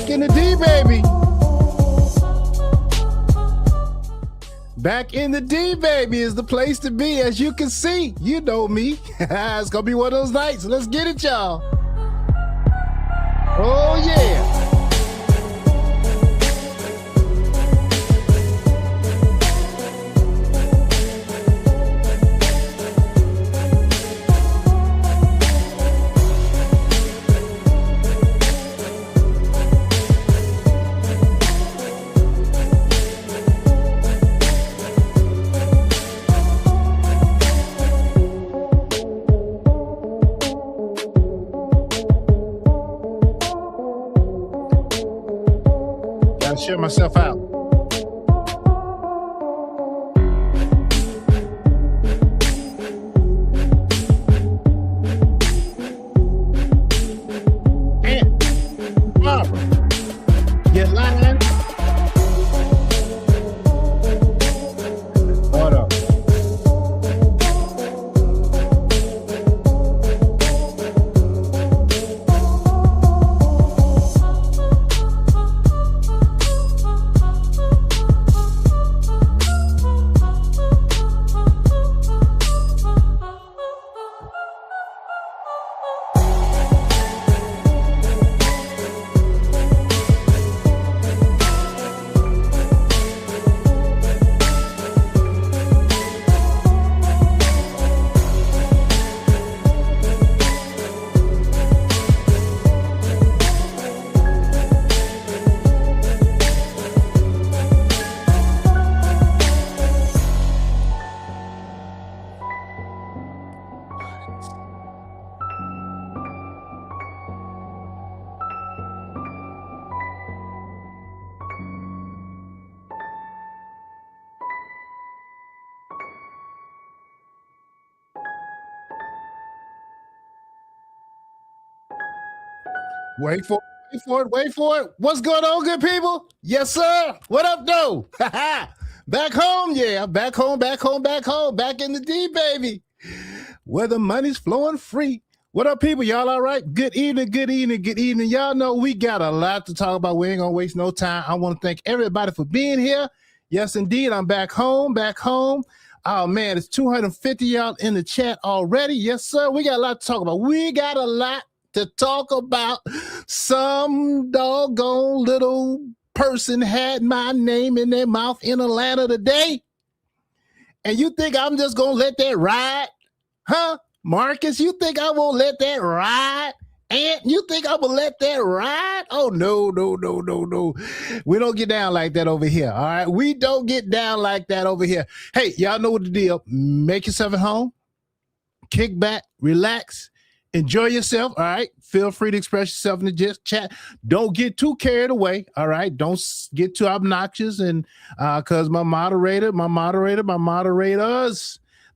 Back in the D, baby. Back in the D, baby, is the place to be. As you can see, you know me. It's going to be one of those nights. Let's get it, y'all. Oh, yeah. Share myself out. And Barbara, get lying. Hold up. Wait for it. What's going on, good people? Yes, sir. What up, though? Back home, yeah. Back home. Back in the D, baby. Where the money's flowing free. What up, people? Y'all all right? Good evening. Y'all know we got a lot to talk about. We ain't gonna waste no time. I want to thank everybody for being here. Yes, indeed. I'm back home. Oh, man, it's 250 y'all in the chat already. Yes, sir. We got a lot to talk about. To talk about. Some doggone little person had my name in their mouth in Atlanta today. And you think I'm just going to let that ride? Huh? Marcus, you think I won't let that ride? Ant, you think I'm going to let that ride? Oh, no. We don't get down like that over here, all right? We don't get down like that over here. Hey, y'all know what the deal. Make yourself at home. Kick back, relax. Enjoy yourself, all right? Feel free to express yourself in the chat. Don't get too carried away, all right? Don't get too obnoxious, and because my moderators,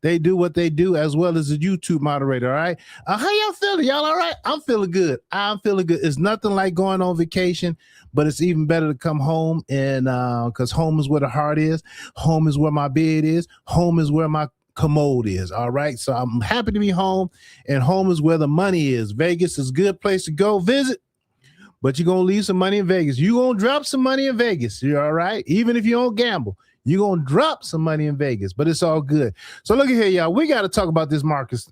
they do what they do as well as the YouTube moderator, all right? How y'all feeling? Y'all all right? I'm feeling good. It's nothing like going on vacation, but it's even better to come home, and because home is where the heart is. Home is where my bed is. Home is where my commode is, all right? So I'm happy to be home, and home is where the money is. Vegas is a good place to go visit, but you're going to leave some money in Vegas. You're going to drop some money in Vegas. You're all right? Even if you don't gamble, you're going to drop some money in Vegas, but it's all good. So look at here, y'all. We got to talk about this Marcus.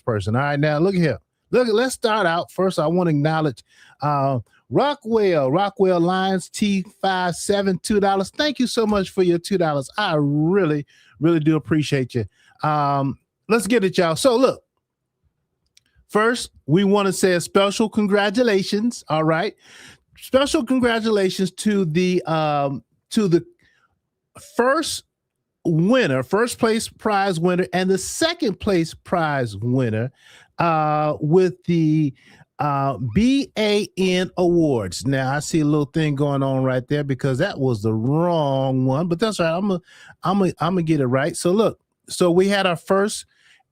Person. All right, now look at here. Let's start out. First, I want to acknowledge Rockwell Lions T57, $2. Thank you so much for your $2. I really do appreciate you. Let's get it, y'all. So look, first, we want to say a special congratulations. All right. Special congratulations to the first place prize winner and the second place prize winner with the BAN Awards. Now I see a little thing going on right there because that was the wrong one, but that's right. I'm gonna get it right. So look, so we had our first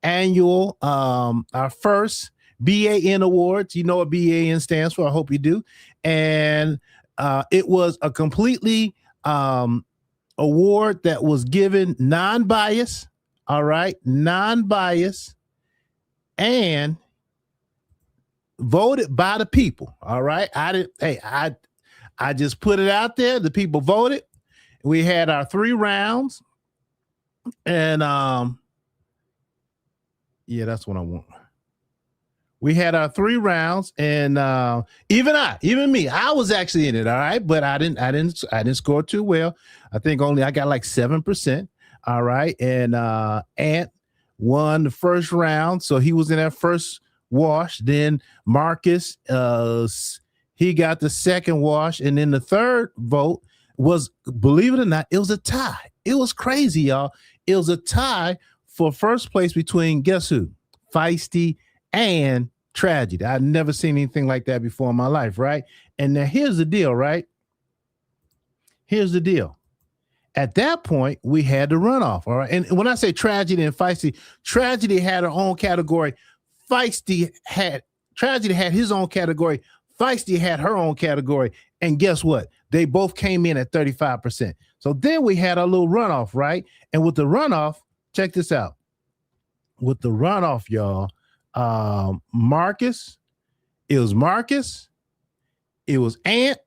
annual, our first BAN Awards. You know what BAN stands for? I hope you do. And it was a completely award that was given non-biased. All right, non-biased, and voted by the people. All right. I just put it out there. The people voted. We had our 3 rounds. And yeah, that's what I want. We had our 3 rounds, and even me, I was actually in it, all right, but I didn't score too well. I think I got like 7%. All right. And Ant won the first round, so he was in that first wash. Then Marcus, he got the second wash, and then the third vote was, believe it or not, it was a tie. It was crazy, y'all. It was a tie for first place between, guess who? Feisty and Tragedy. I'd never seen anything like that before in my life, right? And now here's the deal, right? Here's the deal. At that point, we had the runoff, all right? And when I say Tragedy and Feisty, Tragedy had her own category. Tragedy had his own category. Feisty had her own category. And guess what? They both came in at 35%. So then we had our little runoff, right? And with the runoff, check this out. With the runoff, y'all, Marcus, it was Ant,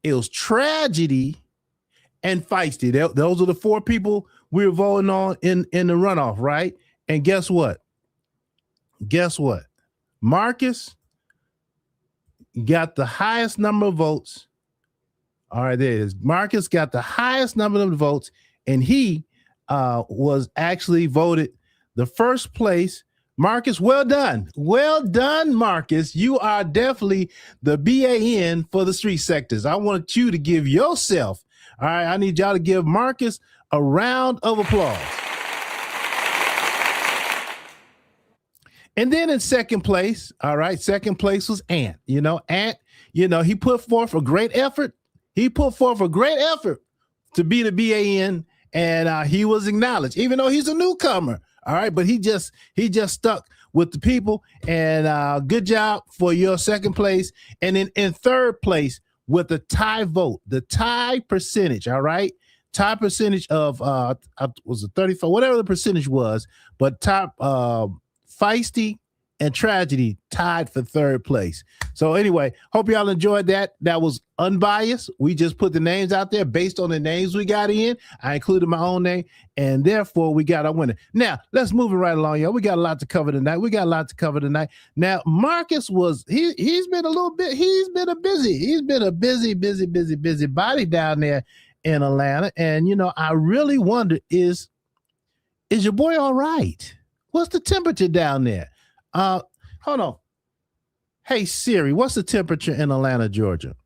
it was Tragedy, and Feisty. Those are the 4 people we were voting on in the runoff, right? And guess what? Marcus got the highest number of votes. All right, there it is. Marcus got the highest number of votes, and he was actually voted the first place. Marcus, well done. Well done, Marcus. You are definitely the BAN for the street sectors. I want you to give yourself, all right, I need y'all to give Marcus a round of applause. And then in second place, all right, second place was Ant. Ant, he put forth a great effort. He put forth a great effort to be the BAN, and he was acknowledged, even though he's a newcomer. All right, but he just stuck with the people, and good job for your second place. And then in third place with the tie vote, the tie percentage, all right, tie percentage of was it 34, whatever the percentage was, but top Feisty and Tragedy tied for third place. So anyway, hope y'all enjoyed that. That was unbiased. We just put the names out there based on the names we got in. I included my own name, and therefore we got our winner. Now, let's move it right along, y'all. We got a lot to cover tonight. Now, Marcus he's been a busy body down there in Atlanta. And, I really wonder, is your boy all right? What's the temperature down there? Hold on. Hey, Siri, what's the temperature in Atlanta, Georgia?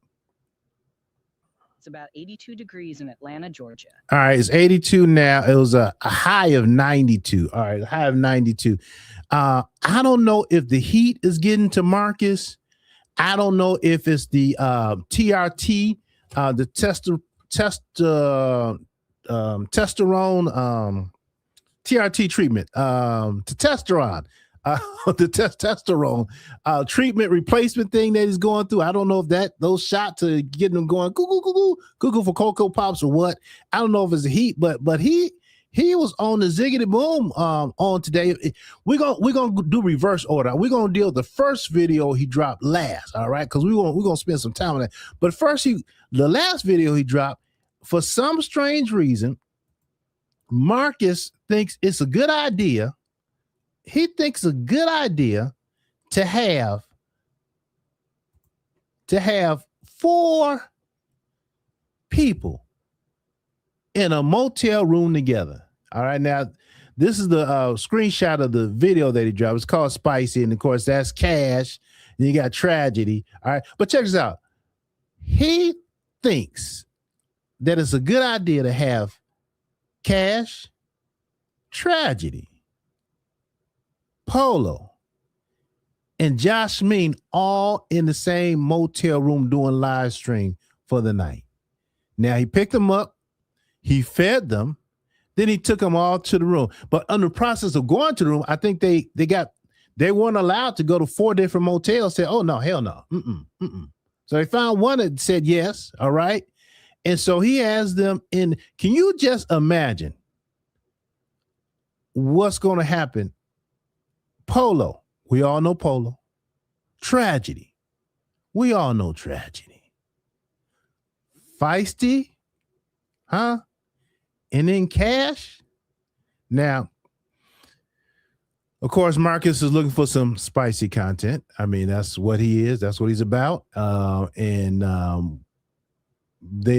It's about 82 degrees in Atlanta, Georgia. All right, it's 82 now. It was a high of 92. All right, a high of 92. I don't know if the heat is getting to Marcus. I don't know if it's the TRT, the testosterone TRT treatment, testosterone. The testosterone treatment replacement thing that he's going through. I don't know if those shots are getting him going cuckoo for Cocoa Pops or what. I don't know if it's the heat, but he was on the ziggity boom on today. We're gonna do reverse order. We're gonna deal with the first video he dropped last, all right? Because we're gonna spend some time on that. But first, the last video he dropped, for some strange reason, Marcus thinks it's a good idea. He thinks a good idea to have 4 people in a motel room together. All right, now this is the screenshot of the video that he dropped. It's called Spicy, and of course that's Cash. And you got Tragedy. All right, but check this out. He thinks that it's a good idea to have Cash, Tragedy, Polo, and Josh Mean all in the same motel room doing live stream for the night. Now he picked them up, he fed them, then he took them all to the room. But in the process of going to the room, I think they weren't allowed to go to 4 different motels. Said, oh no, hell no. So they found one that said yes, all right. And so he has them in. Can you just imagine what's going to happen? Polo, we all know Polo. Tragedy. We all know tragedy. Feisty, huh? And then Cash. Now, of course, Marcus is looking for some spicy content. I mean, that's what he is. That's what he's about. They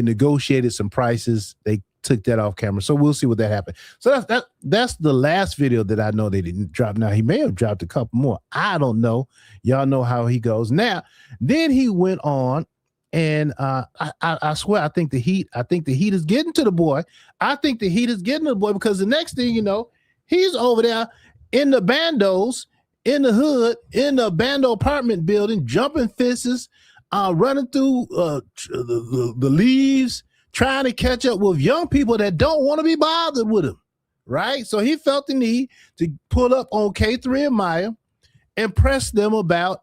negotiated some prices. They took that off camera. So we'll see what that happened. So that's the last video that I know they didn't drop. Now, he may have dropped a couple more. I don't know. Y'all know how he goes. Now, then he went on, and I swear, I think the heat is getting to the boy. I think the heat is getting to the boy, because the next thing you know, he's over there in the bandos, in the hood, in the bando apartment building, jumping fences, running through the leaves, trying to catch up with young people that don't want to be bothered with him, right? So he felt the need to pull up on K3 and Maya and press them about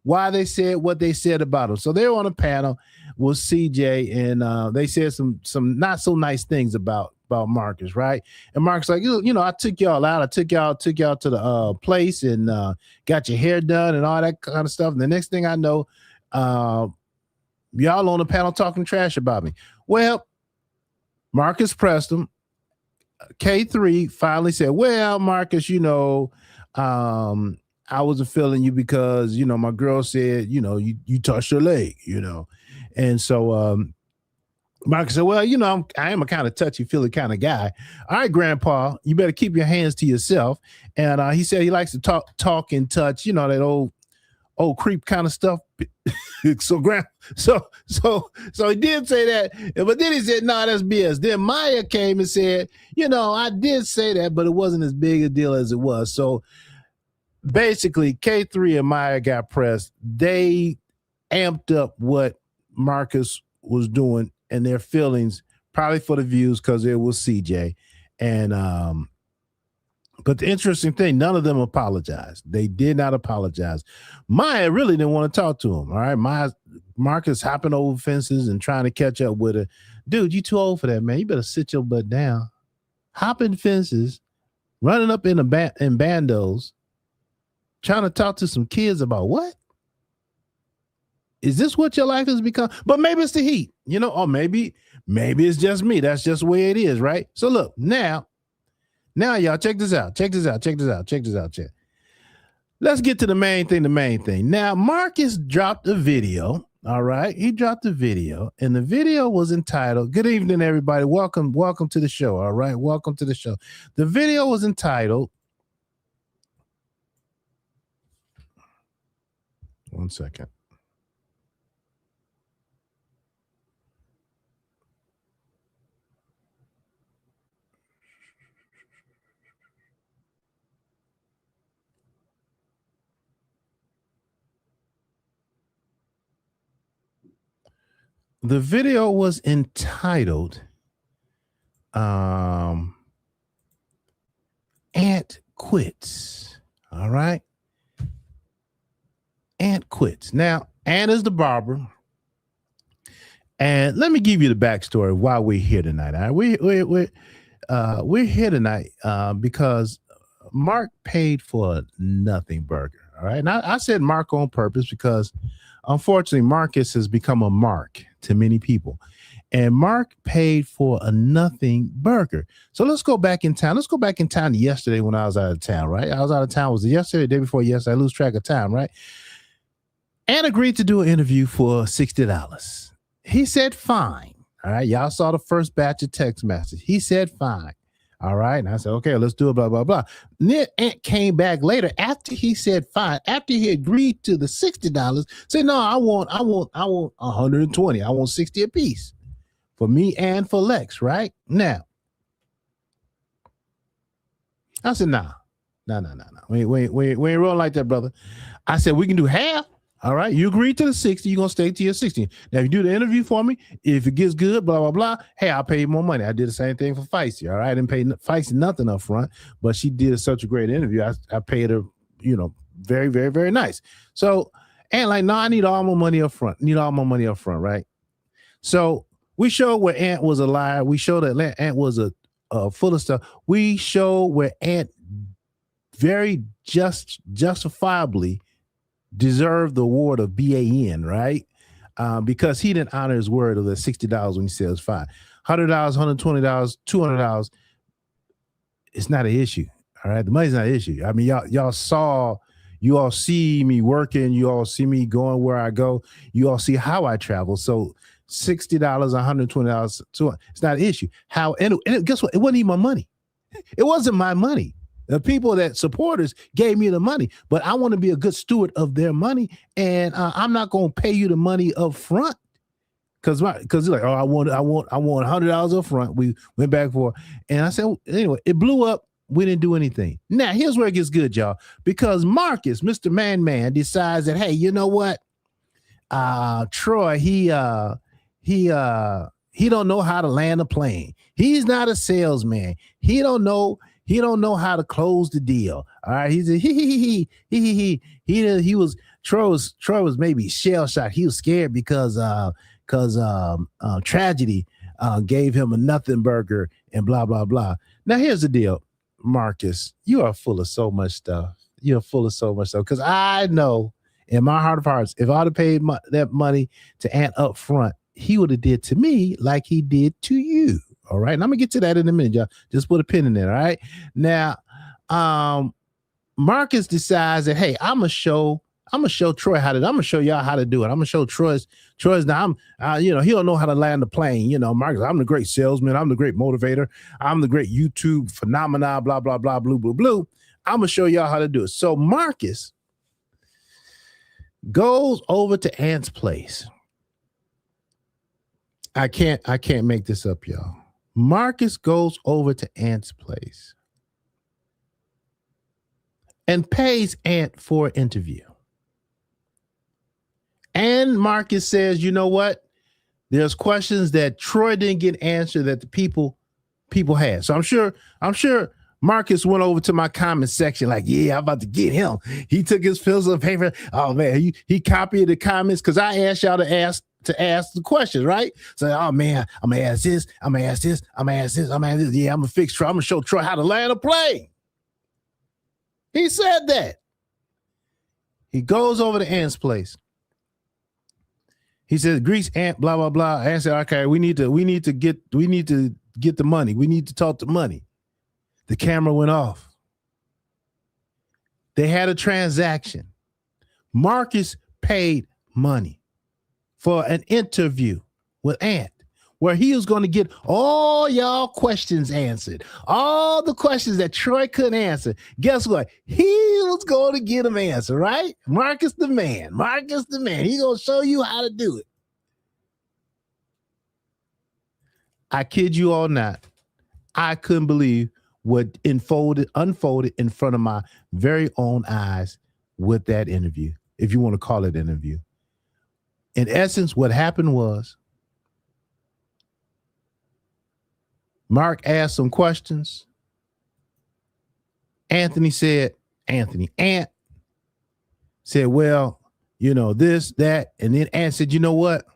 why they said what they said about him. So they were on a panel with CJ, and they said some not so nice things about Marcus, right? And Marcus like, you know, I took y'all out. I took y'all to the place and got your hair done and all that kind of stuff. And the next thing I know, y'all on the panel talking trash about me. Well, Marcus pressed him. K3 finally said, well, Marcus, you know, I wasn't feeling you because, you know, my girl said, you know, you touched her leg, you know. And so Marcus said, well, you know, I am a kind of touchy-feely kind of guy. All right, Grandpa, you better keep your hands to yourself. And he said he likes to talk and touch, you know, that old creep kind of stuff. So he did say that, but then he said, no, that's BS. Then Maya came and said, you know, I did say that, but it wasn't as big a deal as it was. So basically, K3 and Maya got pressed. They amped up what Marcus was doing and their feelings, probably for the views, because it was CJ. And but the interesting thing, none of them apologized. They did not apologize. Maya really didn't want to talk to him. All right, Marcus hopping over fences and trying to catch up with her. Dude, you too old for that, man. You better sit your butt down. Hopping fences, running up in bandos, trying to talk to some kids about what? Is this what your life has become? But maybe it's the heat, you know, or maybe it's just me. That's just the way it is, right? So look, now y'all check this out. Let's get to the main thing. Now, Marcus dropped a video. All right. He dropped a video, and the video was entitled, good evening, everybody. Welcome to the show. All right. Welcome to the show. The video was entitled, one second. The video was entitled Aunt Quits. All right. Aunt Quits. Now, Aunt is the barber. And let me give you the backstory of why we're here tonight. All right? We're here tonight because Mark paid for a nothing burger. All right. And I said Mark on purpose because unfortunately, Marcus has become a mark to many people. And Mark paid for a nothing burger. So let's go back in time. Let's go back in time to yesterday when I was out of town, right? I was out of town. Was it yesterday, the day before yesterday? I lose track of time, right? And agreed to do an interview for $60. He said, fine. All right. Y'all saw the first batch of text messages. He said, fine. All right. And I said, okay, let's do it, blah, blah, blah. Then Aunt came back later after he said fine, after he agreed to the $60, said, no, I want 120. I want 60 apiece for me and for Lex, right? Now, I said, nah. We ain't rolling like that, brother. I said, we can do half. All right. You agreed to the 60. You're going to stay to your 60. Now, if you do the interview for me, if it gets good, blah, blah, blah, hey, I'll pay you more money. I did the same thing for Feisty. All right. I didn't pay Feisty nothing up front, but she did such a great interview. I paid her, you know, very, very, very nice. So, and like, no, I need all my money up front. Right? So we showed where Aunt was a liar. We showed that Aunt was a full of stuff. We showed where Aunt very justifiably deserved the award of BAN, right? Because he didn't honor his word of the $60 when he said it's fine. $100, $120, $200. It's not an issue. All right. The money's not an issue. I mean, you all see me working. You all see me going where I go. You all see how I travel. So $60, $120, it's not an issue. And guess what? It wasn't even my money. It wasn't my money. The people that supporters gave me the money, but I want to be a good steward of their money, and I'm not going to pay you the money up front because like, oh, I want $100 up front. We went back for, and I said, well, anyway, it blew up. We didn't do anything. Now here's where it gets good, y'all, because Marcus, Mr. Man, decides that, hey, you know what? Troy, he don't know how to land a plane. He's not a salesman. He don't know how to close the deal. All right. He was Troy was maybe shell shocked. He was scared because tragedy gave him a nothing burger and blah, blah, blah. Now here's the deal, Marcus, you are full of so much stuff. You're full of so much stuff. Because I know in my heart of hearts, if I'd have paid that money to Ant up front, he would have did to me like he did to you. All right. And I'm gonna get to that in a minute, y'all. Just put a pin in there. All right. Now, Marcus decides that, hey, I'm gonna show Troy I'm gonna show y'all how to do it. I'm gonna show Troy's now. He don't know how to land a plane. Marcus, I'm the great salesman. I'm the great motivator. I'm the great YouTube phenomenon. Blah blah blah. Blue blue blue. I'm gonna show y'all how to do it. So Marcus goes over to Ant's place. I can't make this up, y'all. Marcus goes over to Ant's place and pays Ant for an interview. And Marcus says, you know what? There's questions that Troy didn't get answered that the people had. So I'm sure Marcus went over to my comment section like, yeah, I'm about to get him. He took his pencil and paper. Oh man, he copied the comments because I asked y'all to ask the questions, right? So, oh man, I'm gonna ask this, I'm gonna ask this, I'm gonna ask this, I'm gonna ask this. Yeah, I'm gonna fix Troy. I'm gonna show Troy how to land a plane. He said that. He goes over to Ant's place. He says, grease Ant, blah, blah, blah. Ant said, okay, we need to get the money. We need to talk the money. The camera went off. They had a transaction. Marcus paid money for an interview with Ant, where he was going to get all y'all questions answered. All the questions that Troy couldn't answer. Guess what? He was going to get them answered, right? Marcus the man. He's going to show you how to do it. I kid you all not. I couldn't believe what unfolded in front of my very own eyes with that interview, if you want to call it an interview. In essence, what happened was Mark asked some questions. Ant said, well, this, that, and then Ant said, you know what?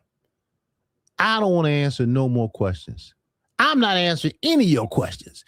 I don't want to answer no more questions. I'm not answering any of your questions.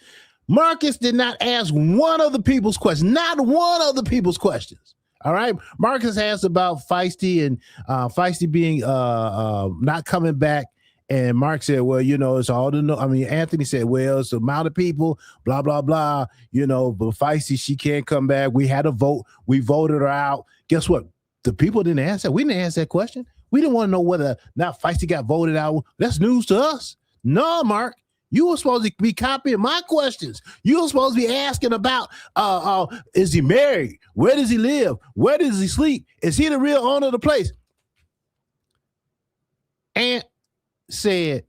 Marcus did not ask one of the people's questions, not one of the people's questions. All right. Marcus asked about Feisty and Feisty being not coming back. And Mark said, well, it's all to know. I mean, Anthony said, well, it's the amount of people, blah, blah, blah, but Feisty, she can't come back. We had a vote. We voted her out. Guess what? The people didn't answer. We didn't answer that question. We didn't want to know whether not Feisty got voted out. That's news to us. No, Mark, you were supposed to be copying my questions. You were supposed to be asking about, is he married? Where does he live? Where does he sleep? Is he the real owner of the place? And said,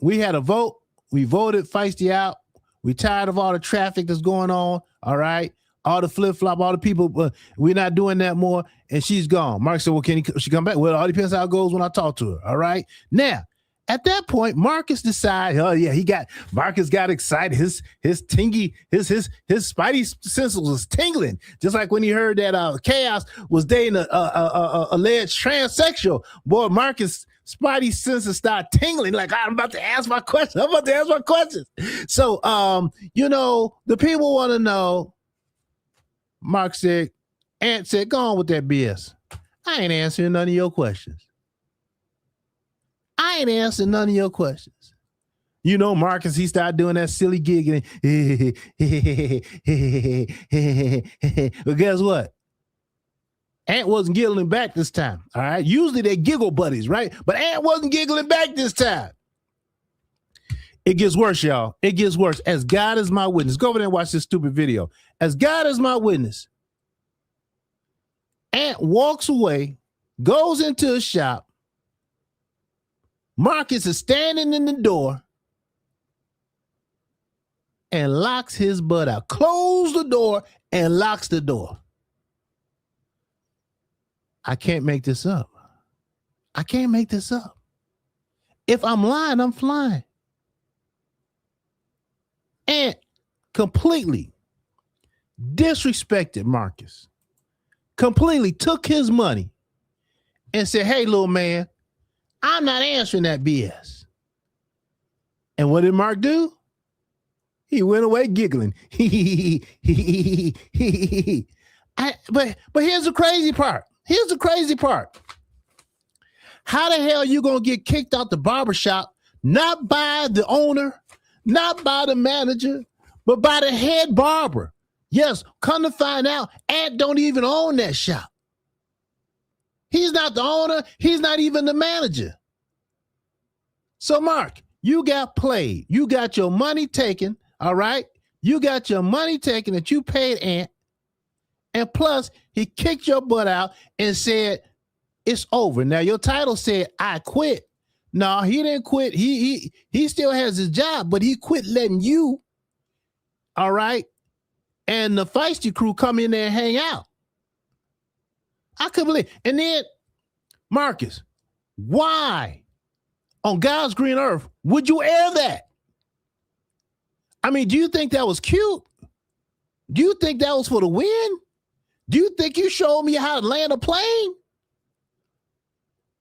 we had a vote. We voted Feisty out. We tired of all the traffic that's going on. All right. All the flip-flop, all the people, we're not doing that more. And she's gone. Mark said, well, she come back? Well, it all depends how it goes when I talk to her. All right. Now, at that point, Marcus decided, oh yeah, Marcus got excited. His spidey senses was tingling. Just like when he heard that Chaos was dating a alleged transsexual. Boy, Marcus spidey senses start tingling. Like, I'm about to ask my question. So, the people want to know. Mark said, Ant said, go on with that BS. I ain't answering none of your questions. I ain't answering none of your questions. You know, Marcus, he started doing that silly giggling. But guess what? Ant wasn't giggling back this time. All right. Usually they giggle buddies, right? But Ant wasn't giggling back this time. It gets worse, y'all. It gets worse. As God is my witness. Go over there and watch this stupid video. As God is my witness. Ant walks away, goes into a shop. Marcus is standing in the door and locks his butt out. Close the door and locks the door. I can't make this up. I can't make this up. If I'm lying, I'm flying. And completely disrespected Marcus. Completely took his money and said, hey, little man, I'm not answering that BS. And what did Mark do? He went away giggling. But here's the crazy part. Here's the crazy part. How the hell you gonna get kicked out the barbershop, not by the owner, not by the manager, but by the head barber? Yes, come to find out, Ant don't even own that shop. He's not the owner. He's not even the manager. So, Mark, you got played. You got your money taken, all right? You got your money taken that you paid Ant. And plus, he kicked your butt out and said, it's over. Now, your title said, I quit. No, he didn't quit. He still has his job, but he quit letting you, all right, and the Feisty crew come in there and hang out. I couldn't believe it. And then, Marcus, why on God's green earth would you air that? I mean, do you think that was cute? Do you think that was for the win? Do you think you showed me how to land a plane?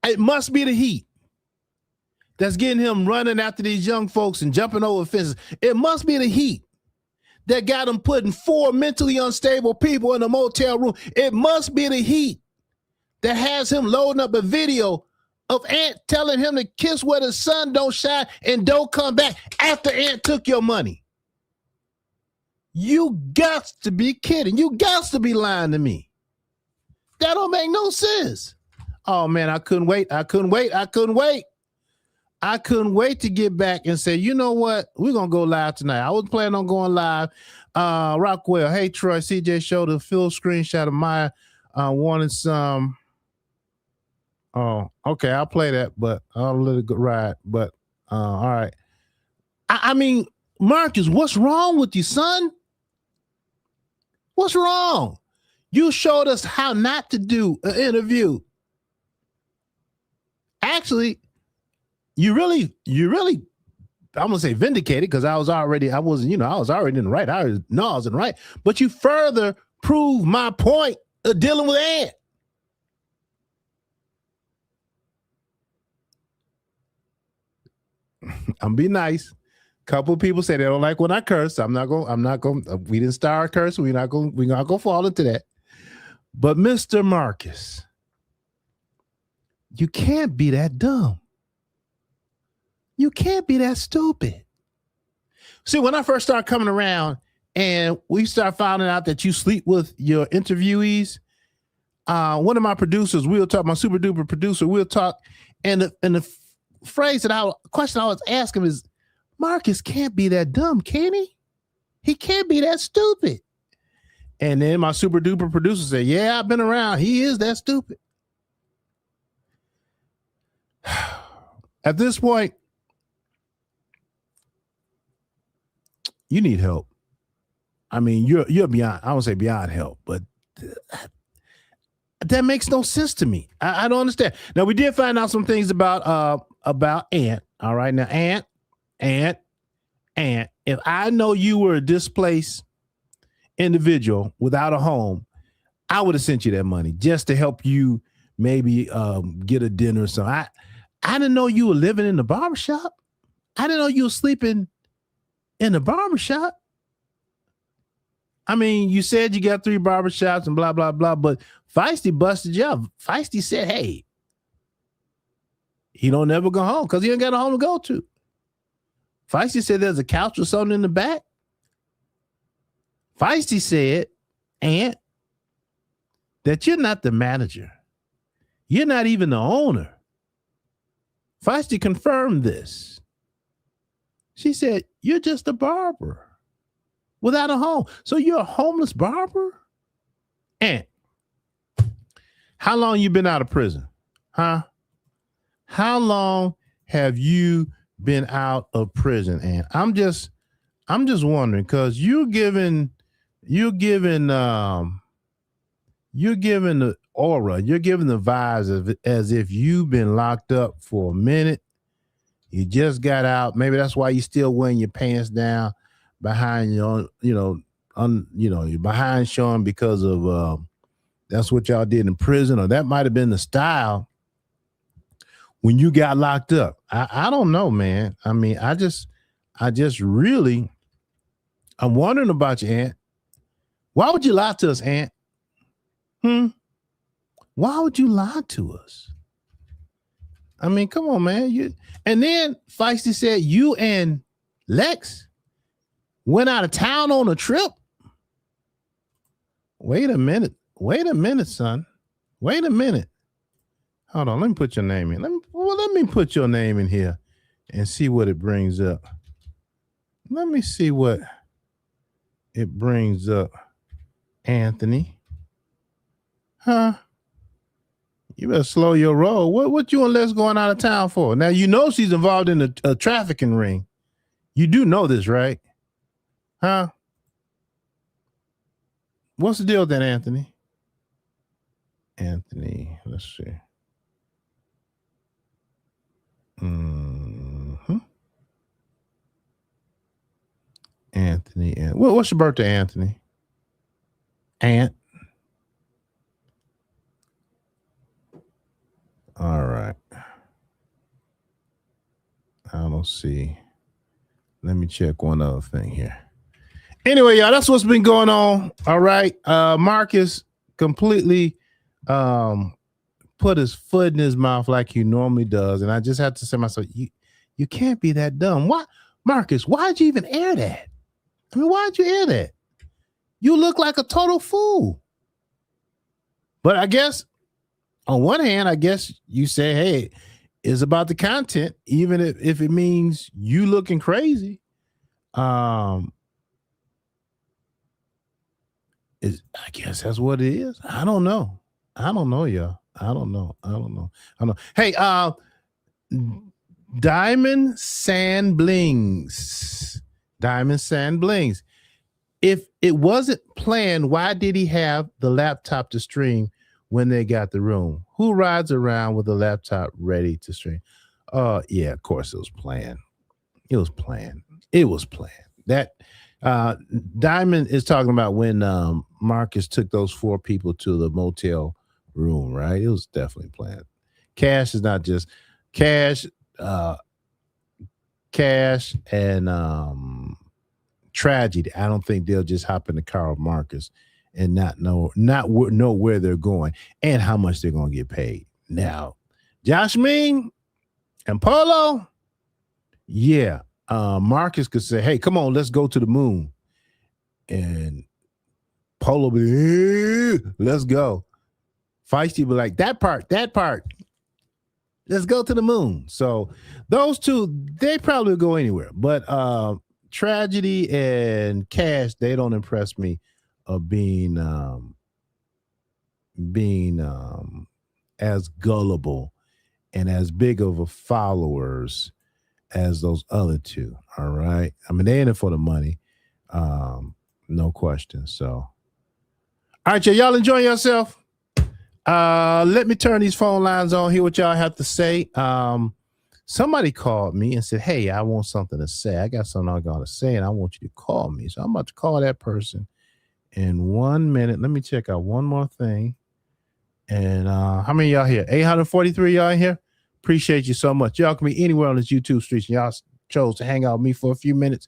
It must be the heat that's getting him running after these young folks and jumping over fences. It must be the heat that got him putting 4 mentally unstable people in a motel room. It must be the heat that has him loading up a video of Ant telling him to kiss where the sun don't shine and don't come back after Ant took your money. You got to be kidding. You got to be lying to me. That don't make no sense. Oh, man, I couldn't wait. I couldn't wait to get back and say, you know what? We're going to go live tonight. I was planning on going live. Rockwell, hey, Troy, CJ showed a full screenshot of my wanting some. Oh, okay, I'll play that, but I'll let it go ride. But all right. I mean, Marcus, what's wrong with you, son? What's wrong? You showed us how not to do an interview. Actually, you really, I'm gonna say vindicated because I was already in the right. I was in the right. But you further prove my point of dealing with Ant. I'm being nice. Couple of people say they don't like when I curse. I'm not going. We didn't start cursing. We're not going to fall into that. But Mr. Marcus, you can't be that dumb. You can't be that stupid. See, when I first started coming around and we start finding out that you sleep with your interviewees, one of my producers, my super duper producer, we'll talk. And the question I was asking him is, Marcus can't be that dumb, can he? He can't be that stupid. And then my super duper producer said, yeah, I've been around. He is that stupid. At this point, you need help. I mean, you're beyond, I won't say beyond help, but that makes no sense to me. I don't understand. Now, we did find out some things about Ant. All right. Now, Ant, if I know you were a displaced individual without a home, I would have sent you that money just to help you maybe get a dinner or something. I didn't know you were living in the barbershop. I didn't know you were sleeping in the barbershop. I mean, you said you got 3 barbershops and blah, blah, blah, but Feisty busted you up. Feisty said, hey, he don't never go home because he ain't got a home to go to. Feisty said there's a couch or something in the back. Feisty said, Aunt, that you're not the manager. You're not even the owner. Feisty confirmed this. She said, you're just a barber without a home. So you're a homeless barber? Aunt, how long you been out of prison? Huh? How long have you been out of prison, Aunt? I'm just wondering, because you're giving the aura, you're giving the vibes as if you've been locked up for a minute. You just got out. Maybe that's why you're still wearing your pants down behind your, you're behind showing because of that's what y'all did in prison, or that might have been the style when you got locked up. I don't know, man. I mean, I just really, I'm wondering about you, Aunt. Why would you lie to us, Aunt? Why would you lie to us? I mean, come on, man. And then Feisty said you and Lex went out of town on a trip. Wait a minute, son. Wait a minute. Hold on, let me put your name in. Let me put your name in here and see what it brings up. Let me see what it brings up. Anthony. Huh? You better slow your roll. What you and Les going out of town for? Now, you know she's involved in a trafficking ring. You do know this, right? Huh? What's the deal with that, Anthony? Anthony, let's see. Anthony. What's your birthday, Anthony? Aunt. All right. I don't see. Let me check one other thing here. Anyway, y'all, that's what's been going on. All right. Marcus completely put his foot in his mouth like he normally does. And I just have to say to myself, you can't be that dumb. Why, Marcus, why'd you even air that? I mean, why'd you air that? You look like a total fool. But I guess on one hand, I guess you say, hey, it's about the content, even if it means you looking crazy. I guess that's what it is. I don't know, y'all. I don't know. Hey, Diamond Sand Blings. If it wasn't planned, why did he have the laptop to stream when they got the room? Who rides around with a laptop ready to stream? Yeah, of course it was planned. That Diamond is talking about when Marcus took those 4 people to the motel room, right? It was definitely planned. Cash is not just Cash and Tragedy. I don't think they'll just hop in the car with Marcus and not know where they're going and how much they're going to get paid. Now, Josh Ming and Polo, yeah, Marcus could say, hey, come on, let's go to the moon. And Polo be, let's go. Feisty be like, that part. Let's go to the moon. So those two, they probably will go anywhere. But Tragedy and Cash, they don't impress me of being as gullible and as big of a followers as those other two. All right. I mean, they in it for the money. No question. So, all right, y'all enjoying yourself? Let me turn these phone lines on, hear what y'all have to say. Somebody called me and said, hey, I want something to say. I got something I'm going to say, and I want you to call me. So I'm about to call that person in 1 minute. Let me check out one more thing. And how many of y'all here? 843 y'all in here? Appreciate you so much. Y'all can be anywhere on this YouTube streets. Y'all chose to hang out with me for a few minutes.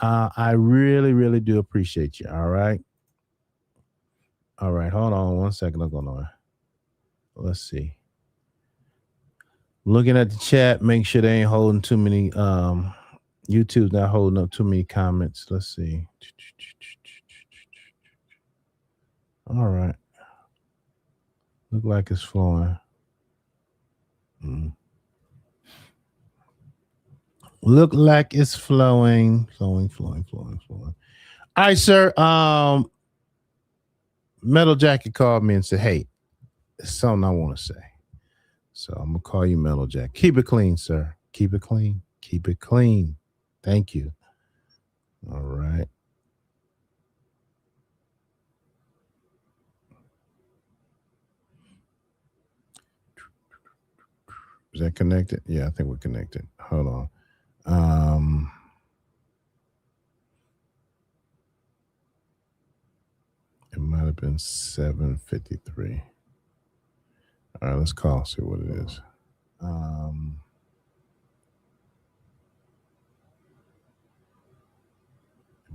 I really, really do appreciate you. All right. All right. Hold on 1 second. I'm going on. Let's see. Looking at the chat, make sure they ain't holding too many. YouTube's not holding up too many comments. Let's see. All right. Look like it's flowing. Look like it's flowing. Flowing. All right, sir. Metal Jacket called me and said, hey, there's something I want to say. So I'm gonna call you Metal Jack. Keep it clean, sir. Keep it clean. Keep it clean. Thank you. All right. Is that connected? Yeah, I think we're connected. Hold on. It might have been 7:53. All right, let's call, see what it is. It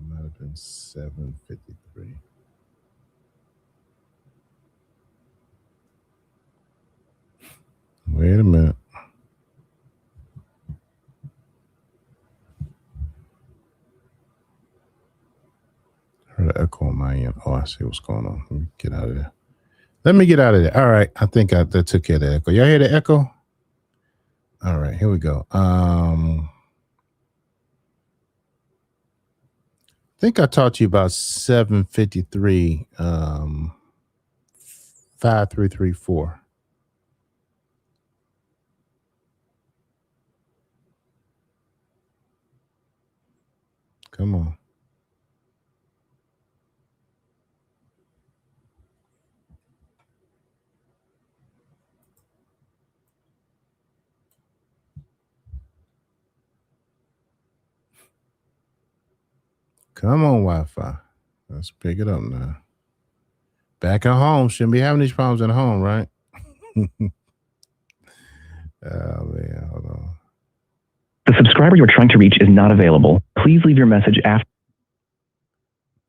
might have been 7:53. Wait a minute. Heard an echo on my end. Oh, I see what's going on. Let me get out of there. Let me get out of there. All right. I think that took care of the echo. Y'all hear the echo? All right, here we go. I think I talked to you about 7:53, 5334. Come on. Come on, Wi-Fi. Let's pick it up now. Back at home. Shouldn't be having these problems at home, right? Oh, man, hold on. The subscriber you're trying to reach is not available. Please leave your message after.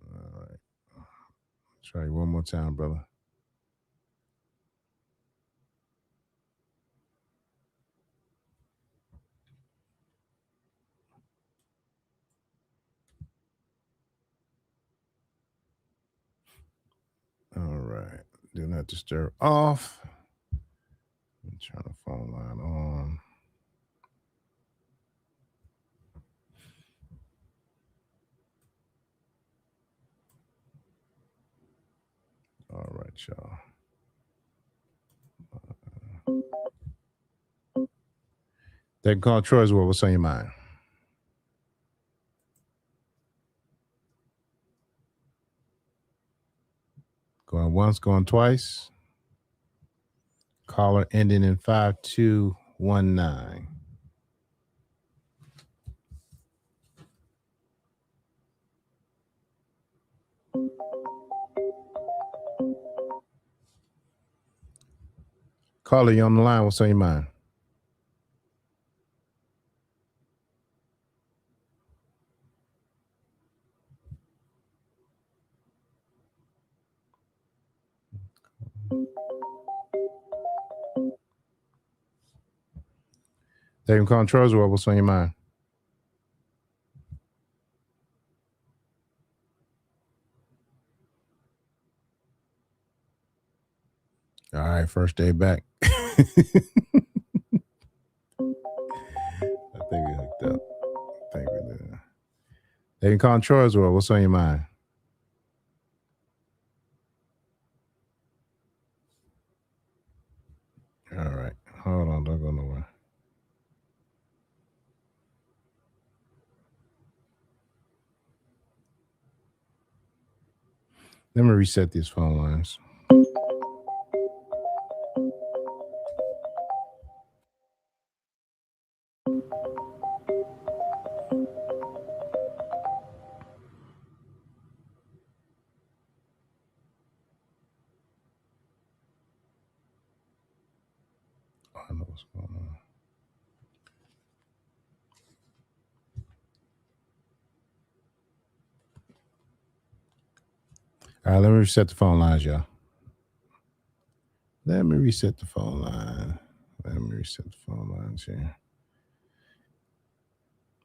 All right. Try you one more time, brother. All right. Do not disturb off. Turn the phone line on. All right, y'all. They can call Troy's World. What's on your mind? Going once, going twice. Caller ending in 5219. Caller, you on the line. What's on your mind? They can call Troy's World. What's on your mind? All right, first day back. I think we hooked up. I think we did. They can call Troy's World. What's on your mind? All right. Hold on. Don't go nowhere. Let me reset these phone lines. I know what's going on. All right, let me reset the phone lines, y'all. Let me reset the phone lines here.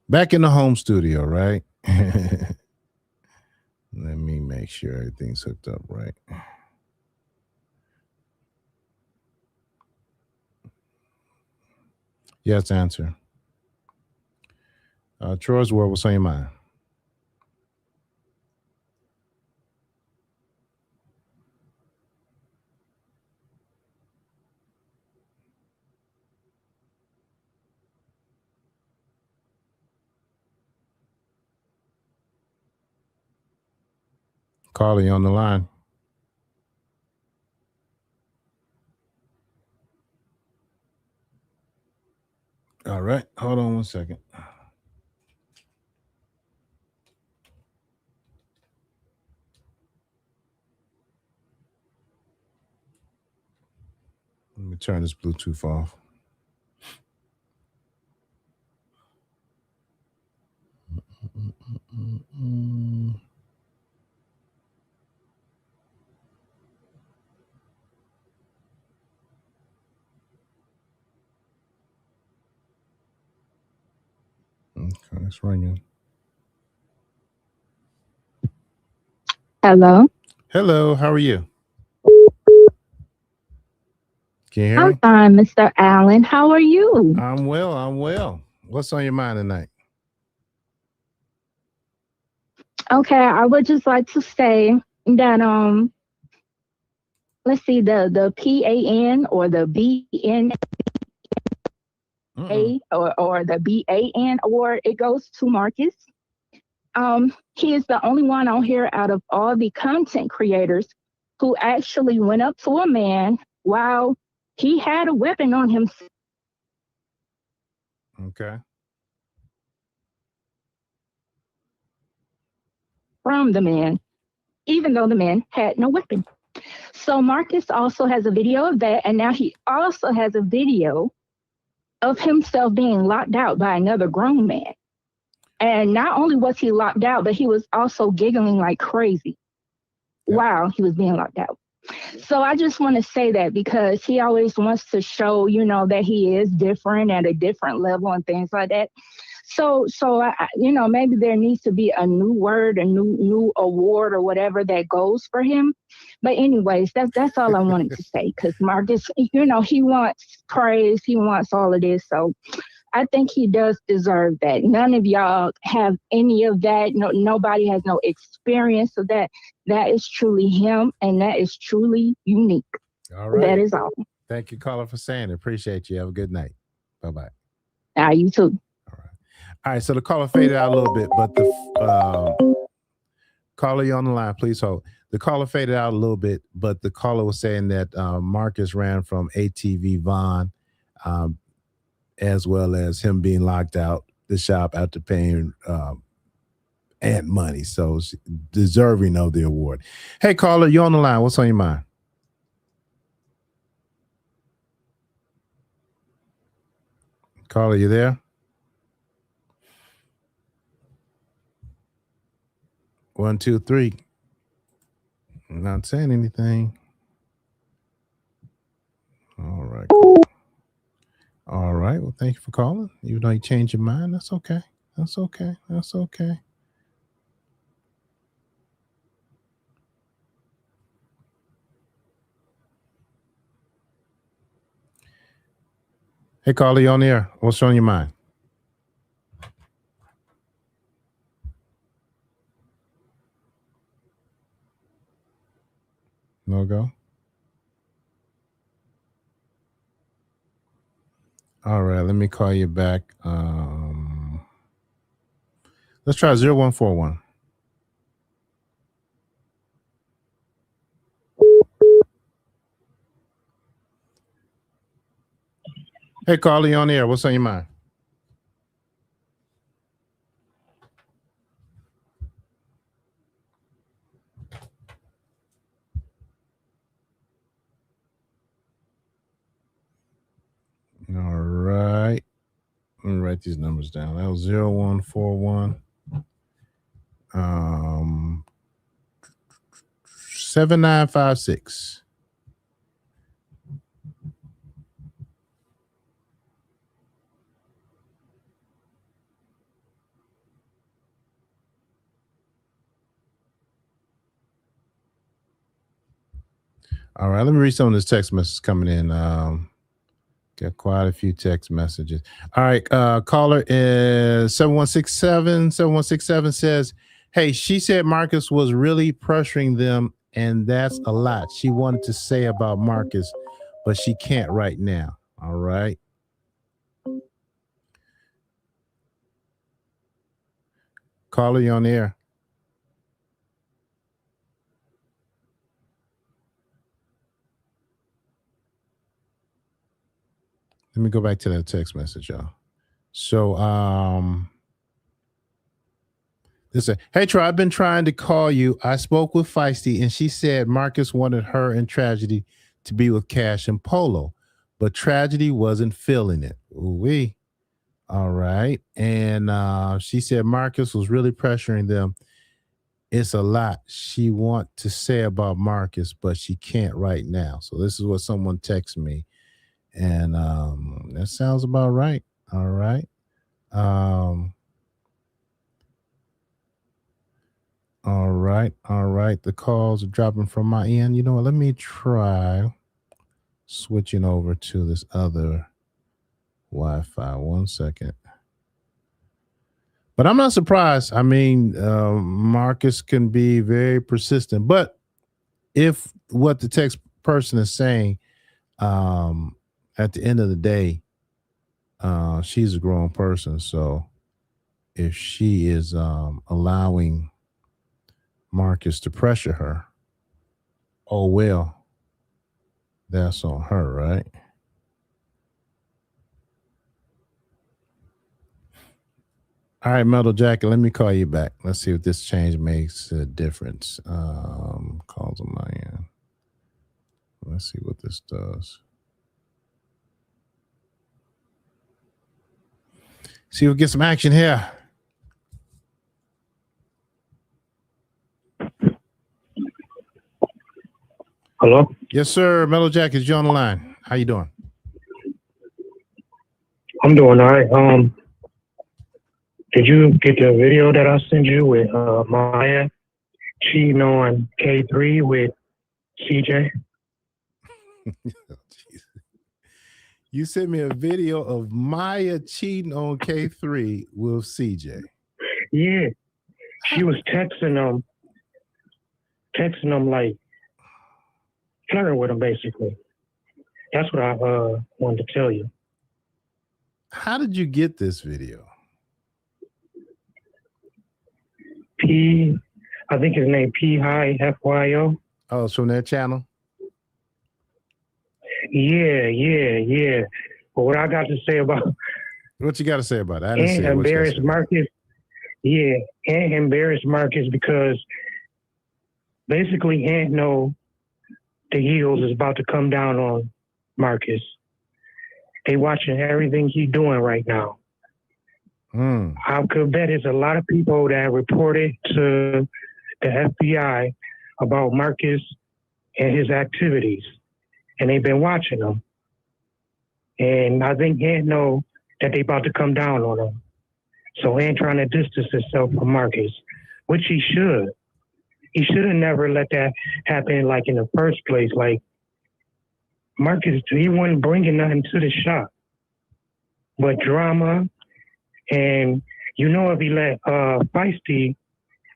Back in the home studio, right? Let me make sure everything's hooked up right. Yes, answer. Troy's World, what's on your mind? Carly on the line. All right, hold on one second. Let me turn this Bluetooth off. Okay, it's ringing. Hello. Hello, how are you? Can you hear I'm me? fine, Mr. Allen. How are you? I'm well. What's on your mind tonight? Okay, I would just like to say that let's see, the PAN or the BNA or the BAN award, it goes to Marcus. He is the only one on here out of all the content creators who actually went up to a man while he had a weapon on him. Okay. From the man, even though the man had no weapon. So Marcus also has a video of that, and now he also has a video of himself being locked out by another grown man. And not only was he locked out, but he was also giggling like crazy while he was being locked out. So I just want to say that because he always wants to show, that he is different at a different level and things like that. So maybe there needs to be a new word, a new award or whatever that goes for him. But anyways, that's all I wanted to say, because Marcus, he wants praise, he wants all of this. So I think he does deserve that. None of y'all have any of that. No, nobody has no experience of that. That is truly him, and that is truly unique. All right. That is all. Thank you, caller, for saying it. Appreciate you. Have a good night. Bye-bye. You too. All right, so the caller faded out a little bit, but the caller, you on the line, please hold. The caller faded out a little bit, but the caller was saying that Marcus ran from ATV Vaughn, as well as him being locked out the shop after paying Ant money, so deserving of the award. Hey, caller, you on the line? What's on your mind? Caller, you there? 1, 2, 3. I'm not saying anything. All right. Cool. All right. Well, thank you for calling. Even though you changed your mind, that's okay. That's okay. That's okay. Hey, caller, you on the air? What's on your mind? No go? All right, let me call you back. Let's try 0141. Hey, caller, you on the air? What's on your mind? All right. Let me write these numbers down. That was 0141. 7956. All right, let me read some of this text messages coming in. Got quite a few text messages. All right, caller is 7167 says, hey, she said Marcus was really pressuring them, and that's a lot she wanted to say about Marcus, but she can't right now. All right. Caller, you on the air. Let me go back to that text message, y'all. So, listen, hey, Troy, I've been trying to call you. I spoke with Feisty, and she said Marcus wanted her and Tragedy to be with Cash and Polo, but Tragedy wasn't feeling it. Ooh-wee. All right. And she said Marcus was really pressuring them. It's a lot she want to say about Marcus, but she can't right now. So this is what someone texted me. And that sounds about right. All right. All right. The calls are dropping from my end. You know what? Let me try switching over to this other Wi-Fi. 1 second. But I'm not surprised. I mean, Marcus can be very persistent. But if what the text person is saying, at the end of the day, she's a grown person. So if she is allowing Marcus to pressure her, oh well, that's on her, right? All right, Metal Jacket, let me call you back. Let's see if this change makes a difference. Calls on my end. Let's see what this does. See if we get some action here. Hello? Yes, sir. Metal Jacket, you on the line. How you doing? I'm doing all right. Did you get the video that I sent you with Maya cheating on K3 with CJ? You sent me a video of Maya cheating on K3 with CJ. Yeah. She was texting him like flirting with him basically. That's what I wanted to tell you. How did you get this video? I think his name P-High F-Y-O. Oh, it's from their channel? Yeah. But what I got to say about What you got to say about it? I and didn't see it. embarrassed Marcus. Yeah, and embarrassed Marcus because basically Ant know the heels is about to come down on Marcus. They watching everything he's doing right now. I could bet there's a lot of people that reported to the FBI about Marcus and his activities, and they've been watching them. And I think Ant know that they about to come down on him. So Ant trying to distance himself from Marcus, which he should. He should have never let that happen, like in the first place. Like Marcus, he wasn't bringing nothing to the shop, but drama. And you know, if he let Feisty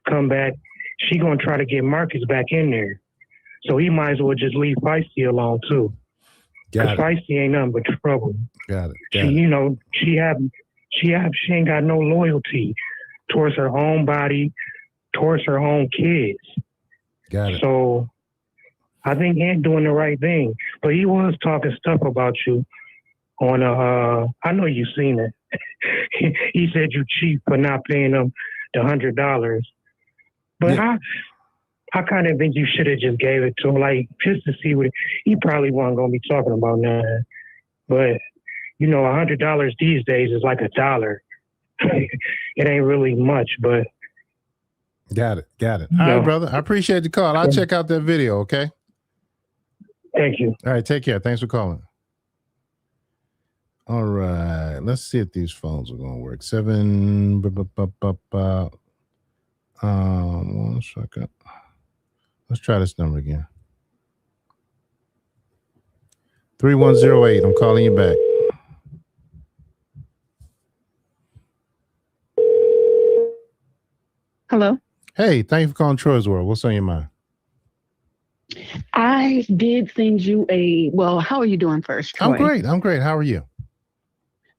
come back, she gonna try to get Marcus back in there. So he might as well just leave Feisty alone too. Because Feisty ain't nothing but trouble. Got it. You know, she ain't got no loyalty towards her own body, towards her own kids. Got it. So I think Ant doing the right thing. But he was talking stuff about you on I know you've seen it. He said you cheap for not paying him the $100. But yeah. I kind of think you should have just gave it to him, like, just to see what he probably wasn't going to be talking about nothing. But, you know, $100 these days is like $1. It ain't really much, but Got it. All right, brother. I appreciate the call. I'll check out that video, okay? Thank you. All right, take care. Thanks for calling. All right. Let's see if these phones are gonna work. 1 second. Let's try this number again. 3108. I'm calling you back. Hello. Hey, thank you for calling Troy's World. What's on your mind? I did send you how are you doing first, Troy? I'm great. How are you?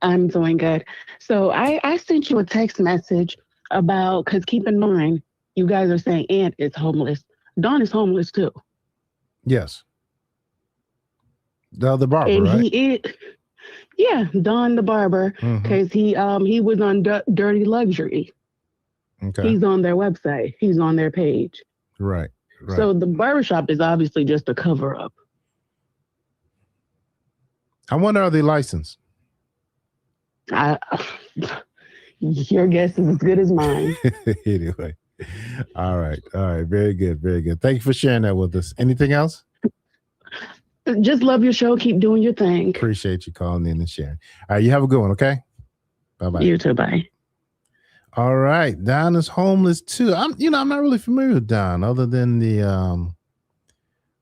I'm doing good. So I sent you a text message about, because keep in mind, you guys are saying Ant is homeless. Don is homeless too. Yes. The barber, and right? he is, yeah, Don the barber, because he was on Dirty Luxury. Okay. He's on their website. He's on their page. Right. So the barbershop is obviously just a cover up. I wonder, are they licensed? Your guess is as good as mine. Anyway. All right. Very good. Thank you for sharing that with us. Anything else? Just love your show. Keep doing your thing. Appreciate you calling in and sharing. All right. You have a good one. Okay. Bye-bye. You too. Bye. All right. Don is homeless too. I'm not really familiar with Don other than the,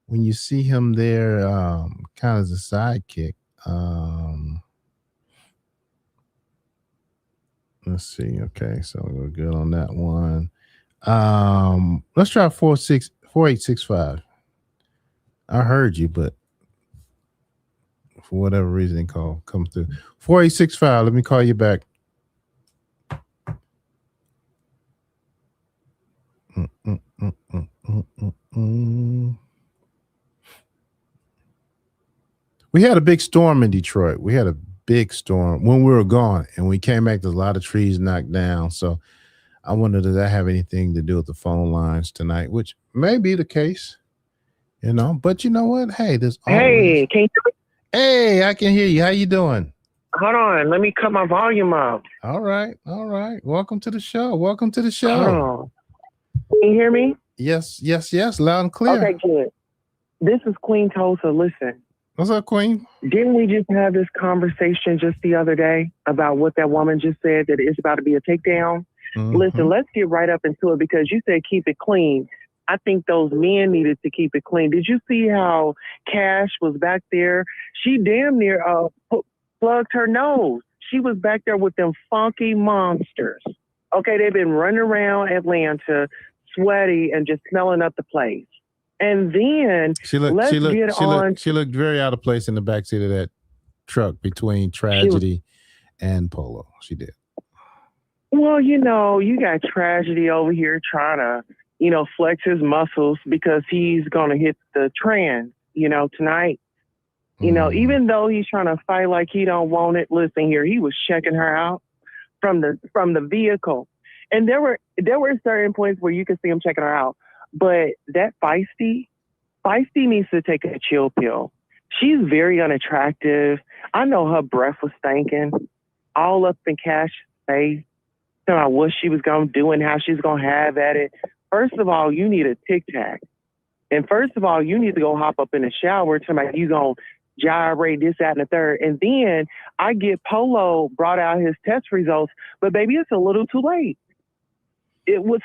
when you see him there, kind of as a sidekick. Let's see. Okay. So we're good on that one. Let's try 4865. I heard you, but for whatever reason, it come through. 4865. Let me call you back. We had a big storm in Detroit. We had a big storm when we were gone, and we came back. There's a lot of trees knocked down. So I wonder, does that have anything to do with the phone lines tonight? Which may be the case, But you know what? Hey, there's always... Hey, can you... Hey, I can hear you. How you doing? Hold on, let me cut my volume up. All right. Welcome to the show. Oh. Can you hear me? Yes. Loud and clear. Okay, good. This is Queen Tulsa. Listen. What's up, Queen? Didn't we just have this conversation just the other day about what that woman just said, that it's about to be a takedown? Listen, let's get right up into it, because you said keep it clean. I think those men needed to keep it clean. Did you see how Cash was back there? She damn near plugged her nose. She was back there with them funky monsters. Okay, they've been running around Atlanta, sweaty and just smelling up the place. And then she looked very out of place in the backseat of that truck between Tragedy and Polo. She did. Well, you got Tragedy over here trying to, flex his muscles because he's going to hit the trans, tonight. Even though he's trying to fight like he don't want it, listen here, he was checking her out from the vehicle. And there were certain points where you could see him checking her out. But that Feisty needs to take a chill pill. She's very unattractive. I know her breath was stinking all up in Cash's face, about what she was going to do and how she's going to have at it. First of all, you need a Tic Tac. And first of all, you need to go hop up in the shower to make you going to gyrate this, that, and the third. And then I get Polo brought out his test results, but baby, it's a little too late.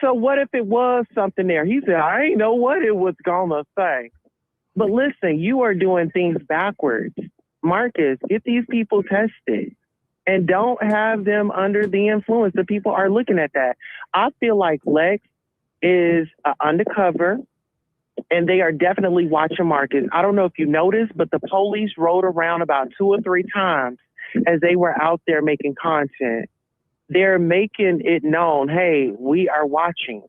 So what if it was something there? He said, I ain't know what it was going to say. But listen, you are doing things backwards. Marcus, get these people tested. And don't have them under the influence. The people are looking at that. I feel like Lex is undercover, and they are definitely watching Marcus. I don't know if you noticed, but the police rode around about 2 or 3 times as they were out there making content. They're making it known, hey, we are watching.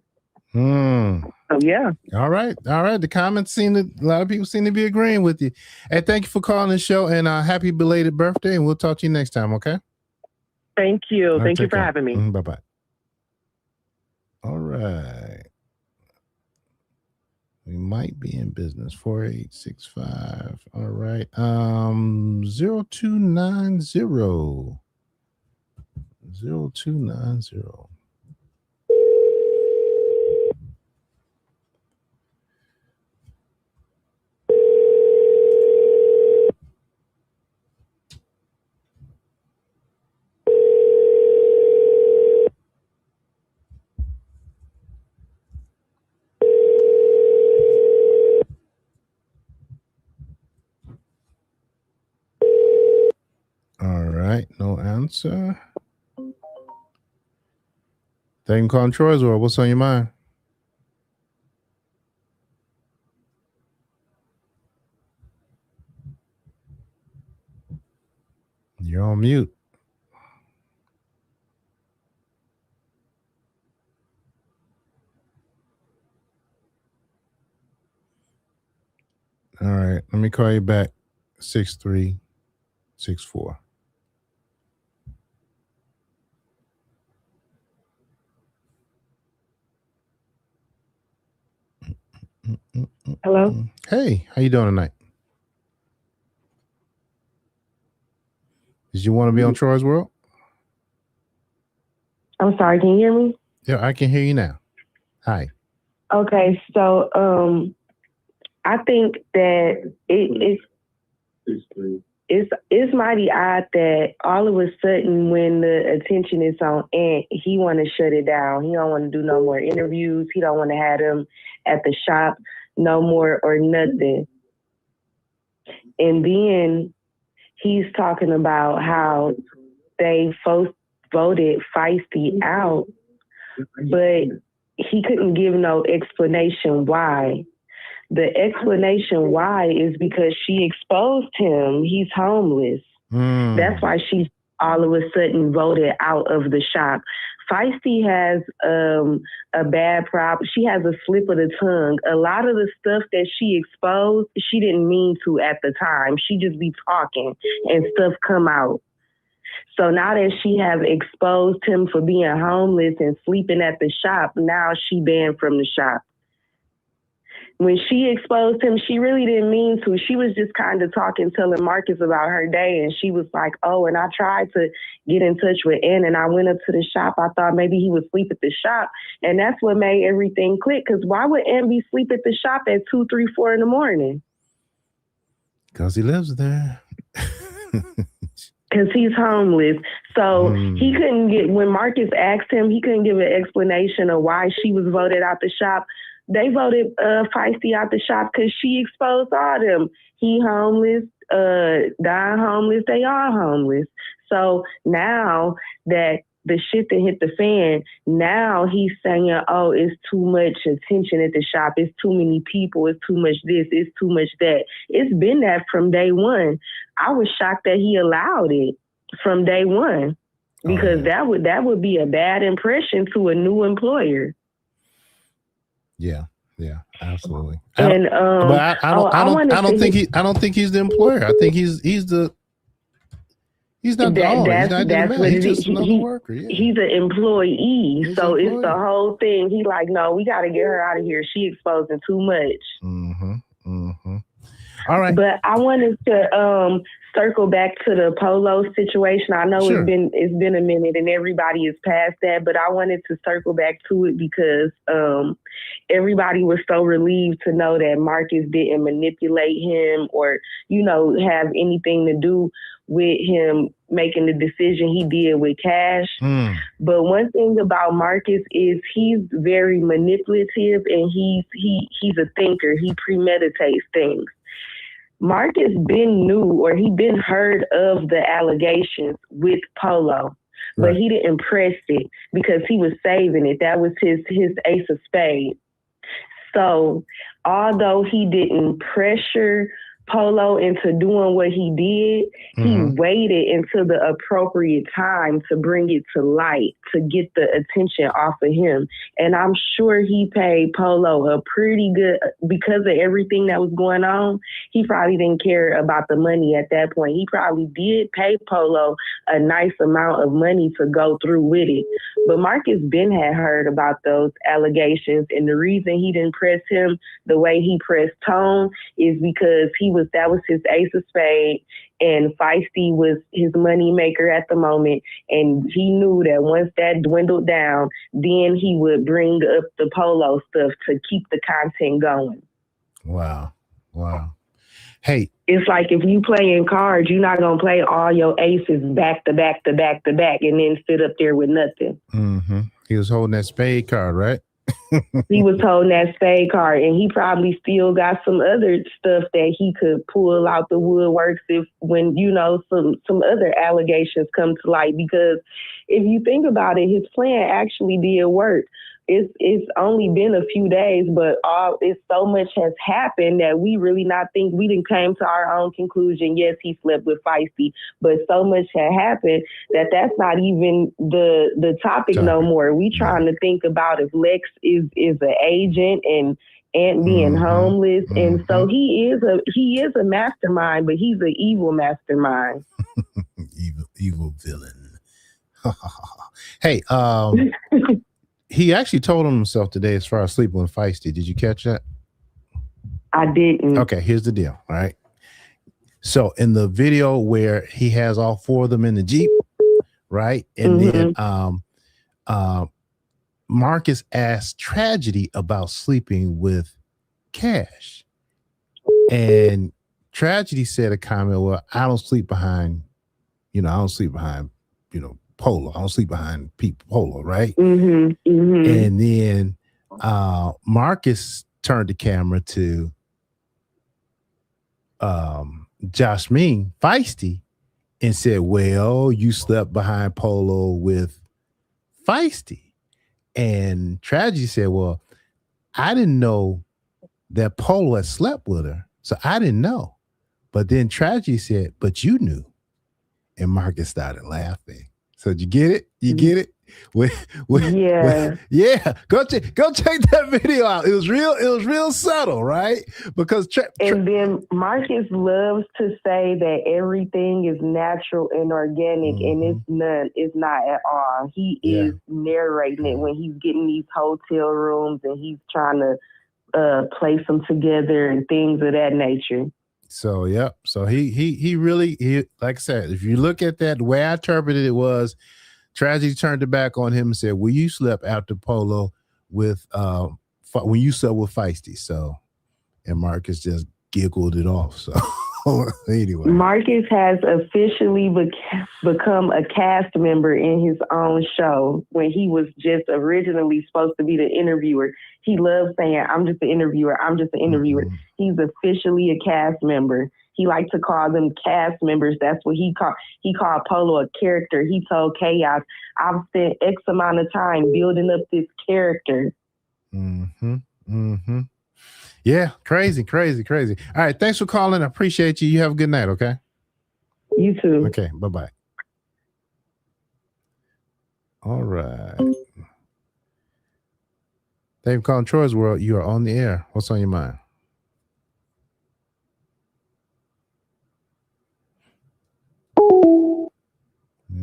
So, yeah. All right. The comments a lot of people seem to be agreeing with you. Hey, thank you for calling the show, and happy belated birthday, and we'll talk to you next time, okay? Thank you. Right, thank you for care. having me. Bye-bye. All right. We might be in business. 4865. All right. 0290. 0290. sir. Thank you for calling Troy's World. What's on your mind? You're on mute. All right. Let me call you back. 6364. Hello? Hey, how you doing tonight? Did you want to be on Troy's World? I'm sorry, can you hear me? Yeah, I can hear you now. Hi. Okay, so I think that it's mighty odd that all of a sudden when the attention is on Ant, he want to shut it down. He don't want to do no more interviews. He don't want to have them at the shop no more or nothing. And then he's talking about how they voted Feisty out, but he couldn't give no explanation why. The explanation why is because she exposed him. He's homeless. That's why she's all of a sudden voted out of the shop. Feisty has a bad problem. She has a slip of the tongue. A lot of the stuff that she exposed, she didn't mean to at the time. She just be talking and stuff come out. So now that she has exposed him for being homeless and sleeping at the shop, now she banned from the shop. When she exposed him, she really didn't mean to. She was just kind of talking, telling Marcus about her day. And she was like, oh, and I tried to get in touch with Ann and I went up to the shop. I thought maybe he would sleep at the shop. And that's what made everything click. Because why would Ann be sleep at the shop at 2, 3, 4 in the morning? Because he lives there. Because he's homeless. So he couldn't get, when Marcus asked him, he couldn't give an explanation of why she was voted out the shop. They voted Feisty out the shop because she exposed all them. He homeless, Don homeless, they all homeless. So now that the shit that hit the fan, now he's saying, oh, it's too much attention at the shop. It's too many people. It's too much this. It's too much that. It's been that from day one. I was shocked that he allowed it from day one because that would be a bad impression to a new employer. Yeah, absolutely. And but I don't think he's the employer. I think he's not the owner. He's not the man. He's just another worker. Yeah. He's an employee. It's the whole thing. He like, no, we got to get her out of here. She exposing too much. All right. But I wanted to circle back to the Polo situation. I know it's been a minute and everybody is past that, but I wanted to circle back to it because everybody was so relieved to know that Marcus didn't manipulate him or, have anything to do with him making the decision he did with Cash. But one thing about Marcus is he's very manipulative and he's a thinker. He premeditates things. Marcus been heard of the allegations with Polo, but he didn't press it because he was saving it. That was his ace of spades. So although he didn't pressure Polo into doing what he did, he waited until the appropriate time to bring it to light, to get the attention off of him. And I'm sure he paid Polo a pretty good, because of everything that was going on, he probably didn't care about the money at that point. He probably did pay Polo a nice amount of money to go through with it. But Marcus Ben had heard about those allegations, and the reason he didn't press him the way he pressed Tone is because that was his ace of spades, and Feisty was his money maker at the moment, and he knew that once that dwindled down, then he would bring up the Polo stuff to keep the content going. Wow. Hey, it's like if you playing cards, you're not gonna play all your aces back to back to back to back and then sit up there with nothing. He was holding that spade card, right? He was holding that spade card, and he probably still got some other stuff that he could pull out the woodworks if when, you know, some other allegations come to light. Because if you think about it, his plan actually did work. It's only been a few days, but it's so much has happened that we really not think we didn't came to our own conclusion. Yes, he slept with Feisty, but so much had happened that that's not even the topic no more. We trying to think about if Lex is an agent and being homeless, and so he is a mastermind, but he's an evil mastermind. evil villain. Hey, he actually told on himself today as far as sleeping with Feisty. Did you catch that? I didn't. Okay, here's the deal, all right? So in the video where he has all four of them in the Jeep, right? And then Marcus asked Tragedy about sleeping with Cash. And Tragedy said a comment, well, I don't sleep behind, Polo. I don't sleep behind Polo, right? And then Marcus turned the camera to Jasmine Feisty and said, well, you slept behind Polo with Feisty. And Tragedy said, well, I didn't know that Polo had slept with her, so I didn't know. But then Tragedy said, but you knew. And Marcus started laughing. So did you get it? You get it? Yeah. Go check that video out. It was real subtle, right? Because and then Marcus loves to say that everything is natural and organic, and it's not at all. He is narrating it when he's getting these hotel rooms and he's trying to place them together and things of that nature. So so he really like I said, if you look at that, the way I interpreted it was Tragedy turned it back on him and said, well, you slept after Polo with when you slept with Feisty. So, and Marcus just giggled it off. So anyway, Marcus has officially become a cast member in his own show when he was just originally supposed to be the interviewer. He loves saying, I'm just an interviewer. I'm just an interviewer. He's officially a cast member. He liked to call them cast members. That's what he called Polo a character. He told Chaos, I've spent X amount of time building up this character. Yeah, crazy. All right, thanks for calling. I appreciate you. You have a good night, okay? You too. Okay, bye-bye. All right. Dave calling Troy's World. You are on the air. What's on your mind?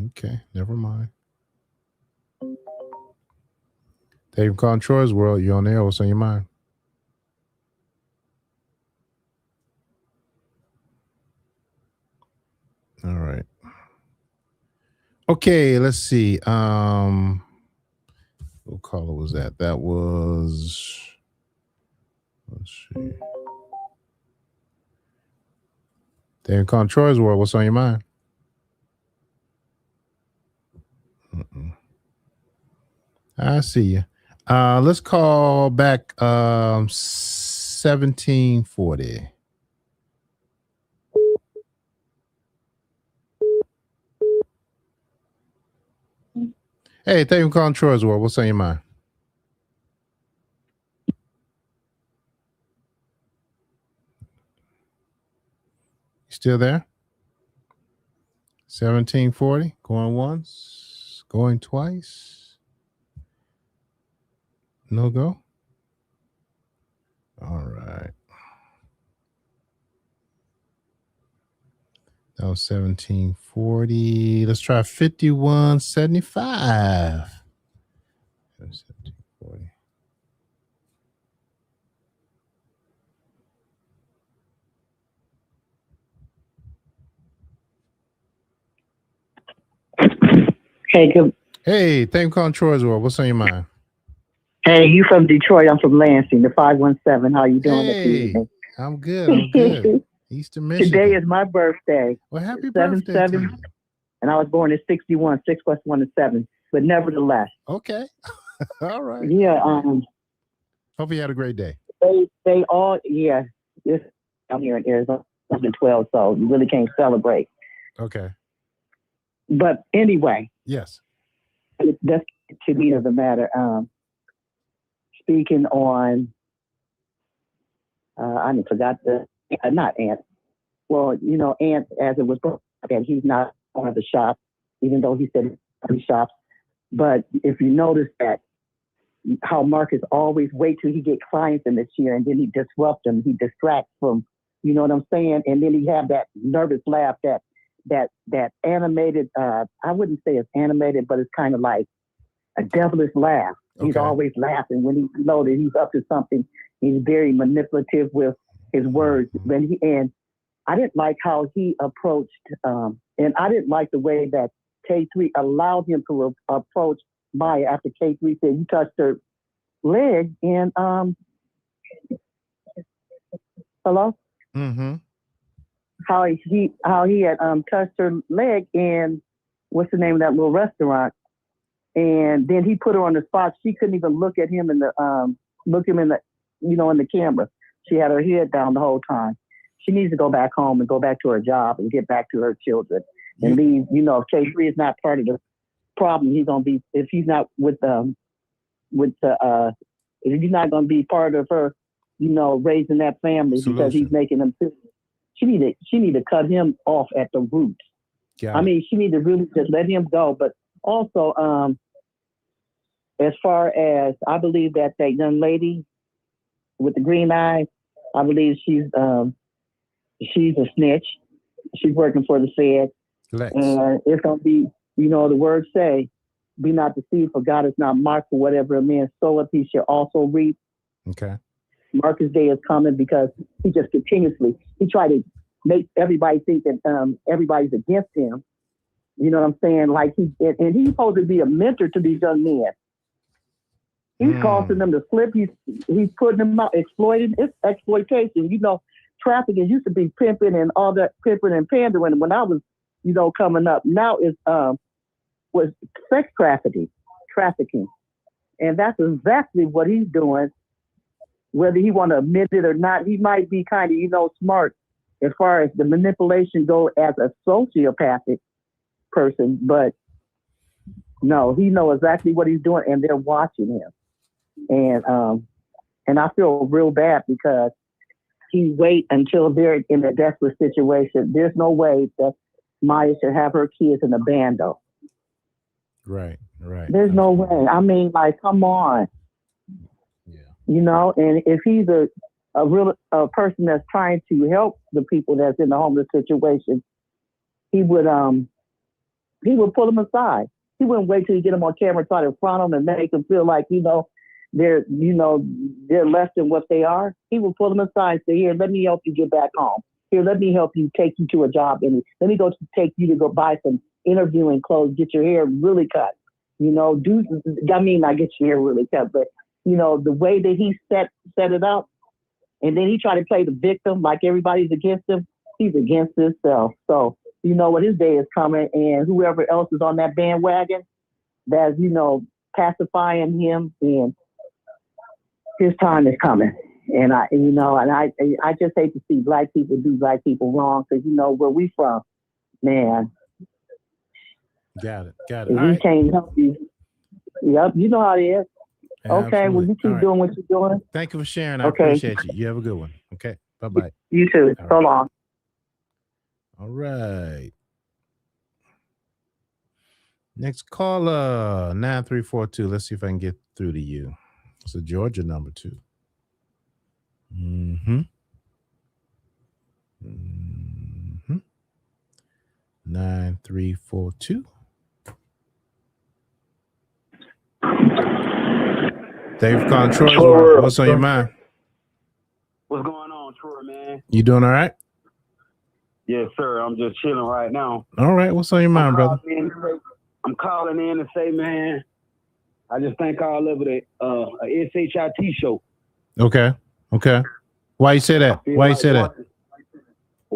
Okay, never mind. Dave calling Troy's World. You on the air. What's on your mind? All right. Okay, let's see. What caller was that? That was, let's see. David calling Troy's World. What's on your mind? I see you. Let's call back 1740. Hey, thank you for calling Troy's World. What's on your mind? You still there? 1740. Going once. Going twice. No go? All right. That was 1740. Let's try 5175. 1740. Hey, good. Hey, thank you for calling Troy's World. What's on your mind? Hey, you from Detroit? I'm from Lansing, the 517. How you doing this Hey, evening? I'm good. Eastern Michigan. Today is my birthday. Well, happy 7-7, birthday to you. and I was born in 61. 6 + 1 is 7. But nevertheless, Okay. All right. yeah. Hope you had a great day. They all, yeah. This I'm here in Arizona, 12, so you really can't celebrate. Okay. But anyway, Yes. that's to me doesn't matter. Speaking on, I forgot not Ant. Well, Ant, as it was brought up, and he's not one of the shops, even though he said he shops. But if you notice that, how Marcus always wait till he get clients in this year, and then he disrupts them, he distracts from, you know what I'm saying? And then he have that nervous laugh, that animated, I wouldn't say it's animated, but it's kind of like a devilish laugh. He's always laughing when he knows that he's up to something. He's very manipulative with his words. And I didn't like how he approached, and I didn't like the way that K3 allowed him to approach Maya after K3 said, you touched her leg, and hello? Mm-hmm. How he had touched her leg in, what's the name of that little restaurant? And then he put her on the spot. She couldn't even look at him in the in the camera. She had her head down the whole time. She needs to go back home and go back to her job and get back to her children and leave. If K3 is not part of the problem, he's gonna be, if he's not if he's not gonna be part of her, raising that family because he's making them sick. She need to cut him off at the roots. I mean, she need to really just let him go. But also, as far as I believe that young lady with the green eyes, I believe she's a snitch. She's working for the Fed. And it's gonna be, the words say, be not deceived, for God is not marked for whatever a man soweth, he shall also reap. Okay. Marcus Day is coming because he just continuously, he tried to make everybody think that everybody's against him. You know what I'm saying? Like he's supposed to be a mentor to these young men. He's causing them to slip. He's putting them out, exploiting. It's exploitation. Trafficking used to be pimping and all that, pimping and pandering when I was, coming up. Now it's was sex trafficking. And that's exactly what he's doing. Whether he want to admit it or not, he might be kind of, smart as far as the manipulation go as a sociopathic person, but no, he knows exactly what he's doing, and they're watching him. And I feel real bad because he wait until they're in a desperate situation. There's no way that Maya should have her kids in a bando. Right. There's no way. I mean, like, come on. Yeah. And if he's a real person that's trying to help the people that's in the homeless situation, he would pull them aside. He wouldn't wait till you get them on camera, try to front them and make them feel like, they're less than what they are. He will pull them aside and say, here, let me help you get back home. Here, let me help you take you to a job. And let me take you to go buy some interviewing clothes, get your hair really cut. Not get your hair really cut, but, the way that he set it up. And then he tried to play the victim like everybody's against him. He's against himself. So, what his day is coming, and whoever else is on that bandwagon that's, pacifying him, and his time is coming. And I just hate to see black people do black people wrong, because where we from, man. Got it. We can't help you. Yep, you know how it is. Absolutely. Okay, well, you keep doing what you're doing. Thank you for sharing. I appreciate you. You have a good one. Okay, bye-bye. You too. So long. All right. Next caller, 9342. Let's see if I can get through to you. It's a Georgia number 2. 9342. Thank you for calling Troy. What's on your mind? What's going on, Troy, man? You doing all right? Yes, sir. I'm just chilling right now. All right. What's on your mind, brother? I'm calling in to say, man, I just think all of it a SHIT show. Okay. Why you say that? Well,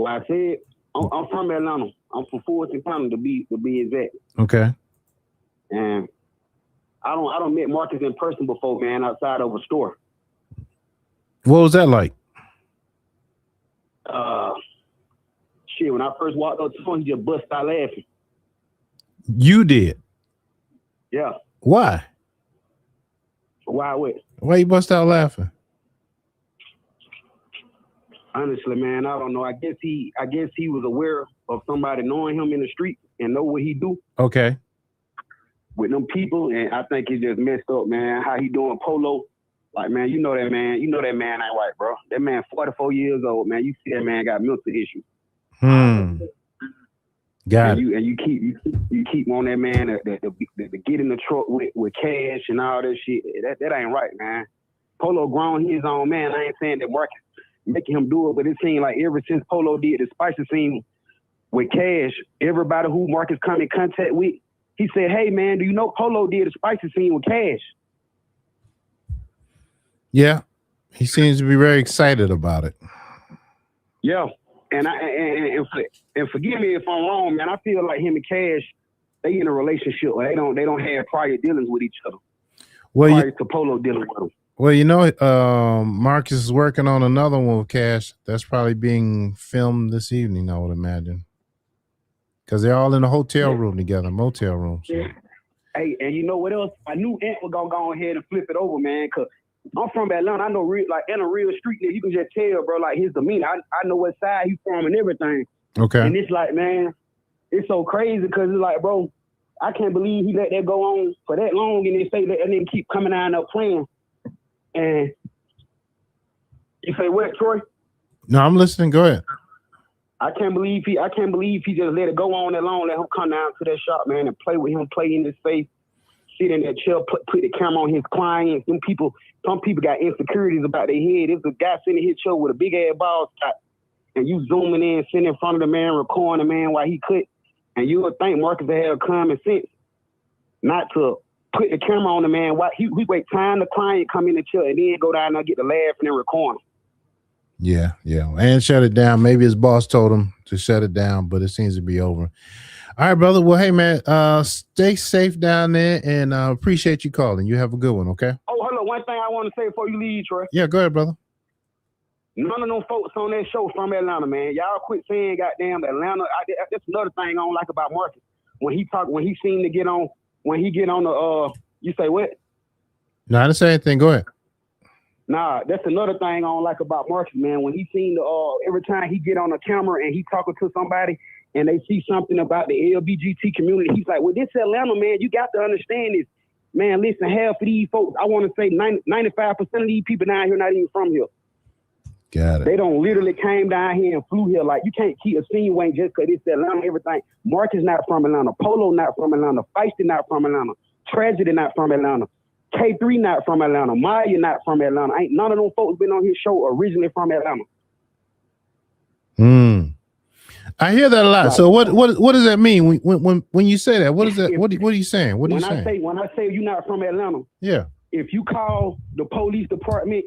I said I'm from Atlanta. I'm from Fulton County to be exact. Okay. And I don't met Marcus in person before, man, outside of a store. What was that like? Shit, when I first walked up to him, he just bust out laughing. You did? Yeah. Why? Why what? Why you bust out laughing? Honestly, man, I don't know. I guess he was aware of somebody knowing him in the street and know what he do. Okay. With them people, and I think he just messed up, man. How he doing polo? Like, man, you know that man ain't right, bro. That man 44 years old, man. You see that man got mental issues. Got and it. You keep on that man to get in the truck with cash and all that shit. That ain't right, man. Polo grown, he his own man. I ain't saying that Marcus making him do it, but it seemed like ever since Polo did the spicy scene with cash, everybody who Marcus come in contact with, he said, "Hey man, do you know Polo did the spicy scene with cash?" Yeah, he seems to be very excited about it. Yeah, and forgive me if I'm wrong, man. I feel like him and Cash, they in a relationship. They don't have prior dealings with each other. Prior to Polo dealing with them. Well, you know, Marcus is working on another one with Cash. That's probably being filmed this evening, I would imagine, because they're all in a hotel room together, motel room. So. Hey, and you know what else? I knew Ant was gonna go ahead and flip it over, man. Cause I'm from Atlanta. I know in a real street there, you can just tell, bro, like his demeanor. I know what side he's from and everything. Okay. And it's like, man, it's so crazy because it's like, bro, I can't believe he let that go on for that long and then say that and then keep coming out and up playing. And you say what, Troy? No, I'm listening. Go ahead. I can't believe he just let it go on that long, let him come down to that shop, man, and play with him, play in his face, sit in that chair, put the camera on his clients. Some people got insecurities about their head. There's a guy sitting in his chair with a big ass ball spot, and you zooming in, sitting in front of the man, recording the man while he could, and you would think Marcus would have common sense not to put the camera on the man while he wait time the client come in the chair and then go down and get the laughing and record him. Yeah, and shut it down. Maybe his boss told him to shut it down, but it seems to be over. All right, brother. Well, hey, man, stay safe down there, and appreciate you calling. You have a good one, okay? Oh, hold on. One thing I want to say before you leave, Troy. Yeah, go ahead, brother. None of them folks on that show from Atlanta, man. Y'all quit saying goddamn Atlanta. That's another thing I don't like about Marcus. When he get on the you say what? No, I didn't say anything. Go ahead. Nah, that's another thing I don't like about Marcus, man. When he seen every time he get on the camera and he talking to somebody and they see something about the LBGT community, he's like, well, this Atlanta, man, you got to understand this. Man, listen, half of these folks, I want to say 95% of these people down here not even from here. Got it. They don't literally came down here and flew here. Like, you can't keep a scene wing just because it's Atlanta, everything. Marcus not from Atlanta. Polo not from Atlanta. Feisty not from Atlanta. Tragedy not from Atlanta. K3 not from Atlanta. Maya not from Atlanta. Ain't none of them folks been on his show originally from Atlanta. I hear that a lot. Like, so what does that mean when you say that? What is that? What are you saying? What are you saying? When I say you're not from Atlanta, yeah. If you call the police department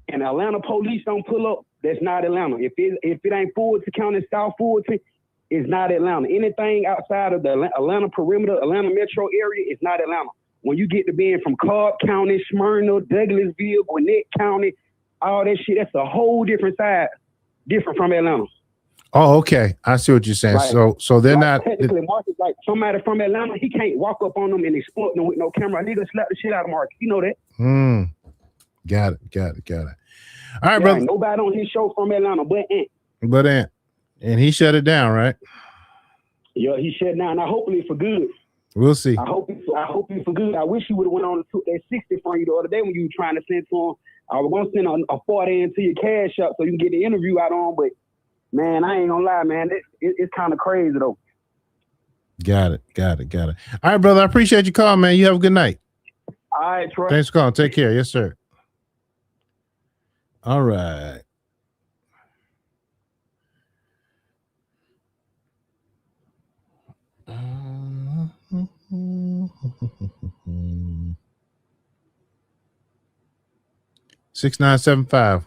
and Atlanta police don't pull up, that's not Atlanta. If it ain't Fulton County, South Fulton, it's not Atlanta. Anything outside of the Atlanta perimeter, Atlanta metro area, it's not Atlanta. When you get to being from Cobb County, Smyrna, Douglasville, Gwinnett County, all that shit, that's a whole different side, different from Atlanta. Oh, okay. I see what you're saying. Like, so they're not technically Marcus, like somebody from Atlanta, he can't walk up on them and exploit them with no camera. Nigga slap the shit out of Marcus. You know that. Got it. All right, brother. Nobody on his show from Atlanta but Ant. And he shut it down, right? Yeah, he shut down. Now hopefully for good. We'll see. I hope he for good. I wish he would have went on and took that 60 from you the other day when you were trying to send to him. I was gonna send a 40 into your cash up so you can get the interview out on, but man, I ain't gonna lie, man. It's kind of crazy though. Got it. All right, brother. I appreciate your call, man. You have a good night. All right, Troy. Thanks for calling. Take care. Yes, sir. All right. Six 975.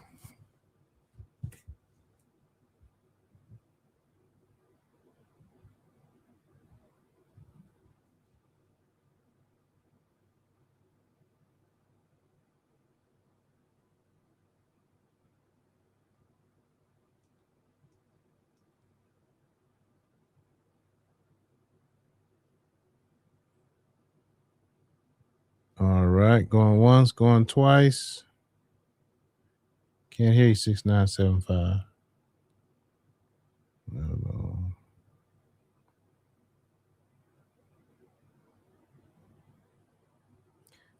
right, going once, going twice. Can't hear you, 6975. No.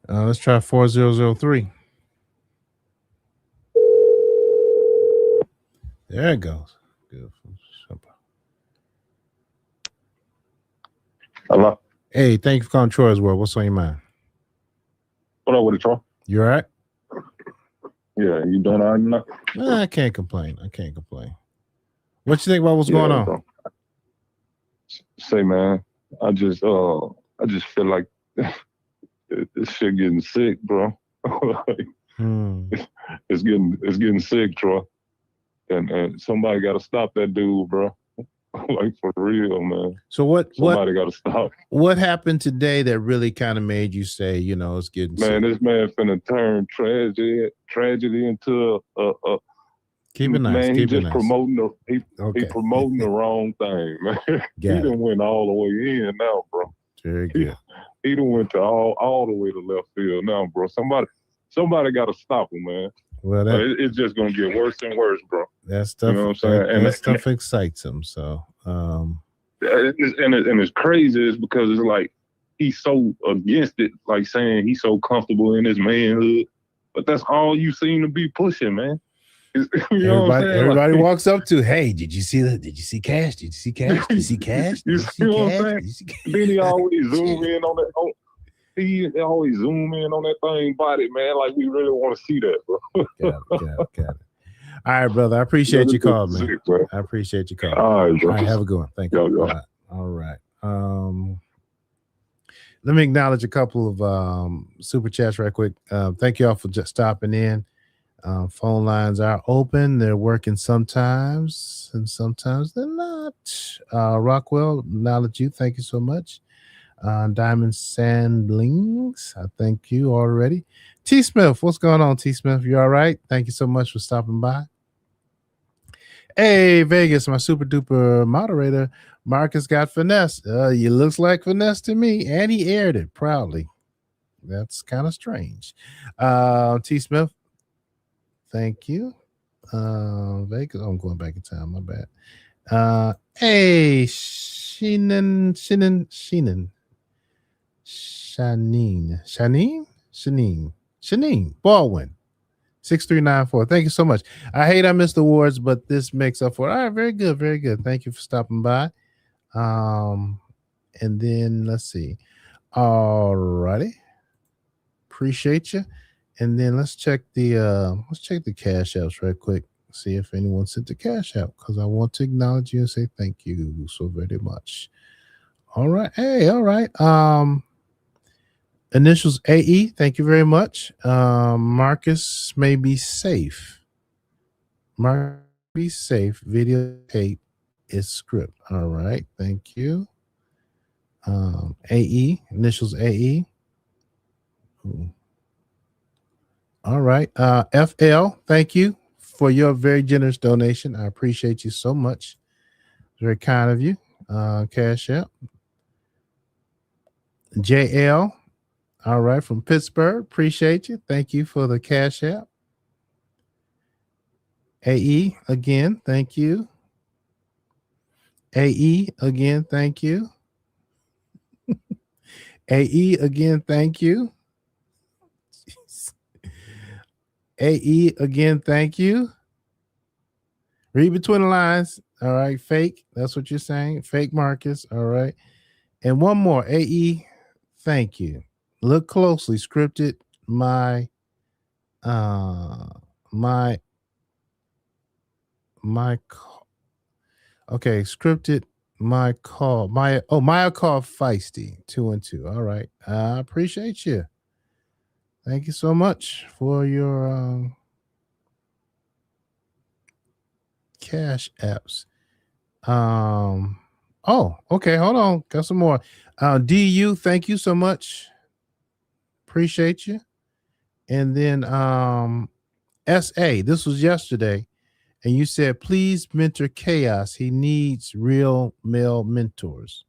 Let's try 4003. There it goes. Good. Hello. Hey, thank you for calling Troy's World. What's on your mind? What up with it, Troy? You all right? Yeah, you doing all right now? I can't complain. What you think about what's going on? Bro. Say, man, I just feel like this shit getting sick, bro. Like, it's getting sick, Troy. And somebody got to stop that dude, bro. Like, for real, man. So somebody got to stop. What happened today that really kind of made you say, it's getting sick? Man, this man finna turn tragedy into a keep it nice. Man, keep he it just nice. he promoting the wrong thing, man. He done went all the way in now, bro. Very good. He done went to all the way to left field now, bro. Somebody got to stop him, man. Well, it's just gonna get worse and worse, bro. That stuff, you know what I'm saying? That stuff excites him. So, and it's crazy is because it's like he's so against it, like saying he's so comfortable in his manhood, but that's all you seem to be pushing, man. Everybody walks up to, hey, did you see that? Did you see Cash? Did you see Cash? Did you see Cash? You see what I'm saying? Then he always zoom in on that. He always zoom in on that thing body, man. Like we really want to see that, bro. Got it. All right, brother. I appreciate your call, man. Sick, I appreciate your call. All right, bro. All right, have a good one. Thank you. All right. Let me acknowledge a couple of super chats right quick. Thank you all for just stopping in. Phone lines are open. They're working sometimes, and sometimes they're not. Rockwell, acknowledge you. Thank you so much. Diamond Sandlings, I thank you already. T Smith, what's going on, T Smith? You all right? Thank you so much for stopping by. Hey, Vegas, my super duper moderator, Marcus got finesse. You looks like finesse to me, and he aired it proudly. That's kind of strange. T Smith, thank you. Vegas, I'm going back in time. My bad. Hey, Sheenan Baldwin, 6394. Thank you so much. I hate I missed awards, but this makes up for it. All right, very good, very good. Thank you for stopping by. And then let's see. All righty, appreciate you. And then let's check the cash apps right quick. See if anyone sent the cash out, because I want to acknowledge you and say thank you so very much. All right. Hey, all right. Initials AE, thank you very much. Marcus may be safe. Marcus be safe. Videotape is script. All right, thank you. AE, initials AE. Ooh. All right. FL, thank you for your very generous donation. I appreciate you so much. Very kind of you. Cash App. JL, all right, from Pittsburgh. Appreciate you. Thank you for the Cash App. AE, again, thank you. AE, again, thank you. AE, again, thank you. AE, again, thank you. Read between the lines. All right, fake. That's what you're saying. Fake Marcus. All right. And one more. AE, thank you. Look closely. Scripted my okay, scripted my call. Maya call feisty 2 and 2. All right. I appreciate you. Thank you so much for your cash apps. Oh, okay, hold on. Got some more. DU, thank you so much. Appreciate you. And then SA, this was yesterday, and you said, please mentor Chaos. He needs real male mentors.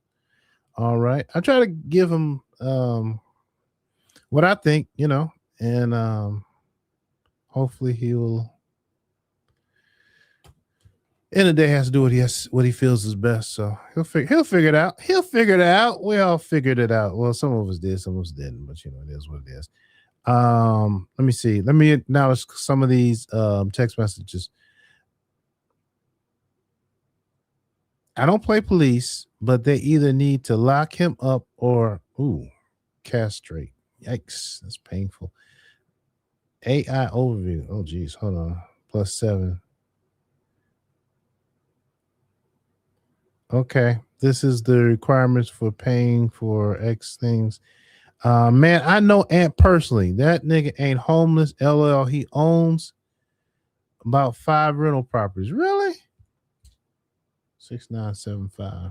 All right. I try to give him what I think, and hopefully he will. End of the day has to do what he feels is best. So he'll figure it out. He'll figure it out. We all figured it out. Well, some of us did, some of us didn't, but it is what it is. Let me see. Let me acknowledge some of these text messages. I don't play police, but they either need to lock him up or castrate. Yikes, that's painful. AI overview. Oh geez, hold on. +7. Okay, this is the requirements for paying for X things. Man, I know Ant personally. That nigga ain't homeless. LL, he owns about 5 rental properties. Really? 6975.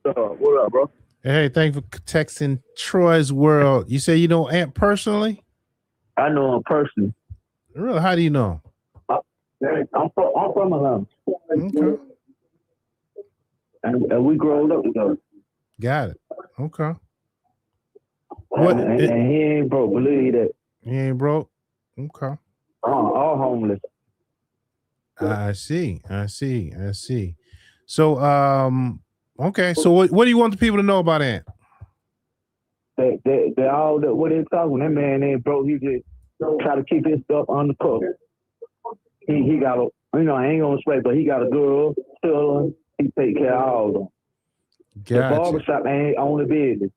What up, bro? Hey, thank you for texting Troy's World. You say you know Ant personally? I know him personally. Really? How do you know him? I'm from Atlanta. Okay. And we growed up together. Got it. Okay. And he ain't broke. Believe that. He ain't broke? Okay. All homeless. I see. So, okay. So what do you want the people to know about Ant? They all that what they talking. That man ain't broke. He just try to keep his stuff under cover. He got a I ain't gonna say, but he got a girl, children. He take care of all of them. Gotcha. The barbershop ain't on the business.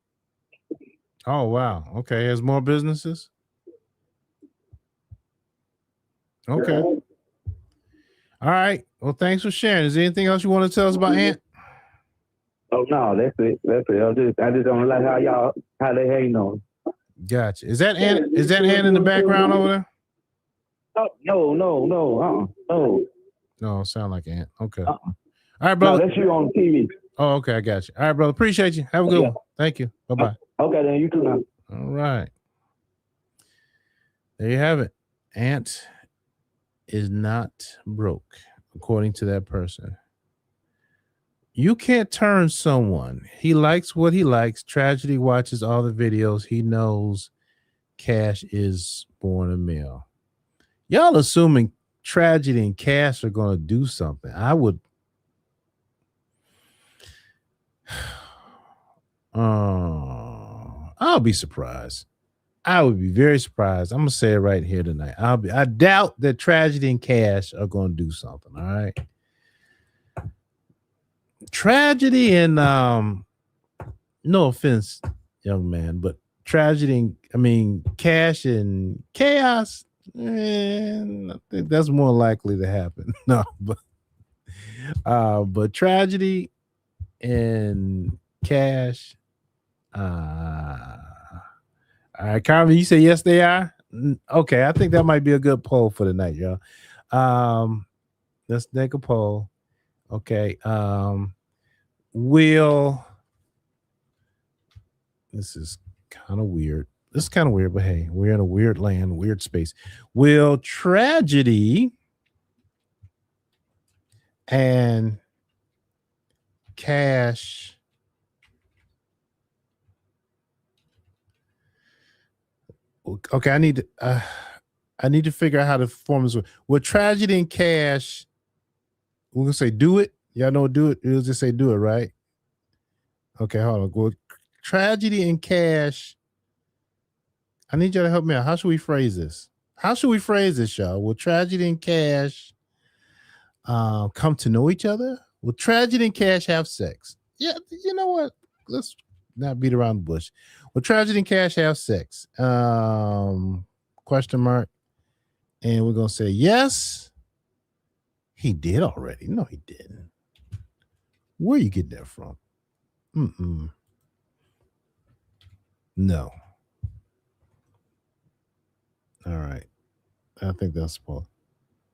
Oh wow. Okay. He has more businesses. Okay. All right. Well, thanks for sharing. Is there anything else you want to tell us about Ant? Oh no, that's it. I just don't like how they hating on. Gotcha. Is that Ant? Is that Ant in the background over there? Oh, no. No, sound like Ant. Okay. All right, brother. No, that's you on TV. Oh, okay, I got you. All right, brother. Appreciate you. Have a good one. Thank you. Bye-bye. Okay, then you too now. All right. There you have it. Ant is not broke, according to that person. You can't turn someone. He likes what he likes. Tragedy watches all the videos. He knows Cash is born a male. Y'all assuming Tragedy and Cash are going to do something. I'll be surprised. I would be very surprised. I'm gonna say it right here tonight. I doubt that Tragedy and Cash are gonna do something. All right. Tragedy and no offense, young man, but Tragedy and Cash and Chaos, I think that's more likely to happen. No, but Tragedy and Cash, all right, Carmen, you say yes, they are? Okay, I think that might be a good poll for tonight, y'all. Let's make a poll. Okay. This is kind of weird. But hey, we're in a weird land, weird space. Will Tragedy and Cash okay, I need to figure out how to form this. Will Tragedy and Cash, we're gonna say do it. Y'all know do it. It'll just say do it, right? Okay, hold on. Will Tragedy and Cash, I need y'all to help me out. How should we phrase this? Y'all? Will Tragedy and Cash come to know each other? Will Tragedy and Cash have sex? Yeah, you know what? Let's not beat around the bush. Will Tragedy and Cash have sex? Question mark. And we're gonna say yes. He did already. No, he didn't. Where you get that from? No. All right. I think that's Paul.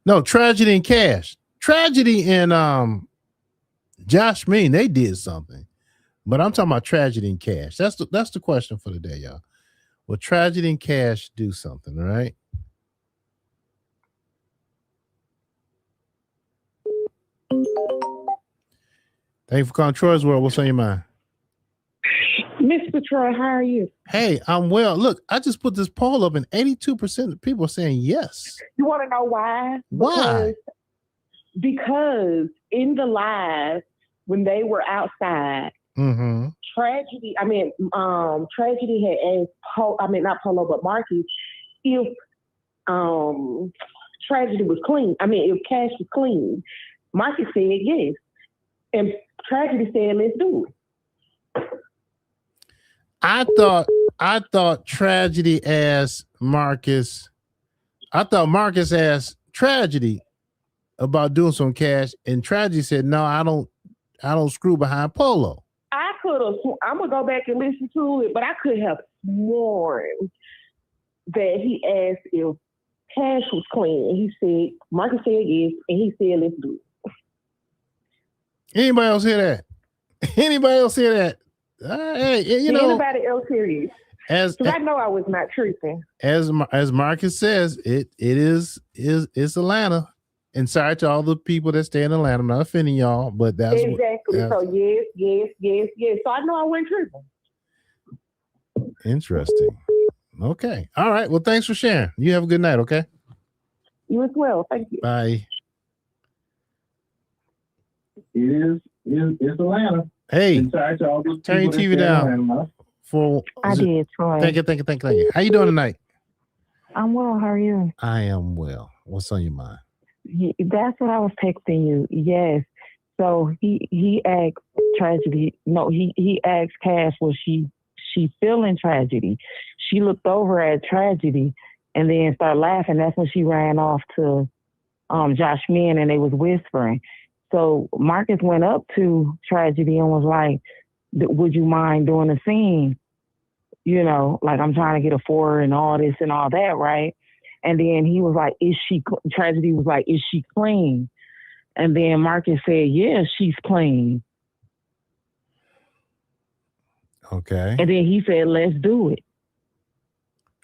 No, Tragedy and Cash. Tragedy and Josh Mean, they did something. But I'm talking about Tragedy and Cash. That's the question for the day, y'all. Well, Tragedy and Cash do something, right? Thank you for calling Troy's World. What's on your mind? Mr. Troy, how are you? Hey, I'm well. Look, I just put this poll up and 82% of people are saying yes. You want to know why? Why? Because in the live, when they were outside, Tragedy had asked not Polo, but Marky, if Tragedy was clean. If Cash was clean. Marky said yes. And Tragedy said, let's do it. I thought Tragedy asked Marcus. I thought Marcus asked Tragedy about doing some Cash, and Tragedy said, "No, I don't screw behind Polo." I could have. I'm gonna go back and listen to it, but I could have sworn that he asked if Cash was clean, and he said, Marcus said yes, and he said, "Let's do it." Anybody else hear that? Anybody else hear that? Hey, anybody else hear you? As I know I was not tripping. As Marcus says, it's Atlanta. And sorry to all the people that stay in Atlanta. I'm not offending y'all, but that's exactly. So yes. So I know I wasn't tripping. Interesting. Okay. All right. Well, thanks for sharing. You have a good night. Okay. You as well. Thank you. Bye. It's Atlanta. Hey, turn your TV down. I did, Troy. Thank you. How you doing tonight? I'm well. How are you? I am well. What's on your mind? That's what I was texting you. Yes. So he asked Tragedy. No, he asked Cash, was she feeling Tragedy? She looked over at Tragedy and then started laughing. That's when she ran off to Josh Min and they was whispering. So Marcus went up to Tragedy and was like, would you mind doing a scene? Like I'm trying to get a 4 and all this and all that, right? And then he was like, Tragedy was like, is she clean? And then Marcus said, yeah, she's clean. Okay. And then he said, let's do it.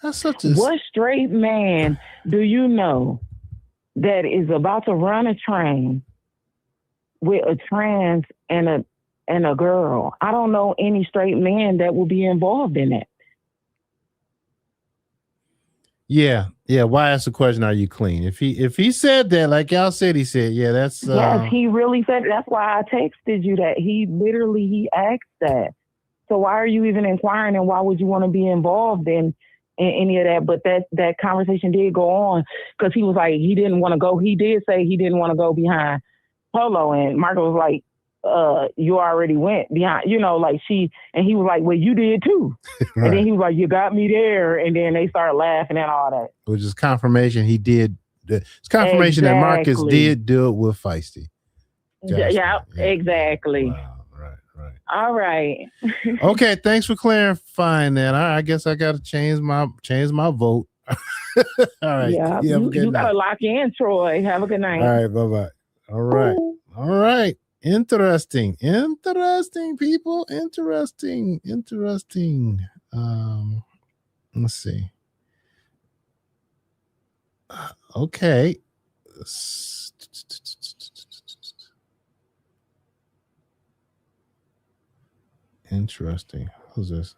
That's such a... What straight man do you know that is about to run a train with a trans and a girl? I don't know any straight man that will be involved in that. Yeah. Why ask the question, are you clean? If he said that, like y'all said, he said, yeah, that's yes, he really said it. That's why I texted you that. He asked that. So why are you even inquiring, and why would you want to be involved in any of that? But that conversation did go on because he was like, he didn't want to go. He did say he didn't want to go behind Polo, and Marco was like, you already went behind, he was like, well, you did too. Right. And then he was like, you got me there. And then they started laughing and all that. Which is confirmation he did. It's confirmation that Marcus did do it with Feisty. Yeah, exactly. Wow. Right. All right. Okay. Thanks for clarifying that. I guess I got to change my vote. All right. Yeah. You got to lock in, Troy. Have a good night. All right. Bye-bye. All right. All right. Interesting, people. Interesting. Let's see. Okay. Interesting. Who's this?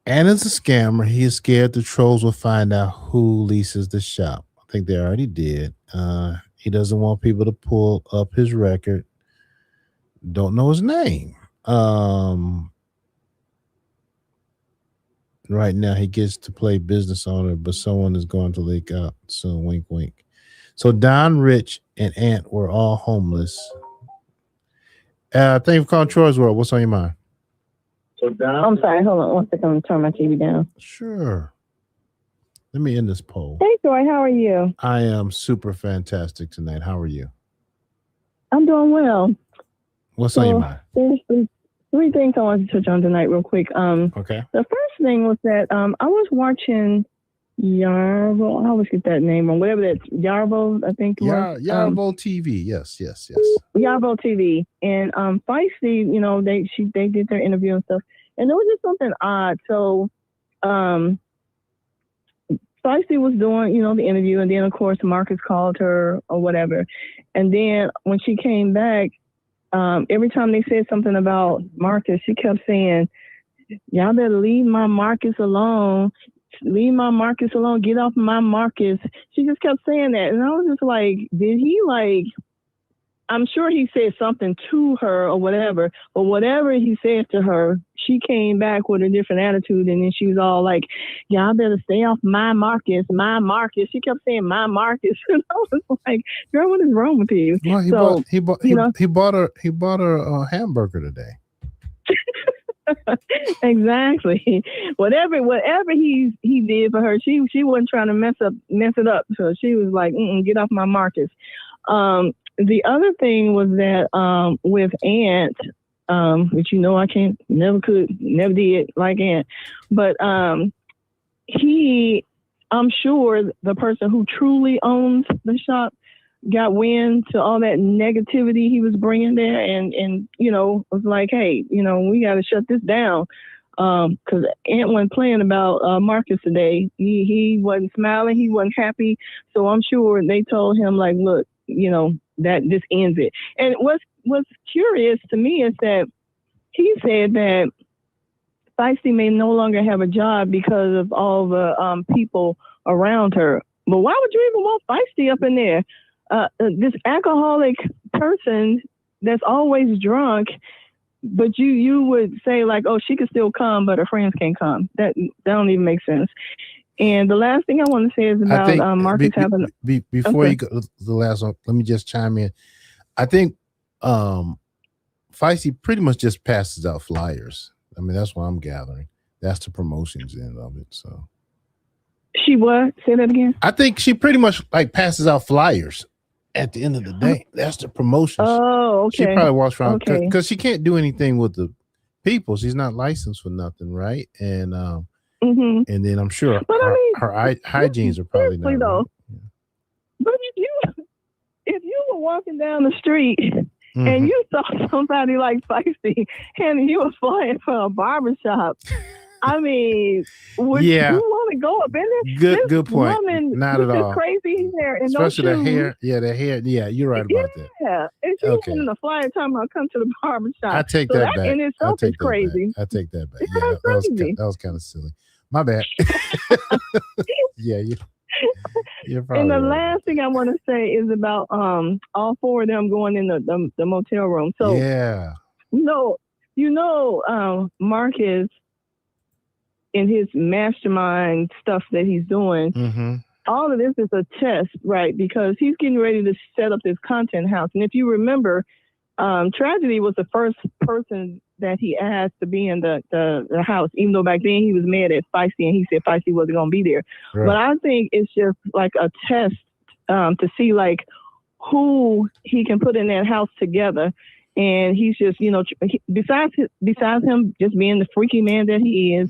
Anna's a scammer. He is scared the trolls will find out who leases the shop. I think they already did. He doesn't want people to pull up his record. Don't know his name. Right now, he gets to play business owner, but someone is going to leak out soon. Wink, wink. So Don, Rich, and Ant were all homeless. Thank you for calling Troy's World. What's on your mind? So Don, I'm sorry. Hold on 1 second. I'm going to turn my TV down. Sure. Let me end this poll. Hey, Troy. How are you? I am super fantastic tonight. How are you? I'm doing well. What's on your mind? There's three things I wanted to touch on tonight real quick. Okay. The first thing was that I was watching Yarbo. I always get that name wrong. Whatever that's Yarbo, I think. Yarbo TV. Yes. Yarbo TV. And Feisty, they did their interview and stuff. And it was just something odd. So, Feisty was doing, the interview, and then of course Marcus called her or whatever. And then when she came back, every time they said something about Marcus, she kept saying, "Y'all better leave my Marcus alone. Leave my Marcus alone. Get off my Marcus." She just kept saying that. And I was just like, did he I'm sure he said something to her or whatever, but whatever he said to her, she came back with a different attitude. And then she was all like, "Y'all better stay off my Marcus, my Marcus." She kept saying my Marcus. And I was like, girl, what is wrong with you? Well, he bought her a hamburger today. Exactly. Whatever he did for her, she wasn't trying to mess it up. So she was like, "Get off my Marcus." The other thing was that with Ant, which I never did like Ant, but I'm sure the person who truly owns the shop got wind to all that negativity he was bringing there, and was like, "Hey, we got to shut this down," because Ant wasn't playing about Marcus today. He wasn't smiling, he wasn't happy. So I'm sure they told him, like, "Look, that this ends it." And what's curious to me is that he said that Feisty may no longer have a job because of all the people around her. But why would you even want Feisty up in there? This alcoholic person that's always drunk, but you would say like, "Oh, she could still come, but her friends can't come." That don't even make sense. And the last thing I want to say is about Marcus having. Before you go to the last one, let me just chime in. I think Feisty pretty much just passes out flyers. I mean, that's what I'm gathering. That's the promotions end of it. So she what? Say that again. I think she pretty much passes out flyers at the end of the day. That's the promotions. Oh, okay. She probably walks around because she can't do anything with the people. She's not licensed for nothing, right? And and then I'm sure her hygienes are probably not. Though. Right. But if you were walking down the street and you saw somebody like Feisty handing you a flyer for a barbershop, I mean, would you want to go up in there? Good point. Woman, not at all. Crazy hair and especially no the shoes. hair. Yeah, the hair. Yeah, you're right about that. Yeah, and she was in the flyer talking about come to the barbershop. I take that back. In itself is crazy. I take that back. Yeah, that was kind of silly. My bad. Yeah, you're probably and the right. last thing I want to say is about all four of them going in the motel room. So yeah, Marcus in his mastermind stuff that he's doing. All of this is a test, right? Because he's getting ready to set up this content house. And if you remember, Tragedy was the first person that he asked to be in the house, even though back then he was mad at Feisty and he said Feisty wasn't going to be there. Right. But I think it's just like a test to see like who he can put in that house together. And he's just, besides him just being the freaky man that he is,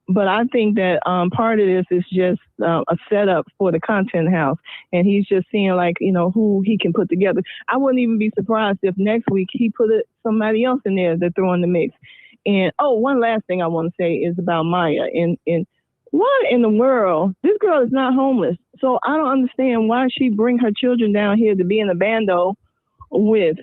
but I think that part of this is just a setup for the content house. And he's just seeing like, who he can put together. I wouldn't even be surprised if next week he put somebody else in there to throw in the mix. And, one last thing I want to say is about Maya. And what in the world? This girl is not homeless. So I don't understand why she bring her children down here to be in a bando with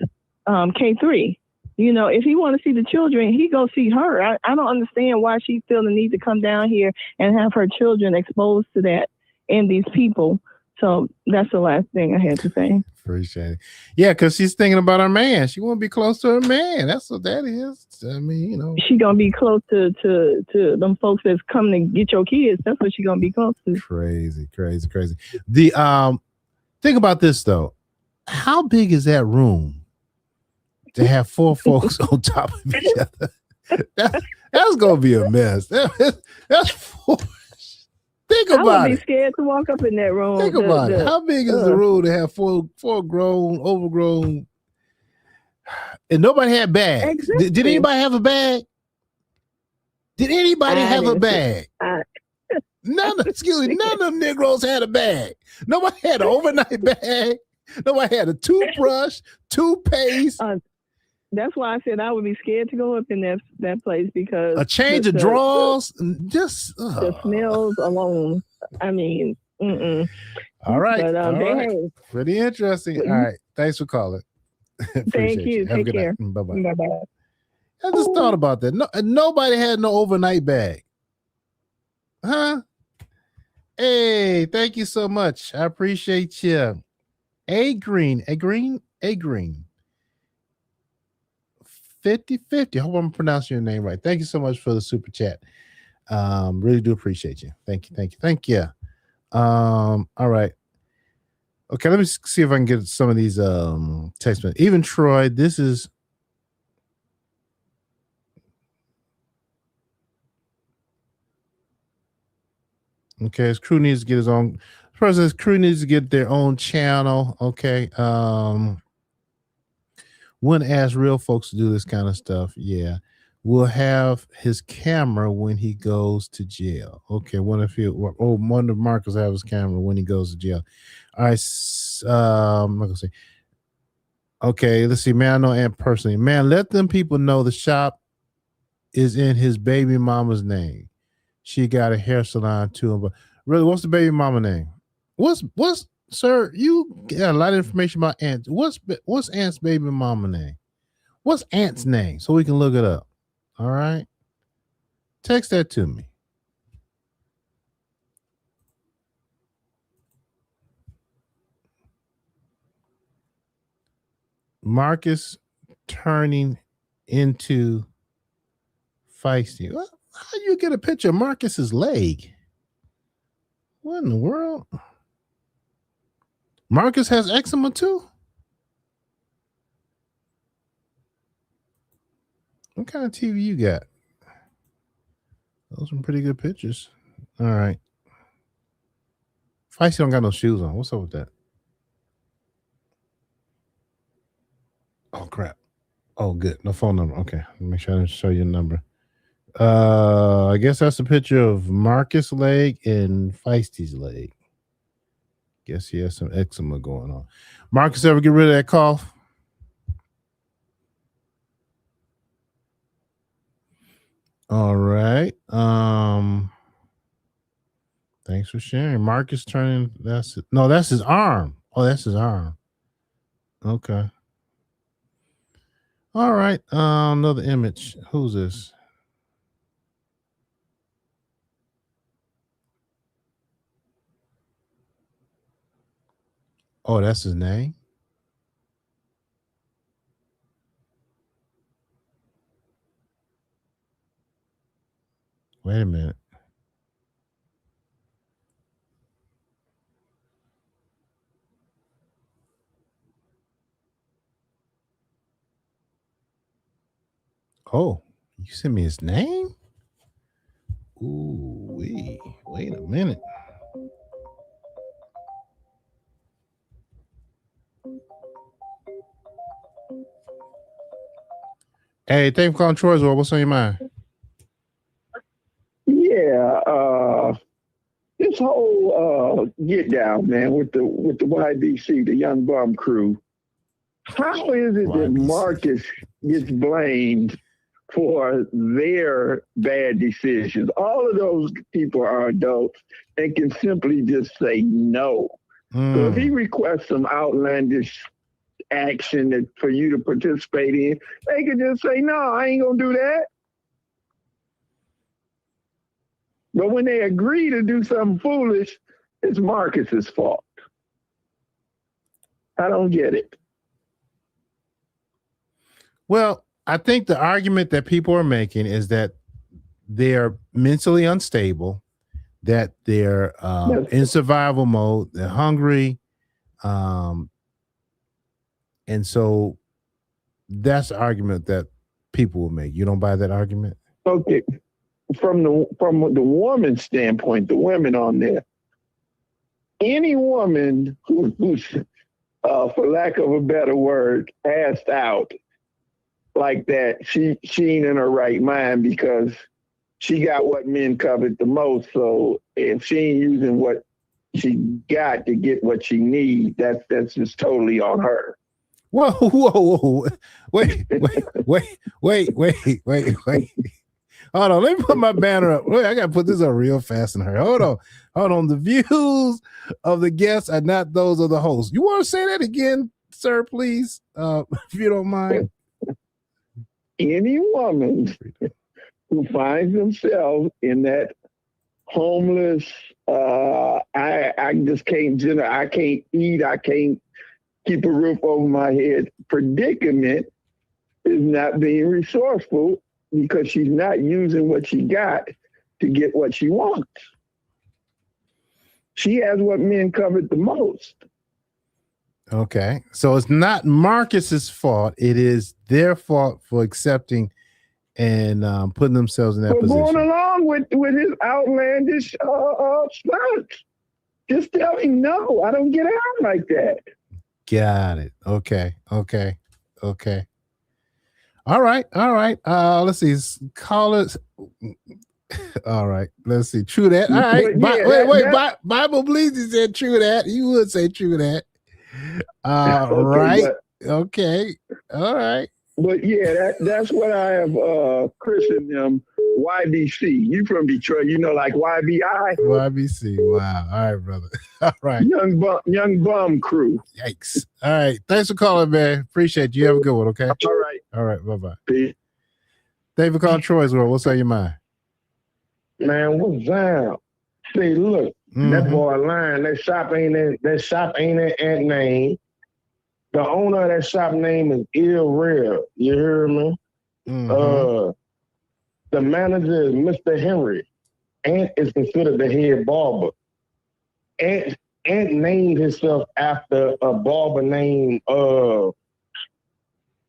K3. If he want to see the children, he go see her. I don't understand why she feel the need to come down here and have her children exposed to that and these people. So that's the last thing I had to say. Appreciate it. Yeah, because she's thinking about her man. She want to be close to her man. That's what that is. I mean, she gonna be close to them folks that's coming to get your kids. That's what she gonna be close to. Crazy. The think about this though. How big is that room? To have four folks on top of each other, that's gonna be a mess. That's four. Think about it. I would be scared to walk up in that room. Think about it. How big is the room to have four grown, overgrown, and nobody had bags? Exactly. Did anybody have a bag? Did anybody have a bag? None of them Negroes had a bag. Nobody had an overnight bag. Nobody had a toothbrush, toothpaste. That's why I said I would be scared to go up in that place because a change of draws, just the smells alone. I mean, all right, But all right. hey, Pretty interesting. All right, thanks for calling. thank you. Have a Take good care. night. Bye bye. Bye bye. I just thought about that. No, nobody had no overnight bag, huh? Hey, thank you so much. I appreciate you. A green. 50-50. Hope I'm pronouncing your name right. Thank you so much for the super chat. Really do appreciate you. Thank you. All right. Okay, let me see if I can get some of these text messages. Even Troy, this is okay. His crew needs to get his own. His crew needs to get their own channel. Okay. Wouldn't ask real folks to do this kind of stuff. Yeah. We'll have his camera when he goes to jail. Okay. One of Marcus will have his camera when he goes to jail. All right. I'm not gonna say. Okay, let's see. Man, I know Aunt personally. Man, let them people know the shop is in his baby mama's name. She got a hair salon too. But really, what's the baby mama name? What's sir? You got a lot of information about Aunt. What's Aunt's baby mama name? What's Aunt's name? So we can look it up. All right. Text that to me. Marcus turning into feisty. How do you get a picture of Marcus's leg? What in the world? Marcus has eczema too? What kind of TV you got? Those are some pretty good pictures. All right. Feisty don't got no shoes on. What's up with that? Oh, crap. Oh, good. No phone number. Okay. Make sure I didn't show you a number. I guess that's a picture of Marcus' leg and Feisty's leg. Guess he has some eczema going on. Marcus, ever get rid of that cough? All right. Thanks for sharing. Marcus turning. That's his arm. Oh, that's his arm. Okay. All right. Another image. Who's this? Oh, that's his name? Wait a minute. Oh, you sent me his name? Ooh, wait a minute. Hey, thank you for calling Troy's. What's on your mind? Yeah, this whole get down, man, with the YBC, the Young Bum crew. How is it that Marcus gets blamed for their bad decisions? All of those people are adults and can simply just say no. So if he requests some outlandish action for you to participate in, they can just say, no, I ain't gonna do that. But when they agree to do something foolish, it's Marcus's fault. I don't get it. Well, I think the argument that people are making is that they're mentally unstable, that they're in survival mode, they're hungry, and so that's the argument that people will make. You don't buy that argument? Okay. From the woman's standpoint, the women on there, any woman who's for lack of a better word, passed out like that, she ain't in her right mind, because she got what men covet the most. So if she ain't using what she got to get what she needs, that's just totally on her. Whoa, whoa, whoa. Wait. Hold on. Let me put my banner up. Wait, I got to put this up real fast and hurry. Hold on. The views of the guests are not those of the host. You want to say that again, sir, please? If you don't mind. Any woman who finds themselves in that homeless, I just can't, I can't eat, I can't keep a roof over my head predicament is not being resourceful because she's not using what she got to get what she wants. She has what men covered the most. Okay. So it's not Marcus's fault. It is their fault for accepting and putting themselves in that But position. going along with his outlandish stunts. Just tell him no. I don't get out like that. Got it. Okay. All right. Let's see. Call it. All right. Let's see. True that. All right. Yeah, Bible believes he said true that. You would say true that. Okay, Right. Okay. All right. But yeah, that's what I have christened them YBC. You from Detroit, like YBI? YBC. Wow. All right, brother. All right. Young bum crew. Yikes. All right. Thanks for calling, man. Appreciate you. Have a good one, okay? All right. Bye-bye. Peace. Thank you for calling Troy's World. What's on your mind? Man, what's down? See, look, that boy lying. That shop ain't in Ant name. The owner of that shop name is Ill Real. You hear me? The manager is Mr. Henry. Ant is considered the head barber. Ant named himself after a barber named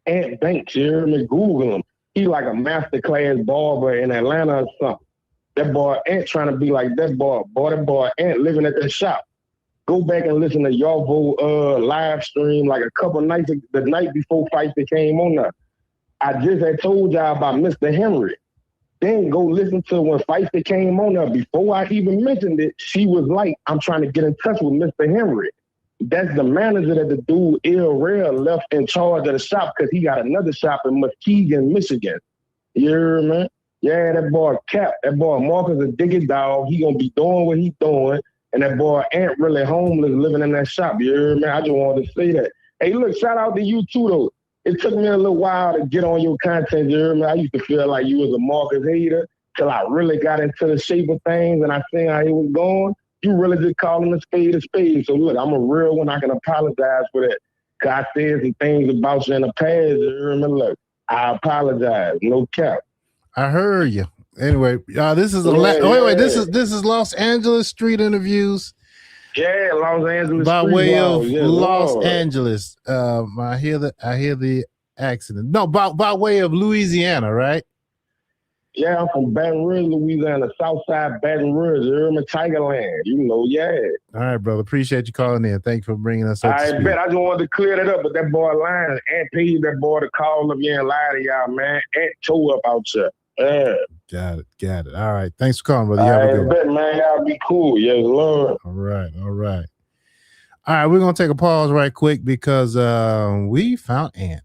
Ant Banks. You hear me? Google him. He like a masterclass barber in Atlanta or something. That boy Ant trying to be like that boy. That boy Ant living at that shop. Go back and listen to Yarvo live stream like a couple nights, the night before Feisty came on there. I just had told y'all about Mr. Henry. Then go listen to when Feisty came on there. Before I even mentioned it, she was like, I'm trying to get in touch with Mr. Henry. That's the manager that the dude Ill Real left in charge of the shop because he got another shop in Muskegon, Michigan. You hear me? Yeah, that boy Cap, that boy Marcus a diggy dog. He gonna be doing what he doing. And that boy Ant really homeless living in that shop. You hear me? I just wanted to say that. Hey, look, shout out to you too, though. It took me a little while to get on your content. You hear me? I used to feel like you was a Marcus hater till I really got into the shape of things and I seen how he was going. You really just calling a spade a spade. So look, I'm a real one. I can apologize for that. Cause I said some things about you in the past. You hear me? Look, I apologize. No cap. I heard you. Anyway, this is this is Los Angeles Street Interviews. Yeah, Los Angeles by Street way laws. of Yeah, Los Lord. Angeles. I hear the accident. No, by way of Louisiana, right? Yeah, I'm from Baton Rouge, Louisiana, South Side Baton Rouge, Irma Tigerland. Yeah. All right, brother. Appreciate you calling in. Thank you for bringing us up to I speed. bet I just wanted to clear that up, but that boy lying. Aunt paid that boy to call up here and lie to y'all, man. Aunt tore up out there. Yeah. Got it. All right. Thanks for calling, brother. You have a good one. I bet, man. Y'all be cool. Yes, Lord. All right. All right, we're going to take a pause right quick because we found Ant.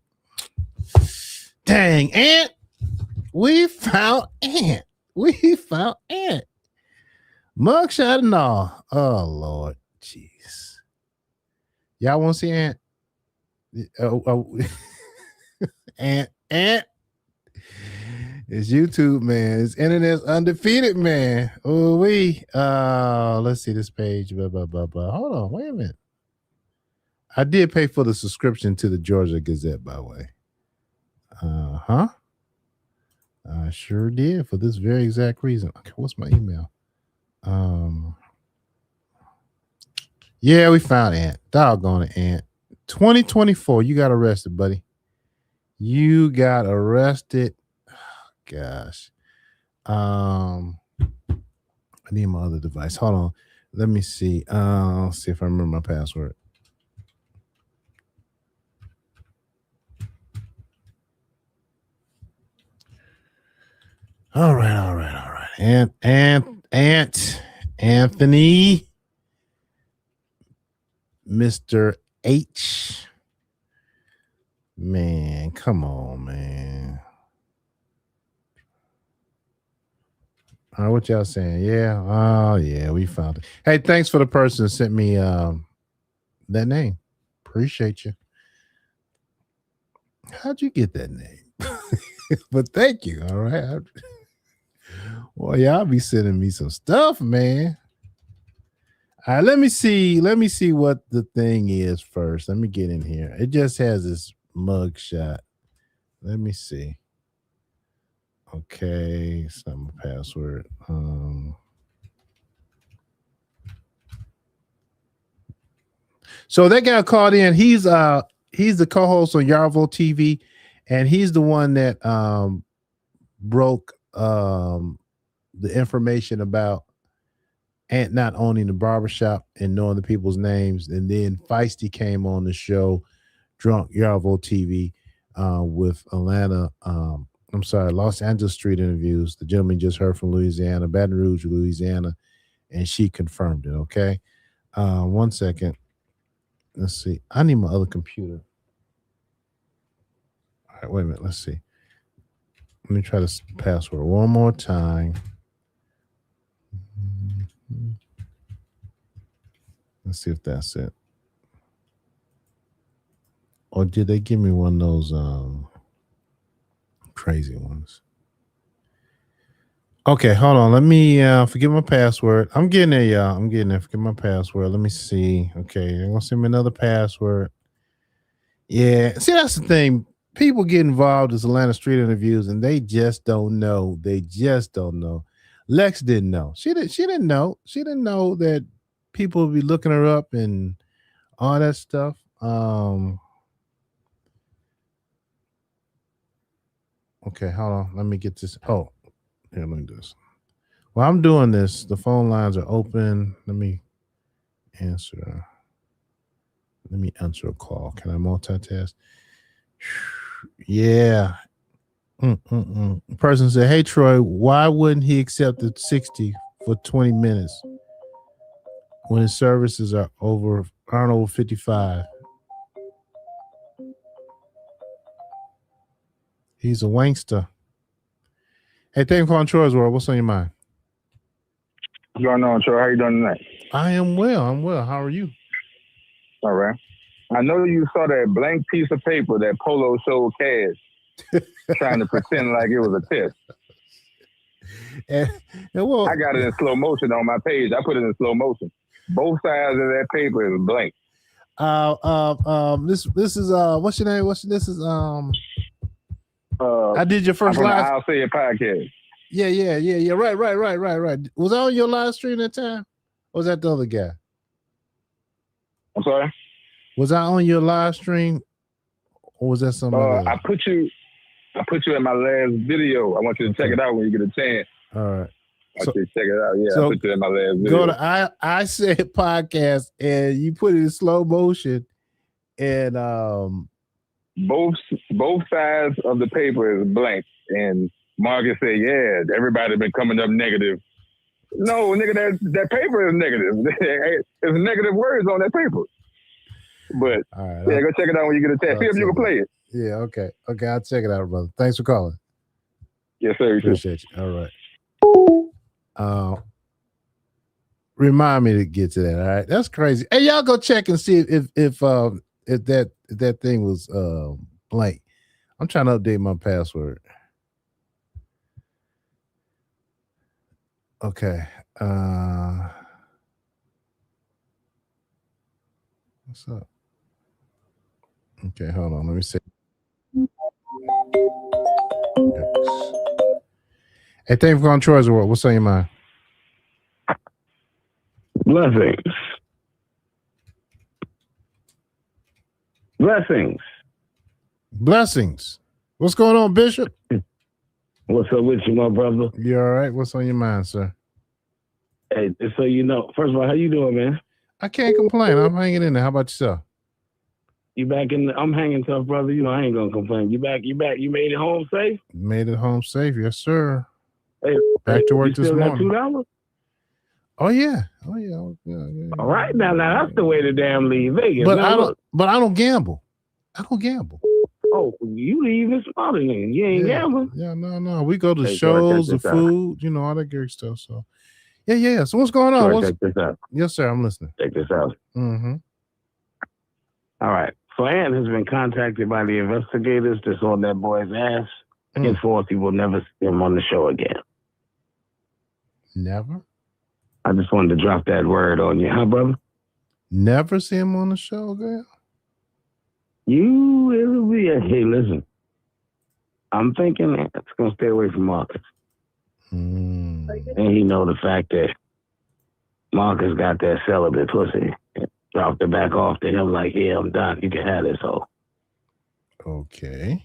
Dang, Ant. We found Ant. Mugshot and all. Oh, Lord. Jeez. Y'all want to see Ant? Ant. It's YouTube, man. It's internet's undefeated, man. Oh, let's see this page. Blah, blah, blah, blah. Hold on. Wait a minute. I did pay for the subscription to the Georgia Gazette, by the way. I sure did for this very exact reason. Okay, what's my email? Yeah, we found Ant. Doggone it, Ant. 2024, you got arrested, buddy. You got arrested. Gosh. I need my other device. Hold on. Let me see. See if I remember my password. All right. Anthony, Mr. H. Man, come on, man. All right, what y'all saying? Yeah. Oh, yeah, we found it. Hey, thanks for the person who sent me that name. Appreciate you. How'd you get that name? But thank you. All right. Well, y'all be sending me some stuff, man. All right, let me see what the thing is first. Let me get in here. It just has this mug shot. Let me see. Okay, it's not my password. So that guy called in. He's the co-host on Yarvo TV, and he's the one that broke the information about Ant not owning the barbershop and knowing the people's names. And then Feisty came on the show, Drunk Yarvo TV, with Los Angeles street interviews. The gentleman just heard from Louisiana, Baton Rouge, Louisiana, and she confirmed it. Okay. 1 second. Let's see. I need my other computer. All right, wait a minute. Let's see. Let me try this password one more time. Let's see if that's it. Or did they give me one of those crazy ones? Okay, hold on. Let me forget my password. I'm getting there, y'all. I'm getting there. Forget my password. Let me see. Okay, they're gonna send me another password. Yeah. See, that's the thing. People get involved in Atlanta street interviews and they just don't know. They just don't know. Lex didn't know. She didn't know. She didn't know that people would be looking her up and all that stuff. Okay, hold on. Let me get this. Oh, here, let me do this. While I'm doing this, the phone lines are open. Let me answer a call. Can I multitask? Yeah. The person said, "Hey Troy, why wouldn't he accept the 60 for 20 minutes when his services aren't over 55?" He's a wankster. Hey, thank you for calling Troy's World. What's on your mind? What's going on, Troy? How you doing tonight? I am well. I'm well. How are you? All right. I know you saw that blank piece of paper that Polo showed Cash trying to pretend like it was a test. And well, I got it in slow motion on my page. I put it in slow motion. Both sides of that paper is blank. This is what's your name? This is I did your first live. I'll say it podcast. Yeah. Right. Was I on your live stream that time? Or was that the other guy? I'm sorry? Was I on your live stream? Or was that somebody else? I put you in my last video. I want you to check it out when you get a chance. All right. I want you to check it out. Yeah, I put you in my last video. Go to I said podcast and you put it in slow motion and both sides of the paper is blank. And Marcus said, "Yeah, everybody been coming up negative." No, nigga, that paper is negative. There's negative words on that paper. But yeah, go check it out when you get a chance. See if you can play it. Yeah, okay. Okay, I'll check it out, brother. Thanks for calling. Yes, sir. Appreciate you. All right. Remind me to get to that. All right. That's crazy. Hey, y'all go check and see if that thing was blank. I'm trying to update my password. Okay. What's up? Okay, hold on. Let me see. Hey, thank you for calling Troy's World. What's on your mind? Blessings. What's going on, Bishop? What's up with you, my brother? You all right? What's on your mind, sir? Hey, so you know, first of all, how you doing, man? I can't complain. I'm hanging in there. How about yourself? You back in? I'm hanging tough, brother. You know, I ain't gonna complain. You back? You made it home safe? Made it home safe, yes, sir. Hey, back to work this morning. You still got $2? Oh yeah. All right, now that's the way to damn leave Vegas. But now, I don't gamble. I don't gamble. Oh, you even smarter than him. You ain't gambling. Yeah, no. We go to Hey, shows, Troy, the check this out. food, all that great stuff. So, yeah. So what's going on? Troy, check this out. Yes, sir. I'm listening. Check this out. Mm-hmm. All right. So Ant has been contacted by the investigators that's on that boy's ass. Henceforth, he will never see him on the show again. Never? I just wanted to drop that word on you, huh, brother? Never see him on the show again? It'll be hey, listen. I'm thinking Ant's going to stay away from Marcus. And he know the fact that Marcus got that celibate pussy. Dropped it back off to him like, yeah, I'm done. You can have this hoe. Okay.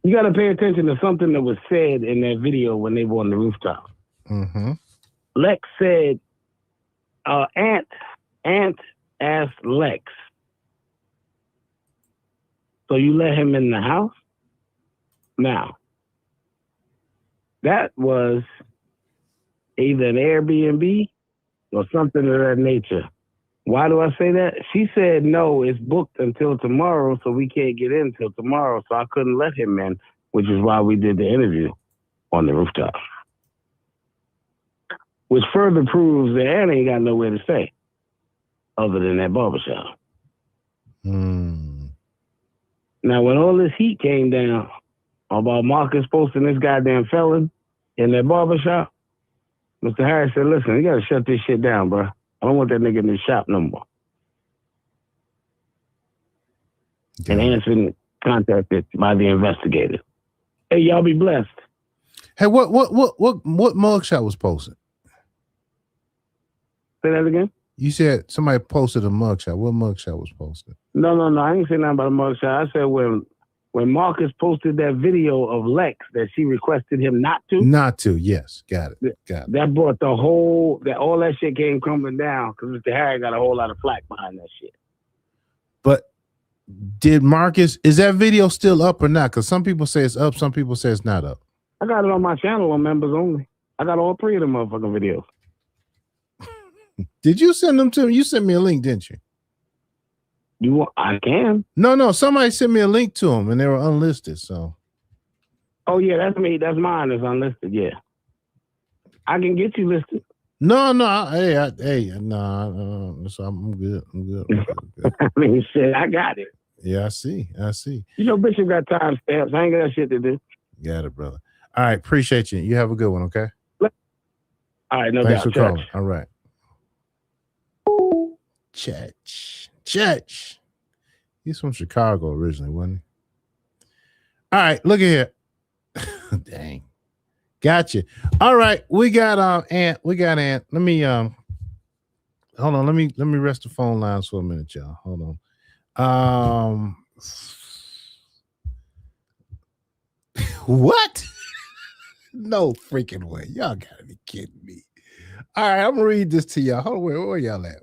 You got to pay attention to something that was said in that video when they were on the rooftop. Mm-hmm. Lex said, Ant asked Lex, so you let him in the house? Now, that was either an Airbnb or something of that nature. Why do I say that? She said, no, it's booked until tomorrow, so we can't get in until tomorrow, so I couldn't let him in, which is why we did the interview on the rooftop. Which further proves that Anna ain't got nowhere to stay other than that barbershop. Now, when all this heat came down about Marcus posting this goddamn felon in that barbershop, Mr. Harris said, listen, you got to shut this shit down, bro. I don't want that nigga in the shop no more. And Ant's been contacted by the investigator. Hey, y'all be blessed. Hey, what mugshot was posted? Say that again? You said somebody posted a mugshot. What mugshot was posted? No. I ain't saying nothing about a mugshot. I said when Marcus posted that video of Lex that she requested him not to. Not to, yes. Got it. That brought all that shit came crumbling down because Mr. Harry got a whole lot of flack behind that shit. But did Marcus, is that video still up or not? Because some people say it's up, some people say it's not up. I got it on my channel on members only. I got all 3 of them motherfucking videos. Did you send them to me? You sent me a link, didn't you? I can. No. Somebody sent me a link to them and they were unlisted. So. Oh yeah, that's me. That's mine. It's unlisted. Yeah, I can get you listed. No. So I'm good. I'm good. I mean, shit, I got it. Yeah, I see. You know, Bishop got time stamps. I ain't got shit to do. Got it, brother. All right, appreciate you. You have a good one. Okay. All right, no Thanks doubt. for calling. All right. Church. He's from Chicago originally, wasn't he? All right, look at here. Dang. Gotcha. All right, we got Ant. Let me hold on. Let me rest the phone lines for a minute, y'all. Hold on. What? No freaking way. Y'all gotta be kidding me. All right, I'm gonna read this to y'all. Hold on, where y'all at?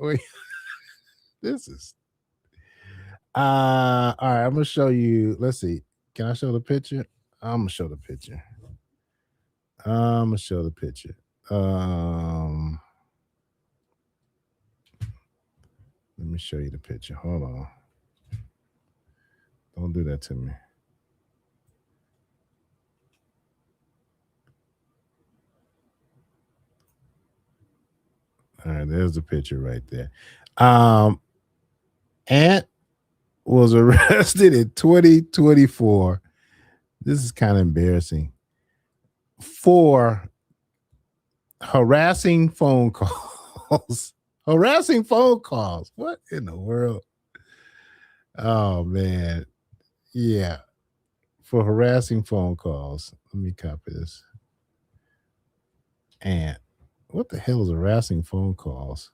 This is all right. I'm gonna show you. Let's see. Can I show the picture? I'm gonna show the picture. Let me show you the picture. Hold on. Don't do that to me. All right, there's the picture right there. Ant was arrested in 2024. This is kind of embarrassing. For harassing phone calls. Harassing phone calls. What in the world? Oh, man. Yeah. For harassing phone calls. Let me copy this. Ant. What the hell is harassing phone calls?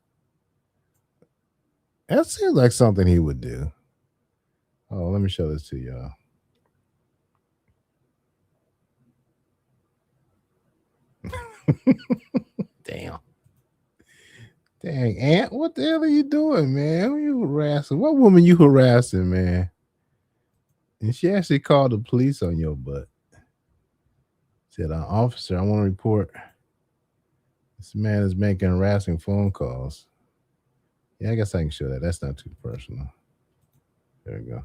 That seems like something he would do. Oh, let me show this to y'all. Damn. Dang, Ant, what the hell are you doing, man? Who you harassing? What woman you harassing, man? And she actually called the police on your butt. Said, officer, I want to report this man is making harassing phone calls. Yeah, I guess I can show that. That's not too personal. There we go.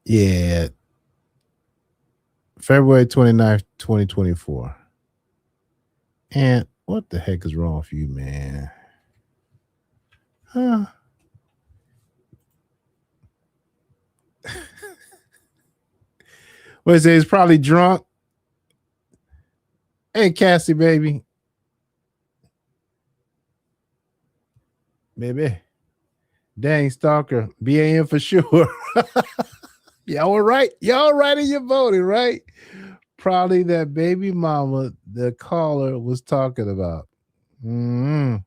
Yeah. February 29th, 2024. And what the heck is wrong with you, man? Huh? What is it? He's probably drunk. Hey, Cassie, baby. Baby. Dang, stalker. BAN for sure. Y'all were right. Y'all right in your voting, right? Probably that baby mama the caller was talking about. I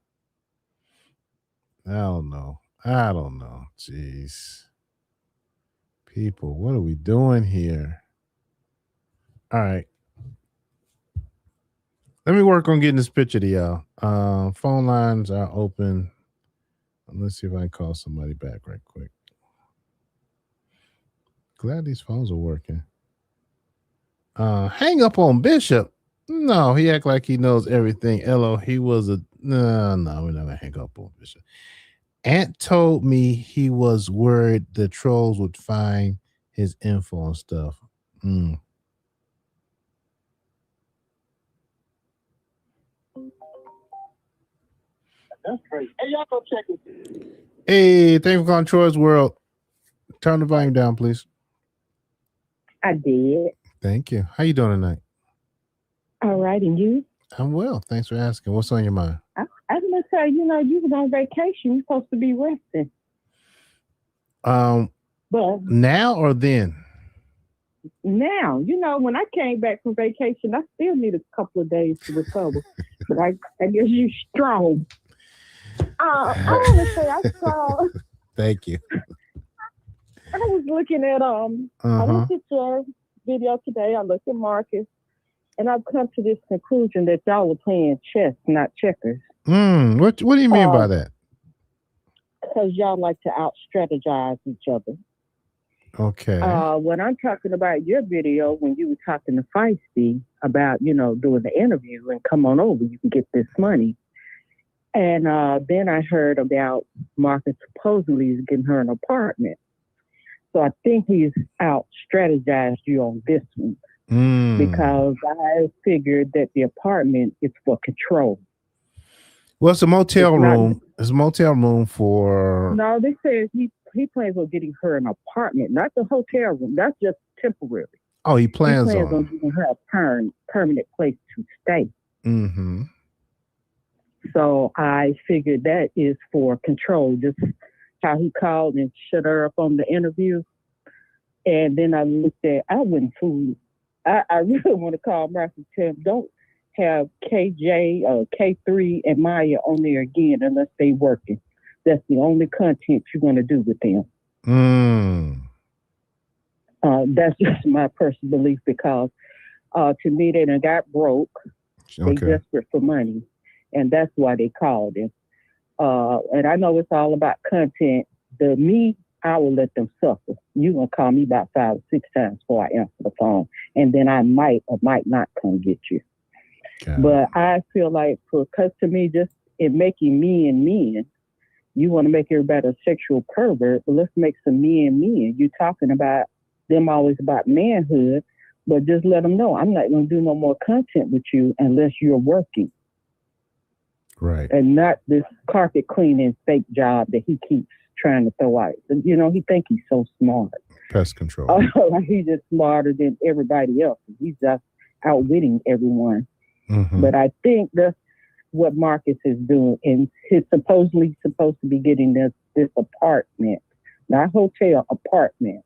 don't know. Jeez. People, what are we doing here? All right. Let me work on getting this picture to y'all. Phone lines are open. Let's see if I can call somebody back right quick. Glad these phones are working. Hang up on Bishop. No, he act like he knows everything. Elo, he was a no, we're not gonna hang up on Bishop. Ant told me he was worried the trolls would find his info and stuff. That's crazy. Hey, y'all go check it. Hey, thank you for calling Troy's World. Turn the volume down, please. I did. Thank you. How you doing tonight? All right, and you? I'm well. Thanks for asking. What's on your mind? I was gonna say, you was on vacation. You're supposed to be resting. But now or then? Now, when I came back from vacation, I still need a couple of days to recover. But I guess you're strong. I want to say I saw. Thank you. I was looking at I looked at your video today. I looked at Marcus, and I've come to this conclusion that y'all were playing chess, not checkers. What do you mean by that? Because y'all like to out-strategize each other. Okay. When I'm talking about your video, when you were talking to Feisty about, doing the interview and come on over, you can get this money. And then I heard about Marcus supposedly is getting her an apartment. So I think he's out-strategized you on this one. Because I figured that the apartment is for control. Well, it's a motel room. It's a motel room for. No, they said he plans on getting her an apartment, not the hotel room. That's just temporary. Oh, he plans on giving her a permanent place to stay. Mm-hmm. So I figured that is for control. Just how he called and shut her up on the interview. And then I looked at, I wouldn't fool. I really want to call Marcus and tell him, don't have KJ, K3, and Maya on there again unless they working. That's the only content you're going to do with them. That's just my personal belief because to me, they done got broke. They desperate for money. And that's why they called him. And I know it's all about content. I will let them suffer. You're going to call me about 5 or 6 times before I answer the phone. And then I might or might not come get you. But I feel like, because to me, just in making men, you want to make everybody a sexual pervert, but let's make some men. You're talking about them always about manhood, but just let them know, I'm not going to do no more content with you unless you're working. Right. And not this carpet cleaning fake job that he keeps trying to throw out. He think he's so smart. Pest control. He's just smarter than everybody else. He's just outwitting everyone. Mm-hmm. But I think that's what Marcus is doing. And he's supposedly supposed to be getting this apartment, not hotel, apartment.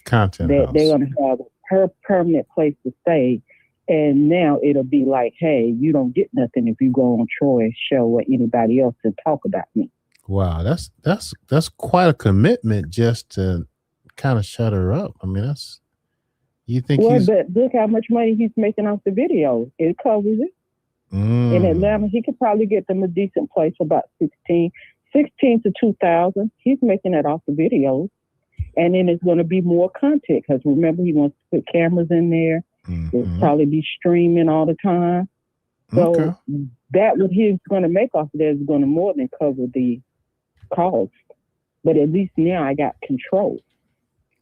Content that house. They're going to have her permanent place to stay. And now it'll be like, hey, you don't get nothing if you go on Troy's show or anybody else and talk about me. Wow, that's quite a commitment just to kind of shut her up. I mean, you think but look how much money he's making off the video. It covers it. In Atlanta, he could probably get them a decent place for about 16 to 2,000. He's making that off the videos. And then it's going to be more content because remember, he wants to put cameras in there. It'll probably be streaming all the time. So that what he's going to make off of that is going to more than cover the cost. But at least now I got control.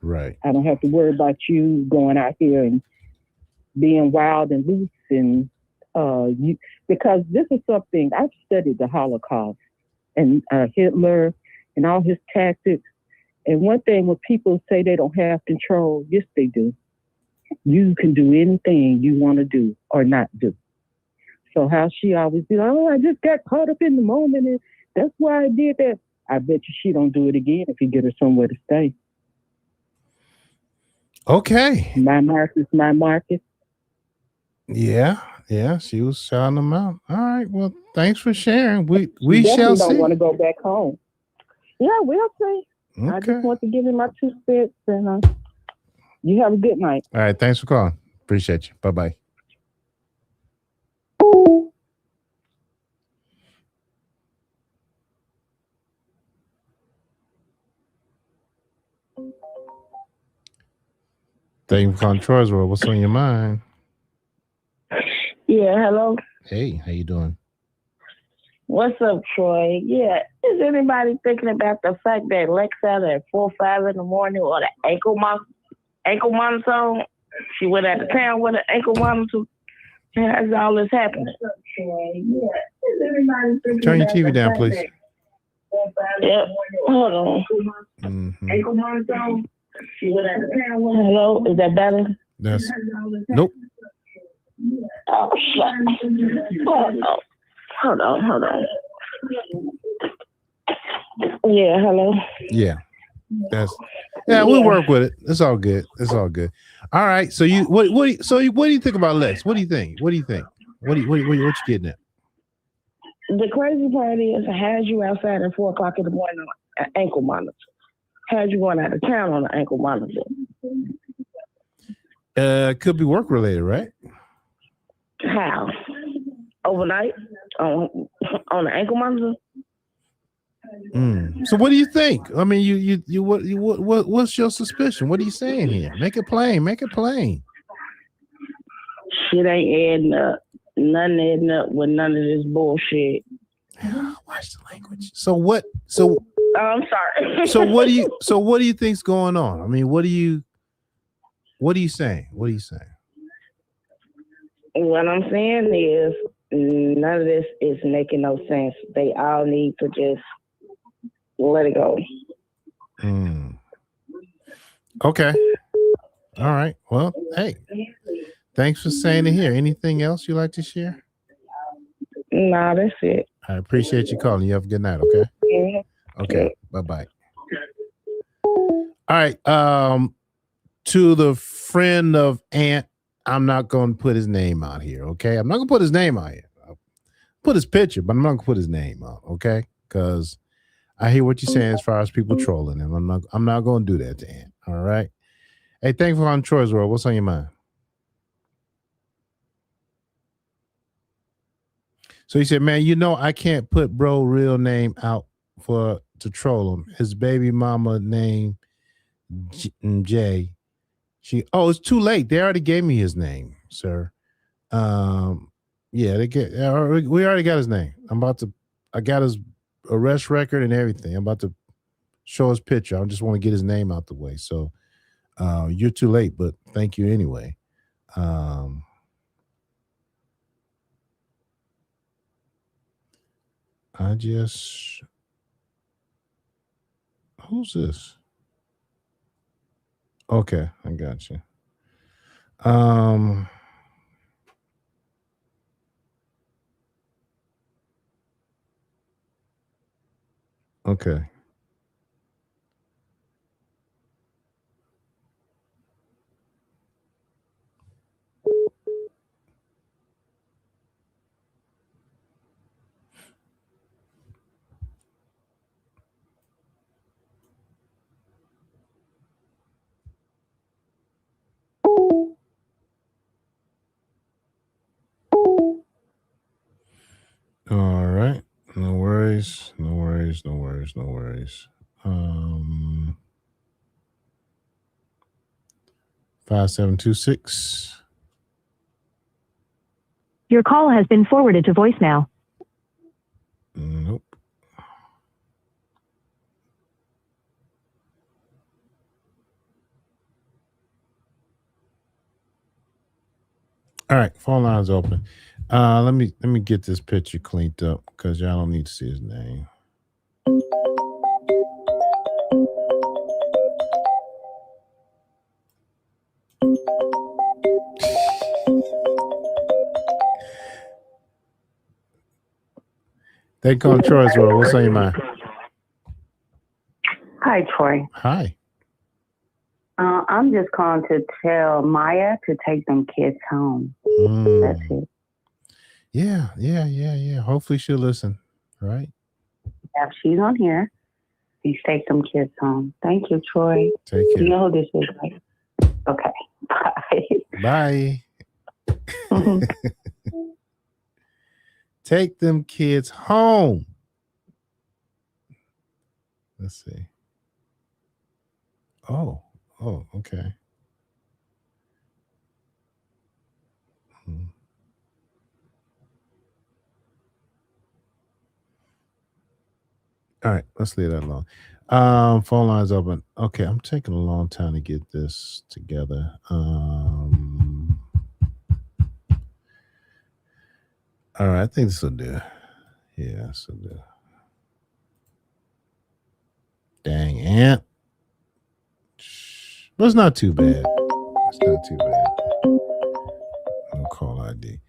Right. I don't have to worry about you going out here and being wild and loose and you, because this is something I've studied the Holocaust and Hitler and all his tactics. And one thing when people say they don't have control, yes, they do. You can do anything you want to do or not do. So how she always be like, oh, I just got caught up in the moment and that's why I did that. I bet you she don't do it again if you get her somewhere to stay. Okay. My Marcus, my Marcus. Yeah. Yeah. She was shouting them out. All right. Well, thanks for sharing. We Definitely shall don't see. want to go back home. Yeah, we'll see. Okay. I just want to give him my 2 cents and you have a good night. All right. Thanks for calling. Appreciate you. Bye-bye. Thank you for calling Troy's World. What's on your mind? Yeah, hello. Hey, how you doing? What's up, Troy? Yeah, is anybody thinking about the fact that Lex out at 4 or 5 in the morning or the ankle monitor on? She went out of town with an ankle monitor. How's all this happening? Turn your TV down, please. Yep. Hold on. Mm-hmm. Ankle monitor on. She went out of town with. Hello, is that better? That's nope. Oh, shit. Hold on. Yeah, hello. Yeah. We'll work with it. It's all good. All right. So what do you think about Lex? What do you think? What you getting at? The crazy part is, I had you outside at 4 o'clock in the morning on an ankle monitor. Had you going out of town on an ankle monitor. Could be work related, right? How? Overnight on the ankle monitor. So what do you think? I mean, what's your suspicion? What are you saying here? Make it plain. Shit ain't adding up. Nothing adding up with none of this bullshit. Watch the language. So what? So I'm sorry. so what do you think's going on? I mean, what are you saying? What I'm saying is none of this is making no sense. They all need to just let it go. Okay. All right. Well, hey, thanks for saying it here. Anything else you'd like to share? Nah, that's it. I appreciate you calling. You have a good night, okay? Yeah. Okay. Bye-bye. All right. To the friend of Ant, I'm not going to put his name out here, okay? I'm not going to put his name out here. I'll put his picture, but I'm not going to put his name out, okay? Because I hear what you're saying as far as people trolling him. I'm not going to do that to Ant, all right? Hey, thanks for calling Troy's World. What's on your mind? So he said, man, I can't put bro real name out to troll him. His baby mama name Jay. It's too late. They already gave me his name, sir. Yeah, we already got his name. I got his arrest record and everything. I'm about to show his picture. I just want to get his name out the way. So you're too late, but thank you anyway. Who's this? Okay, I got you. Okay. All right. No worries. 5726. Your call has been forwarded to voicemail. Nope. All right, phone lines open. Let me get this picture cleaned up because y'all don't need to see his name. They call Troy as well. What's on your mind? Hi, Troy. Hi. I'm just calling to tell Maya to take them kids home. That's it. Yeah. Hopefully she'll listen. All right. If she's on here, please take them kids home. Thank you, Troy. Take care. You know who this is, right? Okay. Bye. Bye. Take them kids home. Let's see. Oh, okay. All right, let's leave that alone. Phone lines open. Okay, I'm taking a long time to get this together. All right, I think this will do. Yeah, this will do. Dang, Ant. But it's not too bad. It's not too bad. No call ID.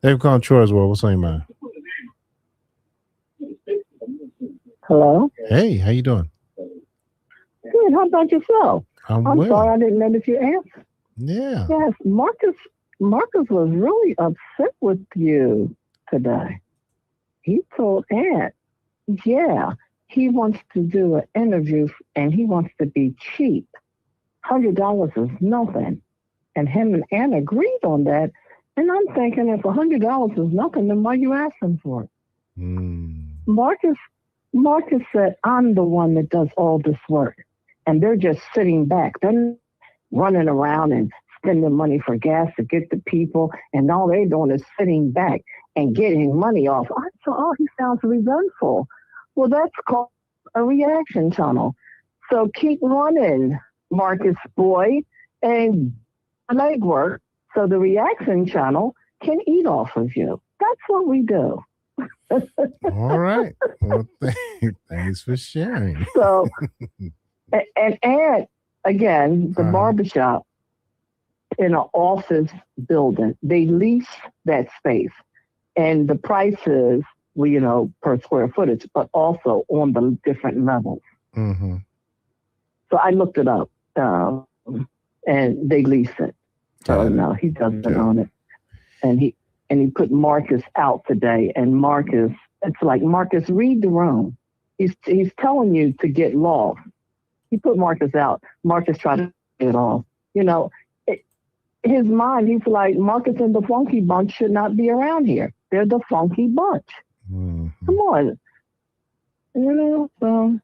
They've called Troy as well. What's on your mind? Hello. Hey, how you doing? Good. How about yourself? I'm I'm well. sorry I didn't notice your answer. Yeah. Yes, Marcus was really upset with you today. He told Aunt, yeah, he wants to do an interview and he wants to be cheap. $100 is nothing. And him and Aunt agreed on that. And I'm thinking if $100 is nothing, then why you asking for it? Marcus said, I'm the one that does all this work. And they're just sitting back. They're running around and spending money for gas to get the people. And all they're doing is sitting back and getting money off. I thought, oh, he sounds resentful. Well, that's called a reaction tunnel. So keep running, Marcus boy, and legwork so the reaction channel can eat off of you. That's what we do. All right. Well, thanks for sharing. So, and again, the barbershop in an office building, they lease that space. And the price is, well, per square footage, but also on the different levels. Mm-hmm. So I looked it up, and they lease it. So no, he doesn't own it. And he put Marcus out today. And Marcus, it's like, Marcus, read the room. He's telling you to get lost. He put Marcus out. Marcus tried to get off. His mind, he's like, Marcus and the Funky Bunch should not be around here. They're the Funky Bunch. Mm-hmm. Come on. So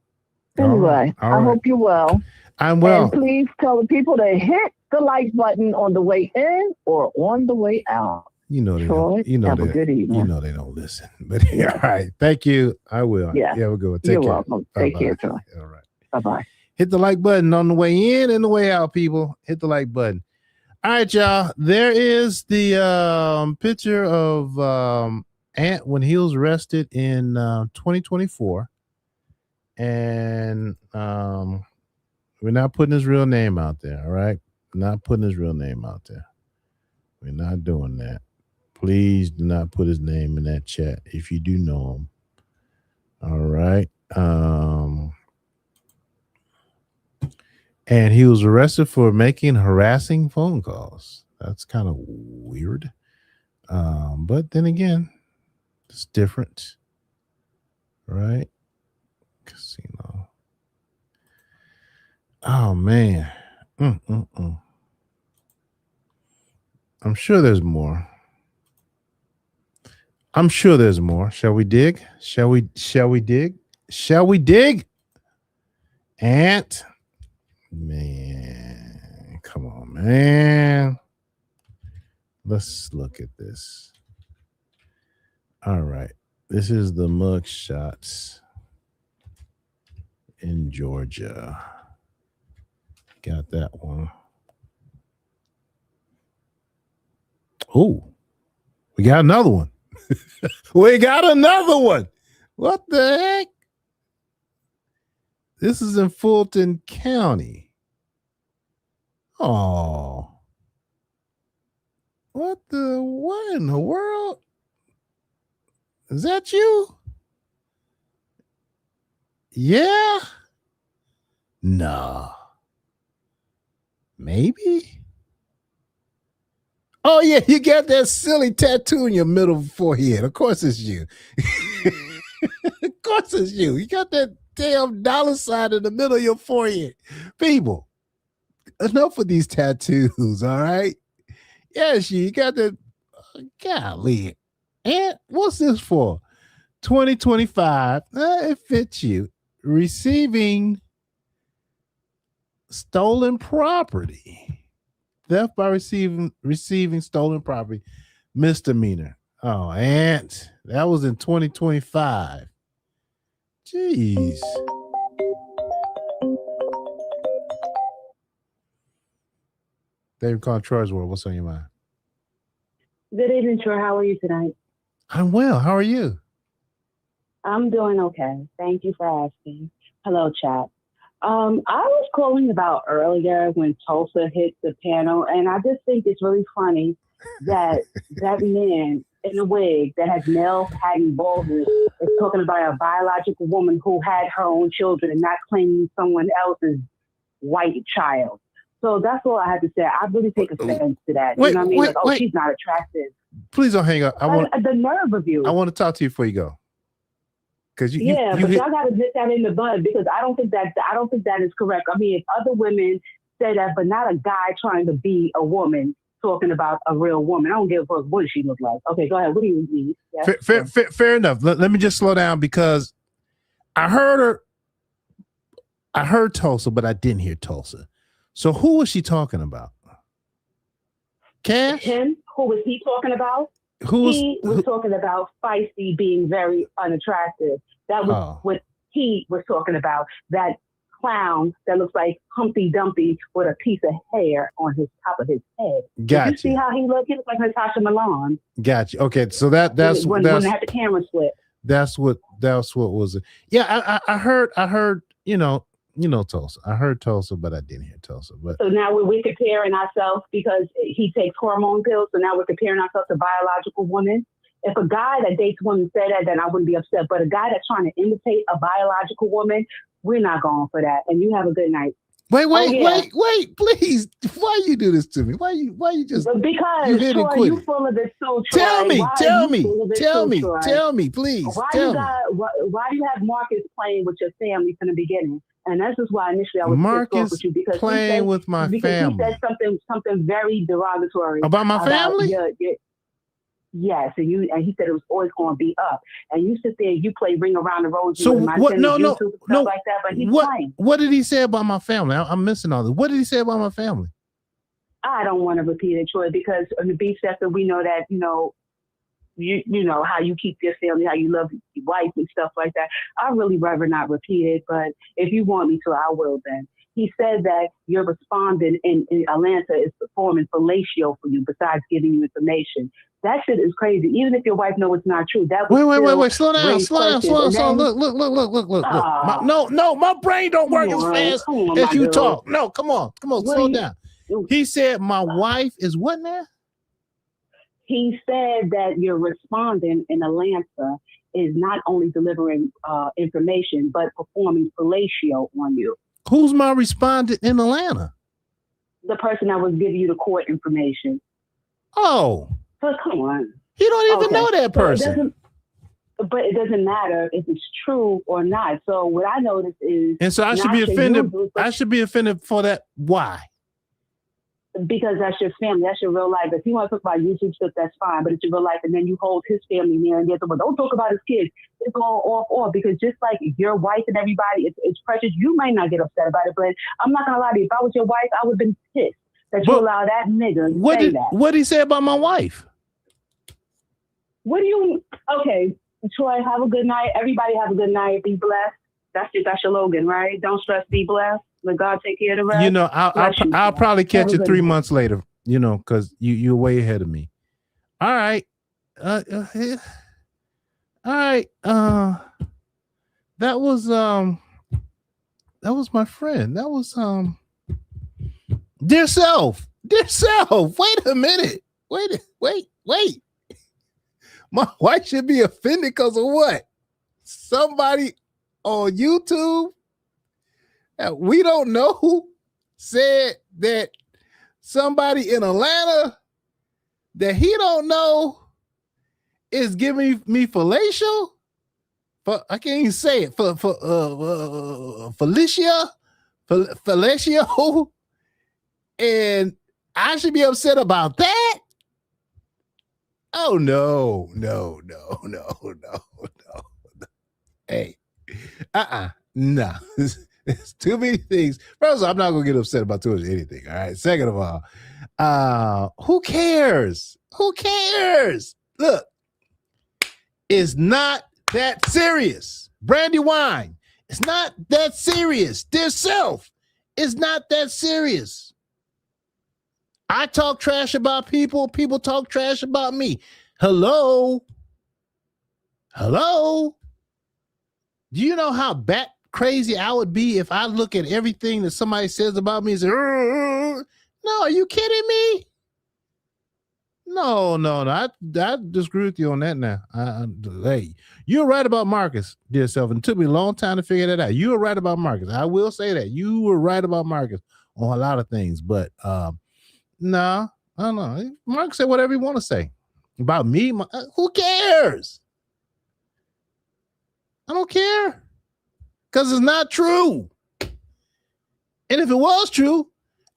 anyway, All I right. hope you're well. I'm well. And please tell the people to hit the like button on the way in or on the way out. You know they Troy, don't. have a good evening. You know they don't listen. But yeah, all right. Thank you. I will. Yeah. We'll go. Take You're care. welcome. Bye-bye. Take care, Troy. All right. Bye-bye. Hit the like button on the way in and the way out, people. Hit the like button. All right, y'all. There is the picture of Ant when he was arrested in 2024. And we're not putting his real name out there, all right? We're not putting his real name out there. We're not doing that. Please do not put his name in that chat if you do know him. All right. And he was arrested for making harassing phone calls. That's kind of weird. But then again, it's different. Right? Casino. Oh, man. I'm sure there's more. Shall we dig? Shall we dig? Shall we dig? Ant. Man, come on, man. Let's look at this. All right. This is the mug shots in Georgia. Got that one. Oh, we got another one. We got another one. What the heck? This is in Fulton County. Oh. What in the world? Is that you? Yeah? No. Maybe? Oh, yeah, you got that silly tattoo in your middle forehead. Of course it's you. Of course it's you. You got that damn dollar sign in the middle of your forehead. People, enough of these tattoos, all right? Yes, you got that. Golly. And what's this for? 2025. It fits you. Receiving stolen property. Theft by receiving stolen property. Misdemeanor. Oh, Aunt. That was in 2025. Jeez. David calling Troy's World. What's on your mind? Good evening, Troy. How are you tonight? I'm well. How are you? I'm doing okay. Thank you for asking. Hello, chat. I was calling about earlier when Tulsa hit the panel, and I just think it's really funny that that man in a wig that has male patent baldness is talking about a biological woman who had her own children and not claiming someone else's white child. So that's all I had to say. I really take offense to that. You know what I mean? Like, she's not attractive. Please don't hang up. The nerve of you. I want to talk to you before you go. But y'all got to nip that in the bud because I don't think that is correct. I mean, if other women say that, but not a guy trying to be a woman talking about a real woman. I don't give a fuck what she look like. Okay, go ahead. What do you need? Yes. Fair enough. Let me just slow down because I heard Tulsa, but I didn't hear Tulsa. So who was she talking about? Cash? Him? Who was he talking about? He was talking about Feisty being very unattractive. That was what he was talking about. That clown that looks like Humpty Dumpty with a piece of hair on his top of his head. Gotcha. Did you see how he looked? He looked like Natasha Milan. Gotcha. Okay, so that's when they had the camera split. That's what was it. Yeah, I heard, Tulsa. I heard Tulsa, but I didn't hear Tulsa. But so now we're comparing ourselves because he takes hormone pills. So now we're comparing ourselves to biological women. If a guy that dates women said that, then I wouldn't be upset. But a guy that's trying to imitate a biological woman, we're not going for that. And you have a good night. Wait, please. Why you do this to me? Why you just because you hit Troy, and quit? You full of it so Tell me, please. Why do you have Marcus playing with your family from the beginning? And that's just why initially I was pissed off with you because playing with my family. He said something very derogatory about my family. Yes, and he said it was always going to be up. And you sit there, you play Ring Around the Rosy. So what? No, like that. But he's playing. What did he say about my family? I'm missing all this. What did he say about my family? I don't want to repeat it, Troy, because on the beach sector, we know that you know how you keep your family, how you love your wife and stuff like that. I'd really rather not repeat it, but if you want me to, I will then. He said that your respondent in Atlanta is performing fellatio for you besides giving you information. That shit is crazy. Even if your wife knows it's not true. That wait. Slow down. Look. My brain don't work as fast as you talk. No, come on. Slow down. He said my wife is what now? He said that your respondent in Atlanta is not only delivering information, but performing fellatio on you. Who's my respondent in Atlanta? The person that was giving you the court information. Oh. So come on. You don't even know that person. But it doesn't matter if it's true or not. So what I noticed is... And so I should be offended. I should be offended for that. Why? Because that's your family. That's your real life. If you want to talk about YouTube stuff, that's fine. But it's your real life. And then you hold his family near and there. But don't talk about his kids. It's all off. Because just like your wife and everybody, it's precious. You might not get upset about it. But I'm not going to lie to you. If I was your wife, I would have been pissed that you allow that nigga to say that. What did he say about my wife? What do you... Okay, Troy, have a good night. Everybody have a good night. Be blessed. That's your slogan, right? Don't stress, be blessed. Let God take care of the rest. I'll probably catch you 3 months later, because you're way ahead of me. All right. All right. That was my friend. That was Dear self. Wait a minute. Wait. My wife should be offended because of what? Somebody on YouTube that we don't know who said that somebody in Atlanta that he don't know is giving me fellatio. I can't even say it. Fellatio, and I should be upset about that. Oh no. Hey, no. It's too many things. First of all, I'm not gonna get upset about too much anything. All right. Second of all, who cares? Look, it's not that serious. Brandywine, it's not that serious. Dear self, it's not that serious. I talk trash about people. People talk trash about me. Hello. Do you know how bat crazy I would be if I look at everything that somebody says about me and say, no, are you kidding me? No. I disagree with you on that now. Hey, you're right about Marcus, dear self. And it took me a long time to figure that out. You were right about Marcus. I will say that. You were right about Marcus on a lot of things. But no, I don't know. Marcus said whatever he want to say. About me, who cares? I don't care. Because it's not true. And if it was true,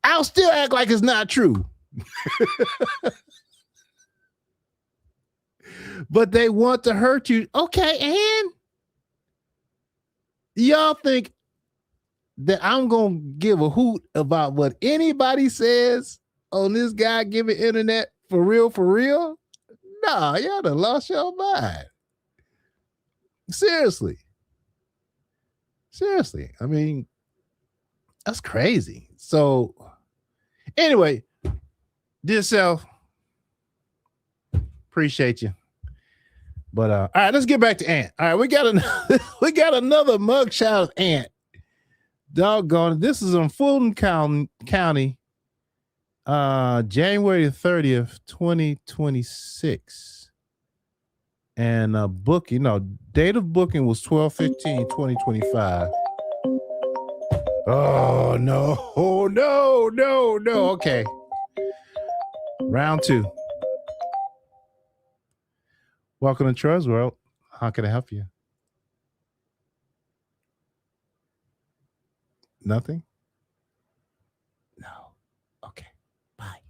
I'll still act like it's not true. But they want to hurt you. Okay, and y'all think that I'm going to give a hoot about what anybody says on this God-given internet for real? Nah, y'all done lost your mind. Seriously. I mean, that's crazy. So, anyway, dear self, appreciate you. But all right, let's get back to Ant. All right, we got another mugshot of Ant. Doggone it. This is in Fulton County, January 30th, 2026. And date of booking was 12/15/2025. Oh no. Okay. Round 2. Welcome to Troy's World. How can I help you? Nothing? No. Okay. Bye.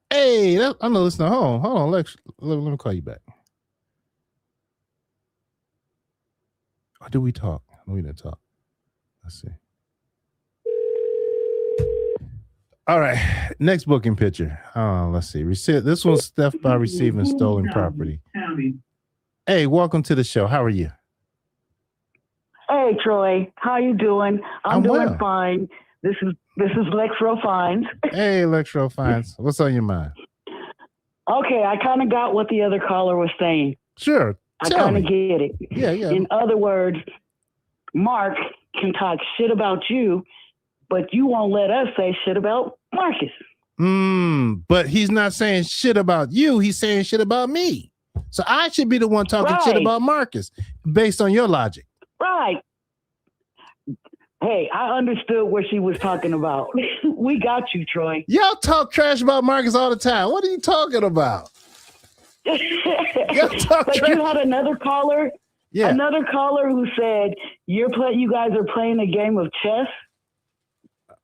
Hey, I'm not listening. Hold on. Let me call you back. Or do we talk? No, we didn't talk. Let's see. All right. Next booking picture. Let's see. This one's theft by receiving stolen property. Hey, welcome to the show. How are you? Hey, Troy. How you doing? I'm doing well. Fine. This is Lexro Fines. Hey, Lexro Fines. What's on your mind? Okay, I kind of got what the other caller was saying. Sure. I kind of get it. Yeah. In other words, Mark can talk shit about you, but you won't let us say shit about Marcus. But he's not saying shit about you. He's saying shit about me. So I should be the one talking shit about Marcus based on your logic. Right. Hey, I understood what she was talking about. We got you, Troy. Y'all talk trash about Marcus all the time. What are you talking about? But you had another caller. Yeah. Another caller who said you guys are playing a game of chess,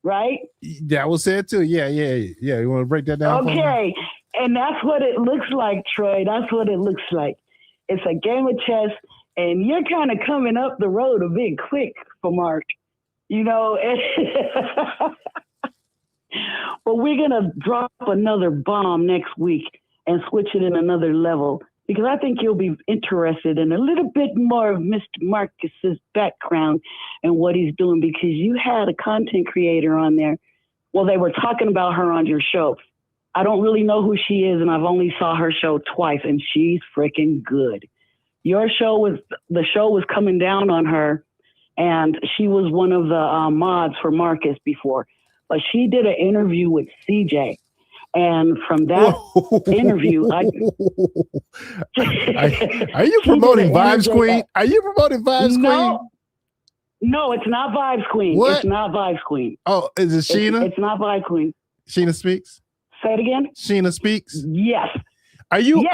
right? That was said too. Yeah. You want to break that down? Okay. And that's what it looks like, Troy. That's what it looks like. It's a game of chess, and you're kind of coming up the road a bit quick for Mark. You know, but we're going to drop another bomb next week and switch it in another level. because I think you'll be interested in a little bit more of Mr. Marcus's background and what he's doing, because you had a content creator on there. Well, they were talking about her on your show. I don't really know who she is, and I've only saw her show twice, and she's freaking good. The show was coming down on her, and she was one of the mods for Marcus before, but she did an interview with CJ. And from that interview, are you promoting Vibes Queen? Are you promoting Vibes Queen? No, it's not Vibes Queen. What? It's not Vibes Queen. Oh, is it Sheena? It's not Vibes Queen. Sheena Speaks? Say it again. Sheena Speaks? Yes. Are you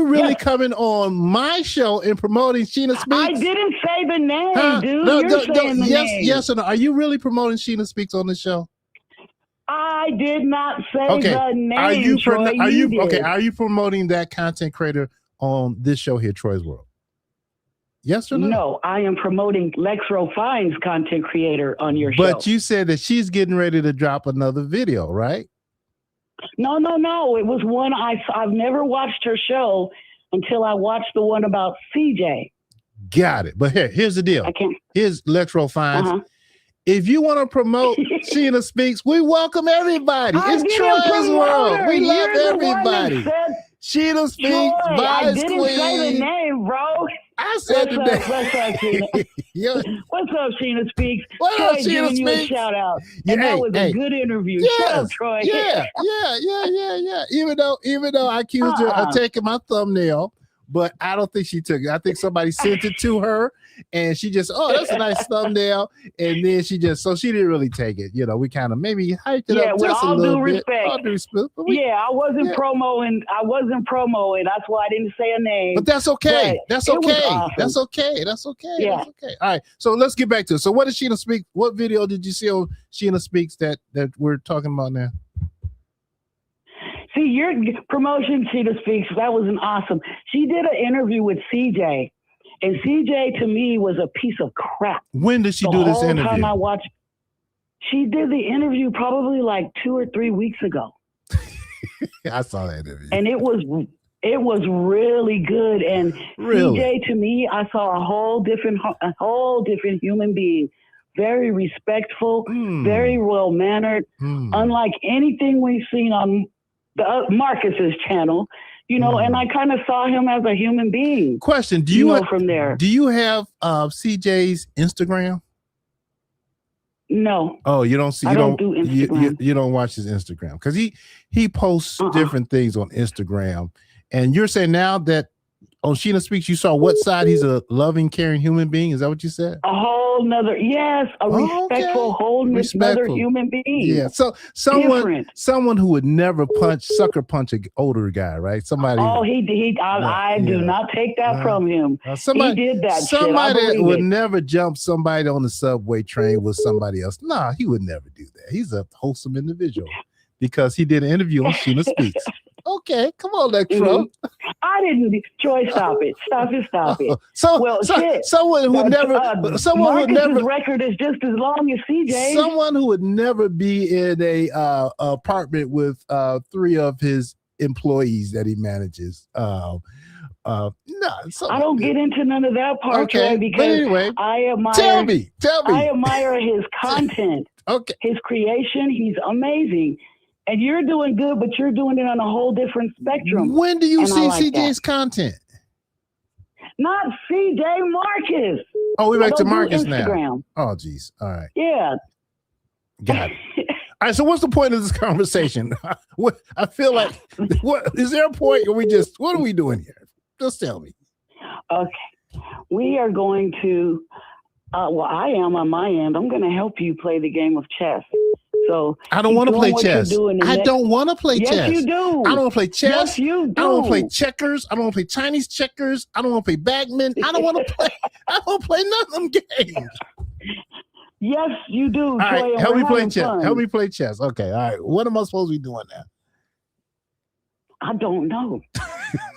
really coming on my show and promoting Sheena Speaks? I didn't say the name, dude. You're saying the name. Yes or no? Are you really promoting Sheena Speaks on the show? I did not say the name. Are you did. Are you promoting that content creator on this show here, Troy's World? Yes or no? No, I am promoting Lexro Fine's content creator on your show. But you said that she's getting ready to drop another video, right? No. It was one I've never watched her show until I watched the one about CJ. Got it. But here's the deal. I can't. Here's Lexro Fines. If you want to promote Sheena Speaks, we welcome everybody. It's Troy's World. We love everybody. Sheena Speaks, Vibes I didn't Queen. say the name, bro. I said the name. What's up, Sheena? What's up, Sheena Speaks? What up, Troy Sheena giving you a Speaks? shout out. And that was a good interview. Shut up, Troy. Yeah. Even though I accused her of taking my thumbnail, but I don't think she took it. I think somebody sent it to her, and she just, that's a nice thumbnail, and then she didn't really take it. You know, we kind of maybe hyped it up just a little bit. All due respect. I wasn't promoting. That's why I didn't say a name. But that's okay. But That's okay. awesome. That's okay. That's okay. Yeah. That's okay. All right. So let's get back to it. So what did Sheena Speak? What video did you see on Sheena Speaks that we're talking about now? See, your promotion, Sheena Speaks, that was an awesome. She did an interview with CJ, and CJ to me was a piece of crap. When did she do this interview? The whole time I watched, she did the interview probably like 2 or 3 weeks ago. I saw that interview, and it was really good. And CJ to me, I saw a whole different human being. Very respectful, very well mannered, unlike anything we've seen on Marcus's channel, and I kind of saw him as a human being. Question: Do you from there? Do you have CJ's Instagram? No. Oh, you don't see. I don't do Instagram. You don't watch his Instagram because he posts different things on Instagram, and you're saying now that on Sheena Speaks, you saw what side he's a loving, caring human being. Is that what you said? A whole nother, respectful, whole nother human being. Yeah. So someone who would never sucker punch an older guy, right? Somebody. Oh, I do not take that from him. He did that. Somebody would never jump somebody on the subway train with somebody else. Nah, he would never do that. He's a wholesome individual because he did an interview on Sheena Speaks. Okay, come on, Lexro. I didn't. Troy, stop it. Stop it. Someone who would never. Marcus's record is just as long as CJ. Someone who would never be in a apartment with 3 of his employees that he manages. No, I don't get into none of that part, Troy, because anyway, I admire. Tell me. I admire his content. Okay, his creation. He's amazing. And you're doing good, but you're doing it on a whole different spectrum. When do you see CJ's content? Not CJ, Marcus. Oh, we're back to Marcus now. Oh, geez. All right. Yeah. Got it. All right. So what's the point of this conversation? I feel like, is there a point where what are we doing here? Just tell me. Okay. We are going to, I am on my end. I'm going to help you play the game of chess. So I don't want to play chess. I don't want to play chess. Yes, you do. I don't want to play chess. Yes, you do. I don't want to play checkers. I don't want to play Chinese checkers. I don't want to play backgammon. I don't want to play. I don't want to play none of them games. Yes, you do. All right, help me play chess. Help me play chess. Okay, all right. What am I supposed to be doing now? I don't know.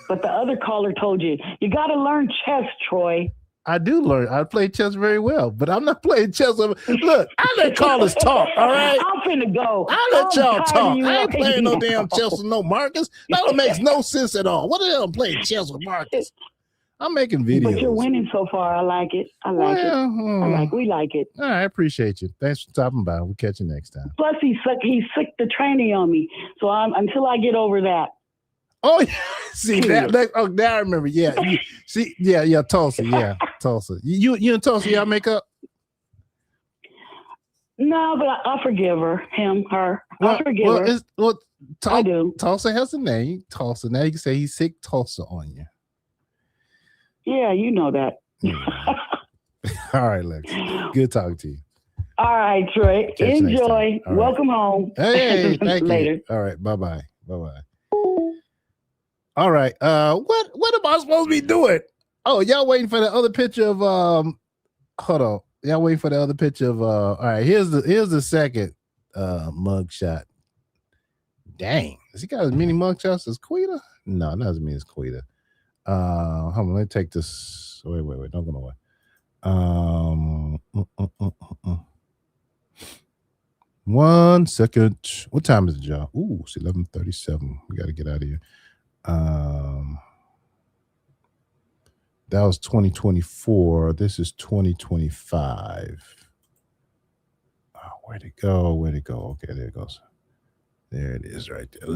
But the other caller told you got to learn chess, Troy. I do learn. I play chess very well, but I'm not playing chess. Look, I let callers talk. All right, I'm finna go. I let y'all tired of talk. you I ain't right playing no now. damn chess with no Marcus. That makes no sense at all. What the hell? I'm playing chess with Marcus. I'm making videos. But you're winning so far. I like it. I like it. We like it. All right, I appreciate you. Thanks for stopping by. We'll catch you next time. Plus, he sicked the training on me. So until I get over that. Oh, yeah. See that? Oh, now I remember. Yeah, Tulsa. Yeah, Tulsa. You and Tulsa, y'all make up? No, but I forgive her, him, her. I forgive her. I do. Tulsa has a name. Tulsa. Now you can say he sick Tulsa on you. Yeah, you know that. All right, Lex. Good talking to you. All right, Troy. Enjoy. Welcome home. Hey, thank Later. you. All right, bye-bye. Bye-bye. All right. What am I supposed to be doing? Oh, y'all waiting for the other picture of hold on. Y'all waiting for the other picture of all right, here's the second mug shot. Dang. Has he got as many mug shots as Quita? No, not as many as Quita. Hold on, let me take this. Wait, don't go nowhere. 1 second. What time is it, y'all? Ooh, it's 11:37. We got to get out of here. That was 2024. This is 2025. Oh, where'd it go? Okay, there it goes. There it is right there.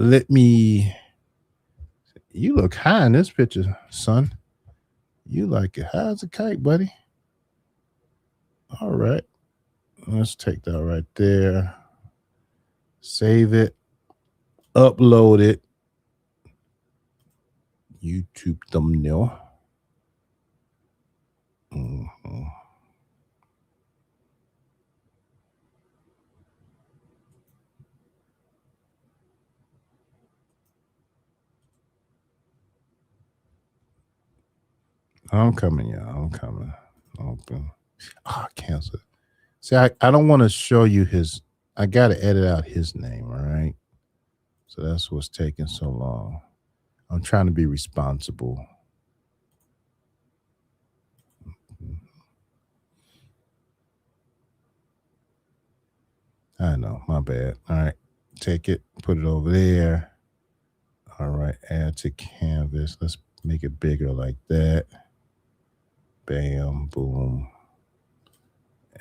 You look high in this picture, son. You like it high as a kite, buddy. All right. Let's take that right there. Save it. Upload it. YouTube thumbnail. I'm coming, y'all. I'm coming. Open. Cancel. See, I don't want to show you his. I got to edit out his name, all right? So that's what's taking so long. I'm trying to be responsible. I know, my bad. All right, take it, put it over there. All right, add to canvas. Let's make it bigger like that. Bam, boom.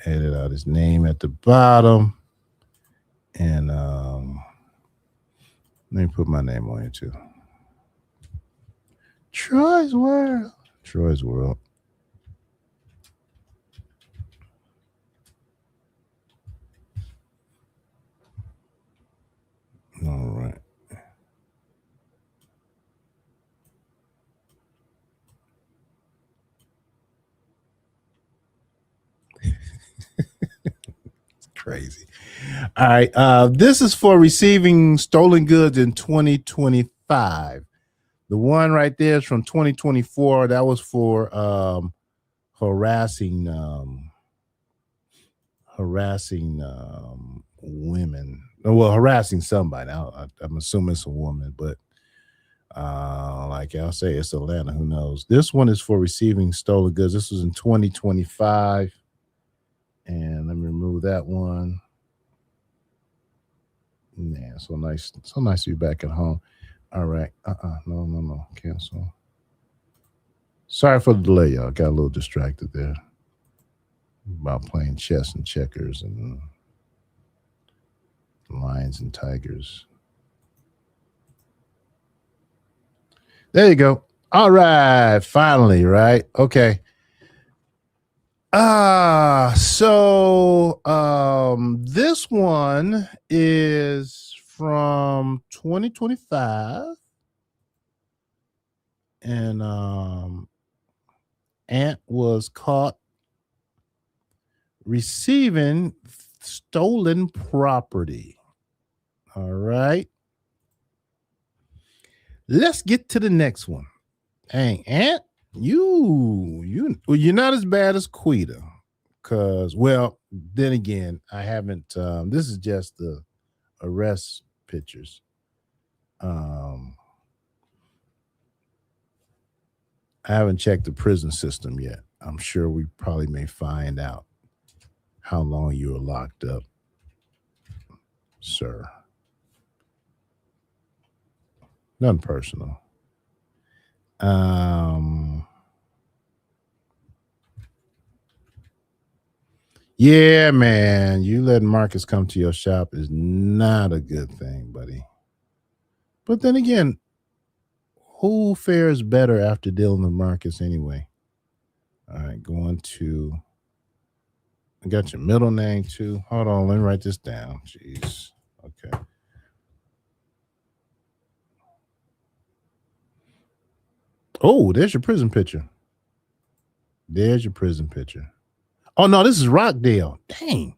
Edit out his name at the bottom. And let me put my name on here too. Troy's World. Troy's World. All right. It's crazy. All right. This is for receiving stolen goods in 2025. The one right there is from 2024. That was for harassing women. Well, harassing somebody. I'm assuming it's a woman, but like I'll say, it's Atlanta. Who knows? This one is for receiving stolen goods. This was in 2025. And let me remove that one. Man, so nice to be back at home. All right. No. Cancel. Sorry for the delay, y'all. Got a little distracted there about playing chess and checkers and lions and tigers. There you go. All right. Finally, right? Okay. So this one is from 2025. And Ant was caught receiving stolen property. All right. Let's get to the next one. Dang, Ant, you're not as bad as Quita. Cause, well, then again, I haven't this is just the arrest pictures. I haven't checked the prison system yet. I'm sure we probably may find out how long you were locked up, sir. Nothing personal. Yeah, man. You letting Marcus come to your shop is not a good thing, buddy. But then again, who fares better after dealing with Marcus anyway? All right, going to. I got your middle name too. Hold on, let me write this down. Jeez. Okay. Oh, there's your prison picture. There's your prison picture. Oh no, this is Rockdale. Dang.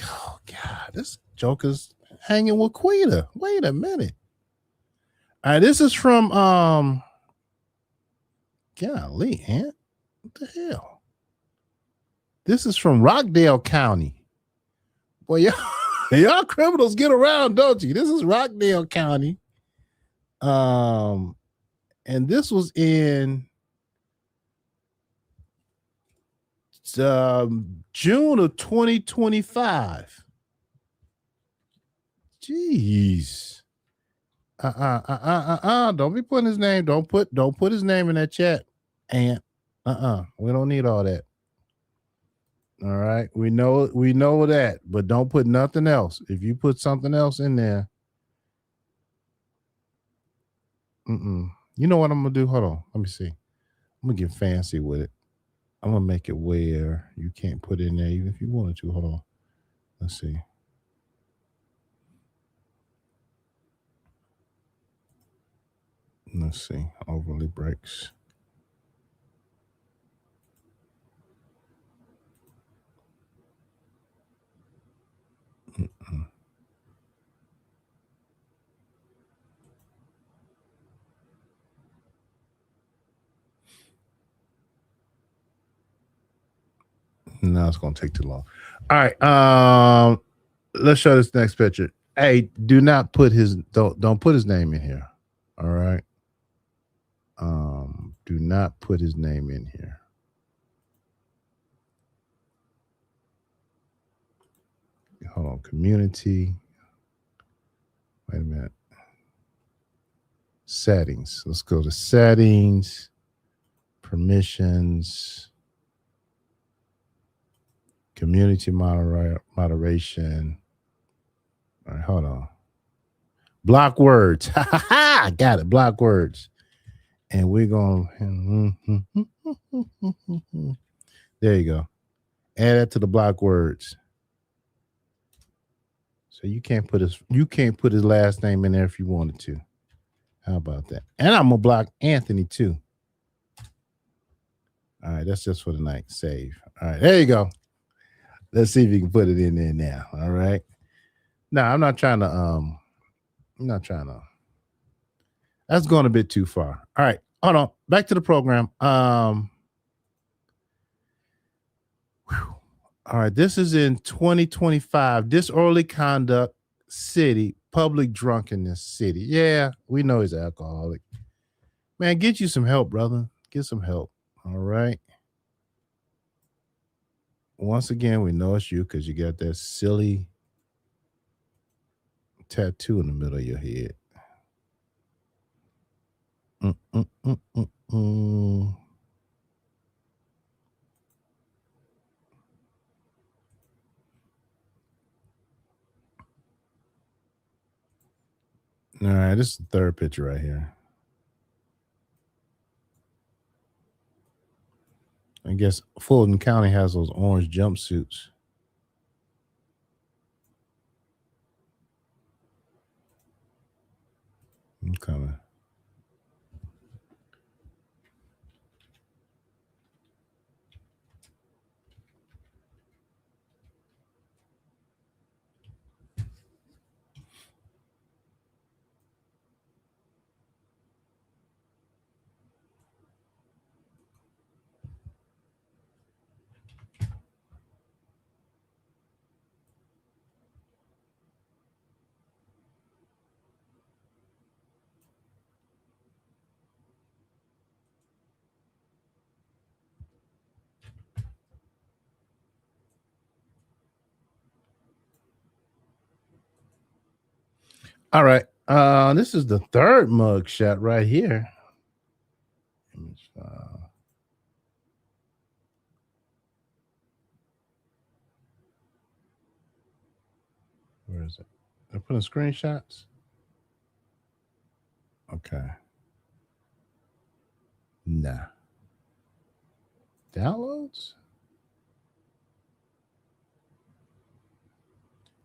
Oh God, this Joker's hanging with Quita. Wait a minute. All right, this is from golly, Aunt. What the hell? This is from Rockdale County. Boy, y'all criminals get around, don't you? This is Rockdale County. And this was in June of 2025. Jeez. Don't be putting his name. Don't put his name in that chat. And we don't need all that. All right. We know that, but don't put nothing else. If you put something else in there. You know what I'm gonna do? Hold on. Let me see. I'm gonna get fancy with it. I'm gonna make it where you can't put it in there even if you wanted to. Hold on. Let's see. Let's see. Overly breaks. No, it's gonna take too long. All right. Let's show this next picture. Hey, do not put his don't put his name in here. All right. Do not put his name in here. Hold on. Community. Wait a minute. Settings. Let's go to settings. Permissions. Community moderation. All right, hold on. Block words. I got it. Block words. And we're going there you go. Add that to the block words. So you can't put his last name in there if you wanted to. How about that? And I'm gonna block Anthony too. All right, that's just for the night. Save. All right, there you go. Let's see if you can put it in there now. All right. No, I'm not trying to. That's going a bit too far. All right, hold on. Back to the program. All right, this is in 2025. Disorderly conduct, city, public drunkenness, city. Yeah, we know he's an alcoholic. Man, get you some help, brother. Get some help. All right. Once again, we know it's you because you got that silly tattoo in the middle of your head. All right, this is the third picture right here. I guess Fulton County has those orange jumpsuits. I'm coming. All right. This is the third mug shot right here. Where is it? I put in screenshots. Okay. Nah. Downloads?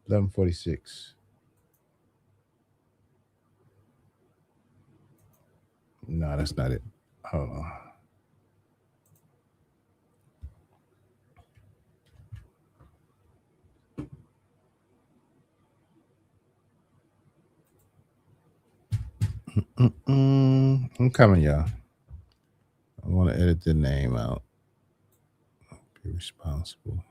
11:46. No, that's not it. Hold on. I'm coming, y'all. I want to edit the name out. Be responsible.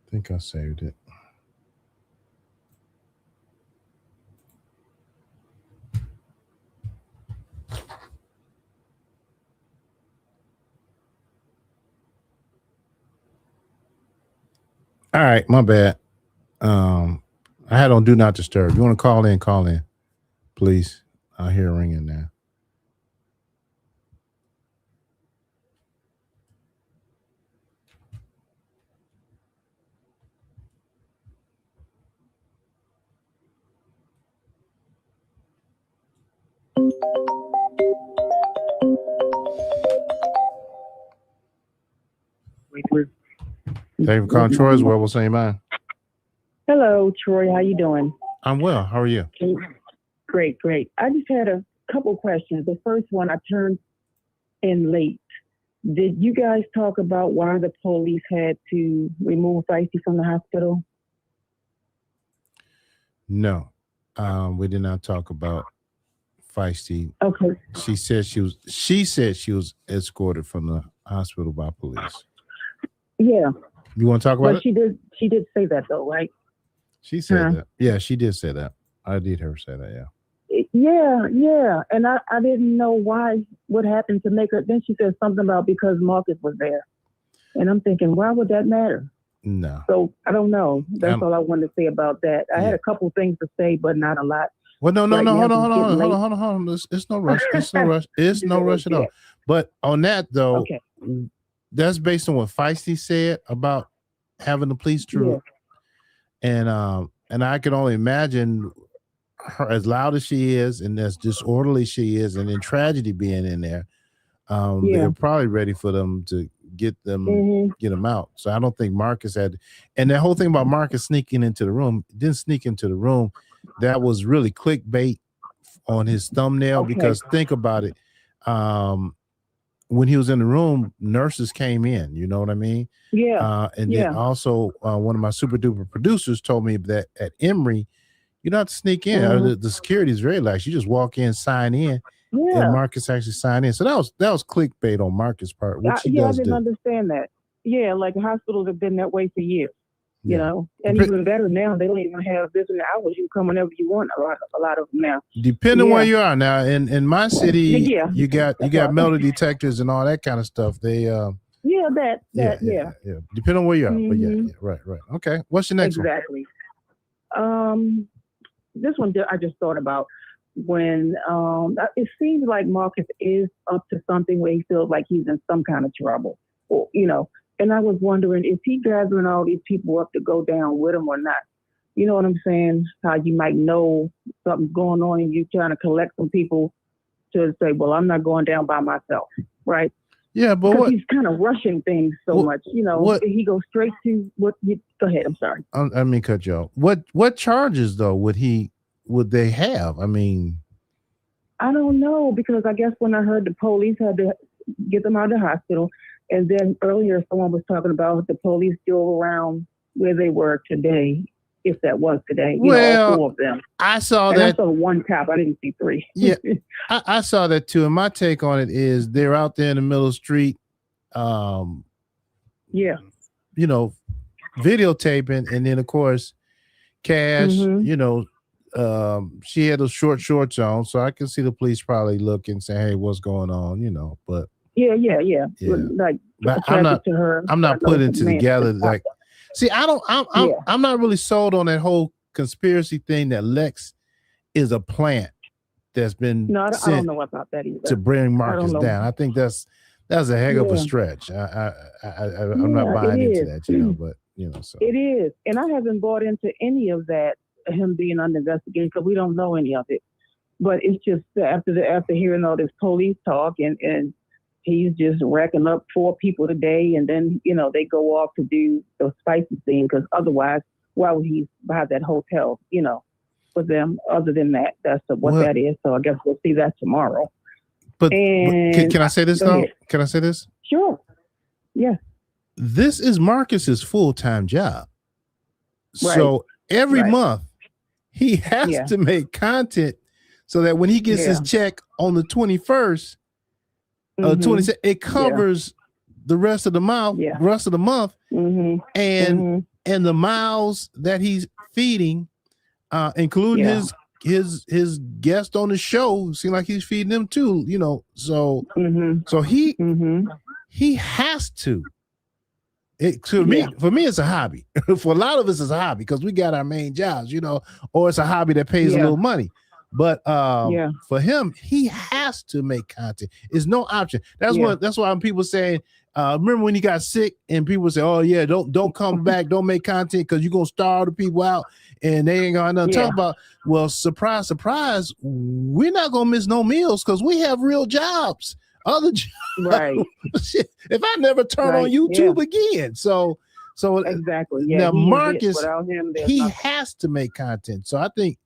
I think I saved it. All right, my bad. I had on do not disturb. You want to call in, please. I hear it ringing now. Thank you for calling Troy's Webble St. Man. Hello, Troy. How you doing? I'm well. How are you? Great, great. I just had a couple questions. The first one, I turned in late. Did you guys talk about why the police had to remove Feisty from the hospital? No, we did not talk about Feisty. Okay. She said she was escorted from the hospital by police. Yeah. You want to talk about But it? she did say that though, right? She said that. Yeah, she did say that. I did hear her say that, yeah. Yeah. And I didn't know what happened to make her. Then she said something about because Marcus was there. And I'm thinking, why would that matter? No. So I don't know. That's all I wanted to say about that. I had a couple things to say, but not a lot. Well, no. Right Hold now, on. It's no rush. It's no rush. It's no rush at all. But on that though, that's based on what Feisty said about having the police troop. Yeah. And I can only imagine her, as loud as she is and as disorderly she is, and then tragedy being in there. They're probably ready for them to get them out. So I don't think Marcus had, and that whole thing about Marcus sneaking into the room, didn't sneak into the room. That was really clickbait on his thumbnail because think about it. When he was in the room, nurses came in, you know what I mean? Yeah. And then also one of my super duper producers told me that at Emory, you don't have to sneak in. The security is very lax. You just walk in, sign in. Yeah. And Marcus actually signed in. So that was clickbait on Marcus' part, which he does I didn't do. understand that. Yeah, like hospitals have been that way for years. You know, and even better now, they don't even have visiting hours. You come whenever you want. A lot of them now. Depending where you are now, in my city, you got metal detectors and all that kind of stuff. They Yeah. Depending on where you are, but yeah, right. Okay, what's your next one? Exactly. This one I just thought about when it seems like Marcus is up to something where he feels like he's in some kind of trouble, or And I was wondering, is he gathering all these people up to go down with him or not? You know what I'm saying? How you might know something's going on and you're trying to collect some people to say, well, I'm not going down by myself, right? Yeah, but he's kind of rushing things so much. He goes straight to go ahead. I'm sorry. I mean, cut you off. What charges though would they have? I mean, I don't know, because I guess when I heard the police had to get them out of the hospital. And then earlier, someone was talking about the police still around where they were today, if that was today. All four of them. I saw and that. I saw one cop. I didn't see three. Yeah, I saw that too. And my take on it is they're out there in the middle of the street. Videotaping, and then of course, Cash, she had those short shorts on, so I can see the police probably looking, saying, "Hey, what's going on?" But Yeah. Like but attracted to her. I'm not putting it together. Like, see, I'm not really sold on that whole conspiracy thing that Lex is a plant that's been I sent don't know about that either. to bring Marcus down. I think that's a heck of a stretch. I'm not buying into that, but so it is, and I haven't bought into any of that. Him being under investigation because we don't know any of it. But it's just after hearing all this police talk and he's just racking up 4 people today, and then they go off to do the spicy thing because otherwise, why would he buy that hotel? For them. Other than that, that's what that is. So I guess we'll see that tomorrow. But can I say this though? Can I say this? Sure. Yeah. This is Marcus's full-time job. Right. So every month he has to make content so that when he gets his check on the 21st, 26th, it covers the rest of the month, and the miles that he's feeding, including his guest on the show. Seem like he's feeding them too, So he has to. For me, it's a hobby. For a lot of us, it's a hobby because we got our main jobs, or it's a hobby that pays a little money. But for him, he has to make content. It's no option. That's why when people say, remember when he got sick and people say, "Oh yeah, don't come back, don't make content because you're gonna starve the people out and they ain't gonna nothing to talk about." Well, surprise, surprise, we're not gonna miss no meals because we have real jobs. Other jobs. Right. Shit, if I never turn on YouTube again. So exactly. Now Marcus, he nothing. has to make content. So I think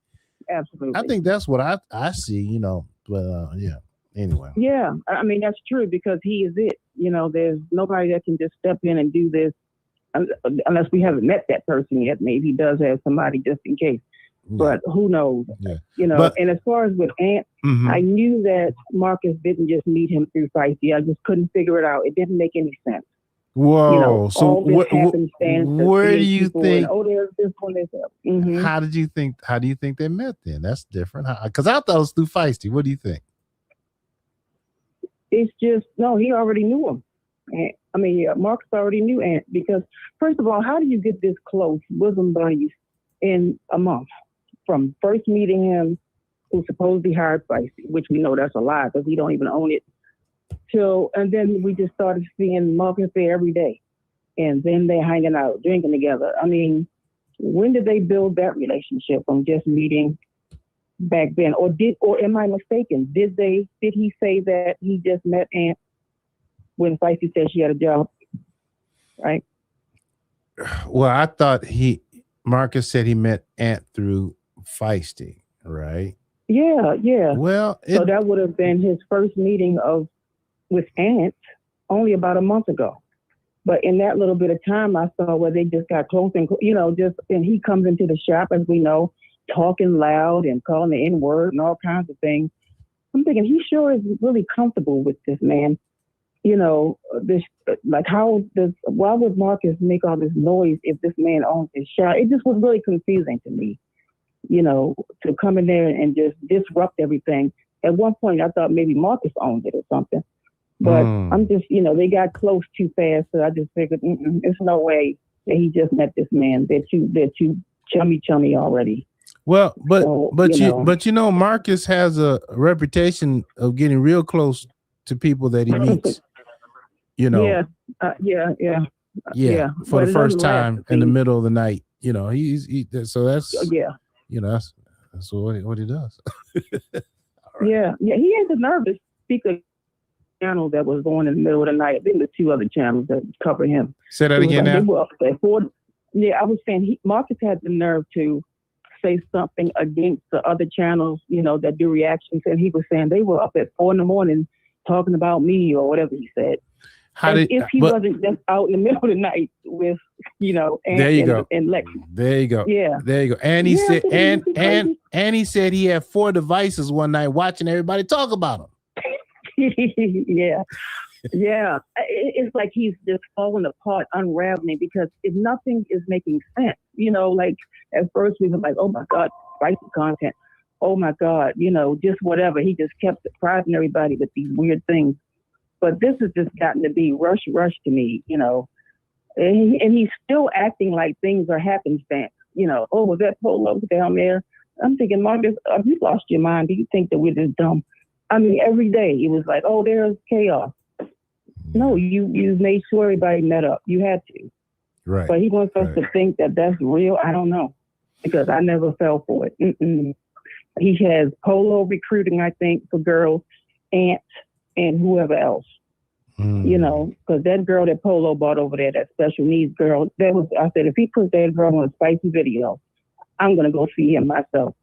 absolutely. I think that's what I see, but anyway. Yeah. I mean, that's true because he is it. There's nobody that can just step in and do this unless we haven't met that person yet. Maybe he does have somebody just in case. But who knows? And as far as with Ant, I knew that Marcus didn't just meet him through Feisty. I just couldn't figure it out. It didn't make any sense. Whoa! So where do you think? There's this one. How do you think they met then? That's different. Because I thought it was through Feisty. What do you think? It's just he already knew him. Marcus already knew Ant because first of all, how do you get this close bosom buddies in a month? From first meeting him, who supposedly hired Feisty, which we know that's a lie because he don't even own it. And then we just started seeing Marcus there every day, and then they're hanging out, drinking together. I mean, when did they build that relationship from just meeting back then, or am I mistaken? Did he say that he just met Ant when Feisty said she had a job? Right. Well, I thought Marcus said he met Ant through Feisty, right? Yeah. Well, so that would have been his first meeting with Ant only about a month ago. But in that little bit of time, I saw where they just got close and and he comes into the shop, as we know, talking loud and calling the N-word and all kinds of things. I'm thinking he sure is really comfortable with this man. Why would Marcus make all this noise if this man owns his shop? It just was really confusing to me, to come in there and just disrupt everything. At one point, I thought maybe Marcus owned it or something. But I'm just, they got close too fast. So I just figured, there's no way that he just met this man. They're too chummy already. Well, but Marcus has a reputation of getting real close to people that he meets. Yeah. For the first time in the middle of the night. So that's that's what he does. Yeah. He had the nerve to speak a channel that was going in the middle of the night. I think the 2 other channels that cover him. Say that again now. I was saying Marcus had the nerve to say something against the other channels, that do reactions, and he was saying they were up at 4 a.m. talking about me or whatever he said. If he wasn't just out in the middle of the night with, and Lex. There you go. Yeah. There you go. And he said, and he said he had 4 devices one night watching everybody talk about him. Yeah. It's like he's just falling apart, unraveling because if nothing is making sense, like at first we were like, oh my God, spicy content. Oh my God, just whatever. He just kept surprising everybody with these weird things. But this has just gotten to be rush to me, and he's still acting like things are happenstance. Oh, was that polo down there? I'm thinking, Marcus, have you lost your mind? Do you think that we're just dumb? I mean, every day it was like, oh, there's chaos. No, you made sure everybody met up. You had to. Right. But he wants us to think that that's real. I don't know, because I never fell for it. Mm-mm. He has polo recruiting, I think, for girls, Ant, and whoever else. Because that girl that Polo bought over there, that special needs girl, I said, if he puts that girl on a spicy video, I'm going to go see him myself.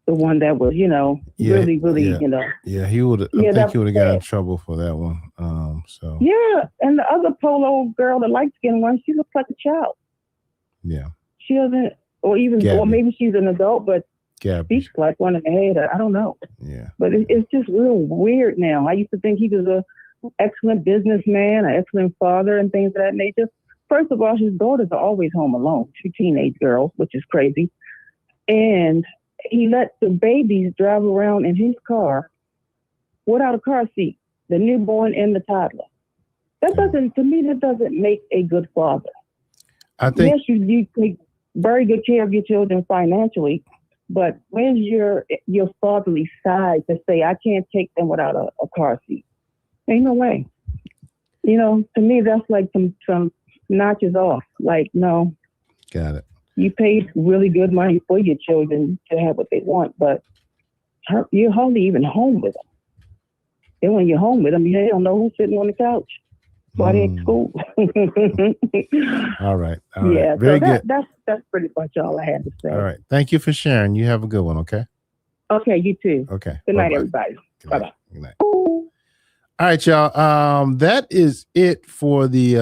The one that was, really. Yeah, he would. I think he would have got in trouble for that one. So. Yeah, and the other Polo girl, the light skinned one, she looks like a child. Yeah. She doesn't, or maybe she's an adult, but Gabby. She's like one in the head. I don't know. Yeah. But it's just real weird now. I used to think he was a excellent businessman, an excellent father, and things of that nature. First of all, his daughters are always home alone, 2 teenage girls, which is crazy. And he let the babies drive around in his car without a car seat, the newborn and the toddler. That doesn't make a good father. I think yes, you take very good care of your children financially, but where's your fatherly side to say I can't take them without a car seat? Ain't no way. To me, that's like some notches off. Like, no. Got it. You paid really good money for your children to have what they want, but you're hardly even home with them. And when you're home with them, they don't know who's sitting on the couch while they're at school. All right. Yeah, very good. That's pretty much all I had to say. All right. Thank you for sharing. You have a good one, okay? Okay, you too. Okay. Good night, everybody. Bye-bye. Good night. All right, y'all. That is it for the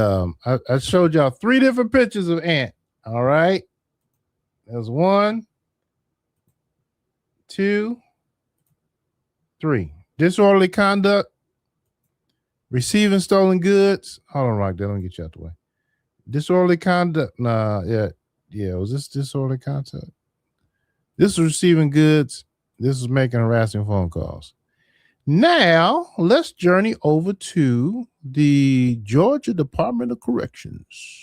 I showed y'all 3 different pictures of Ant. All right. There's 1, 2, 3. Disorderly conduct, receiving stolen goods. Hold on, Rock. Let me get you out the way. Disorderly conduct. Was this disorderly conduct? This is receiving goods. This is making harassing phone calls. Now, let's journey over to the Georgia Department of Corrections.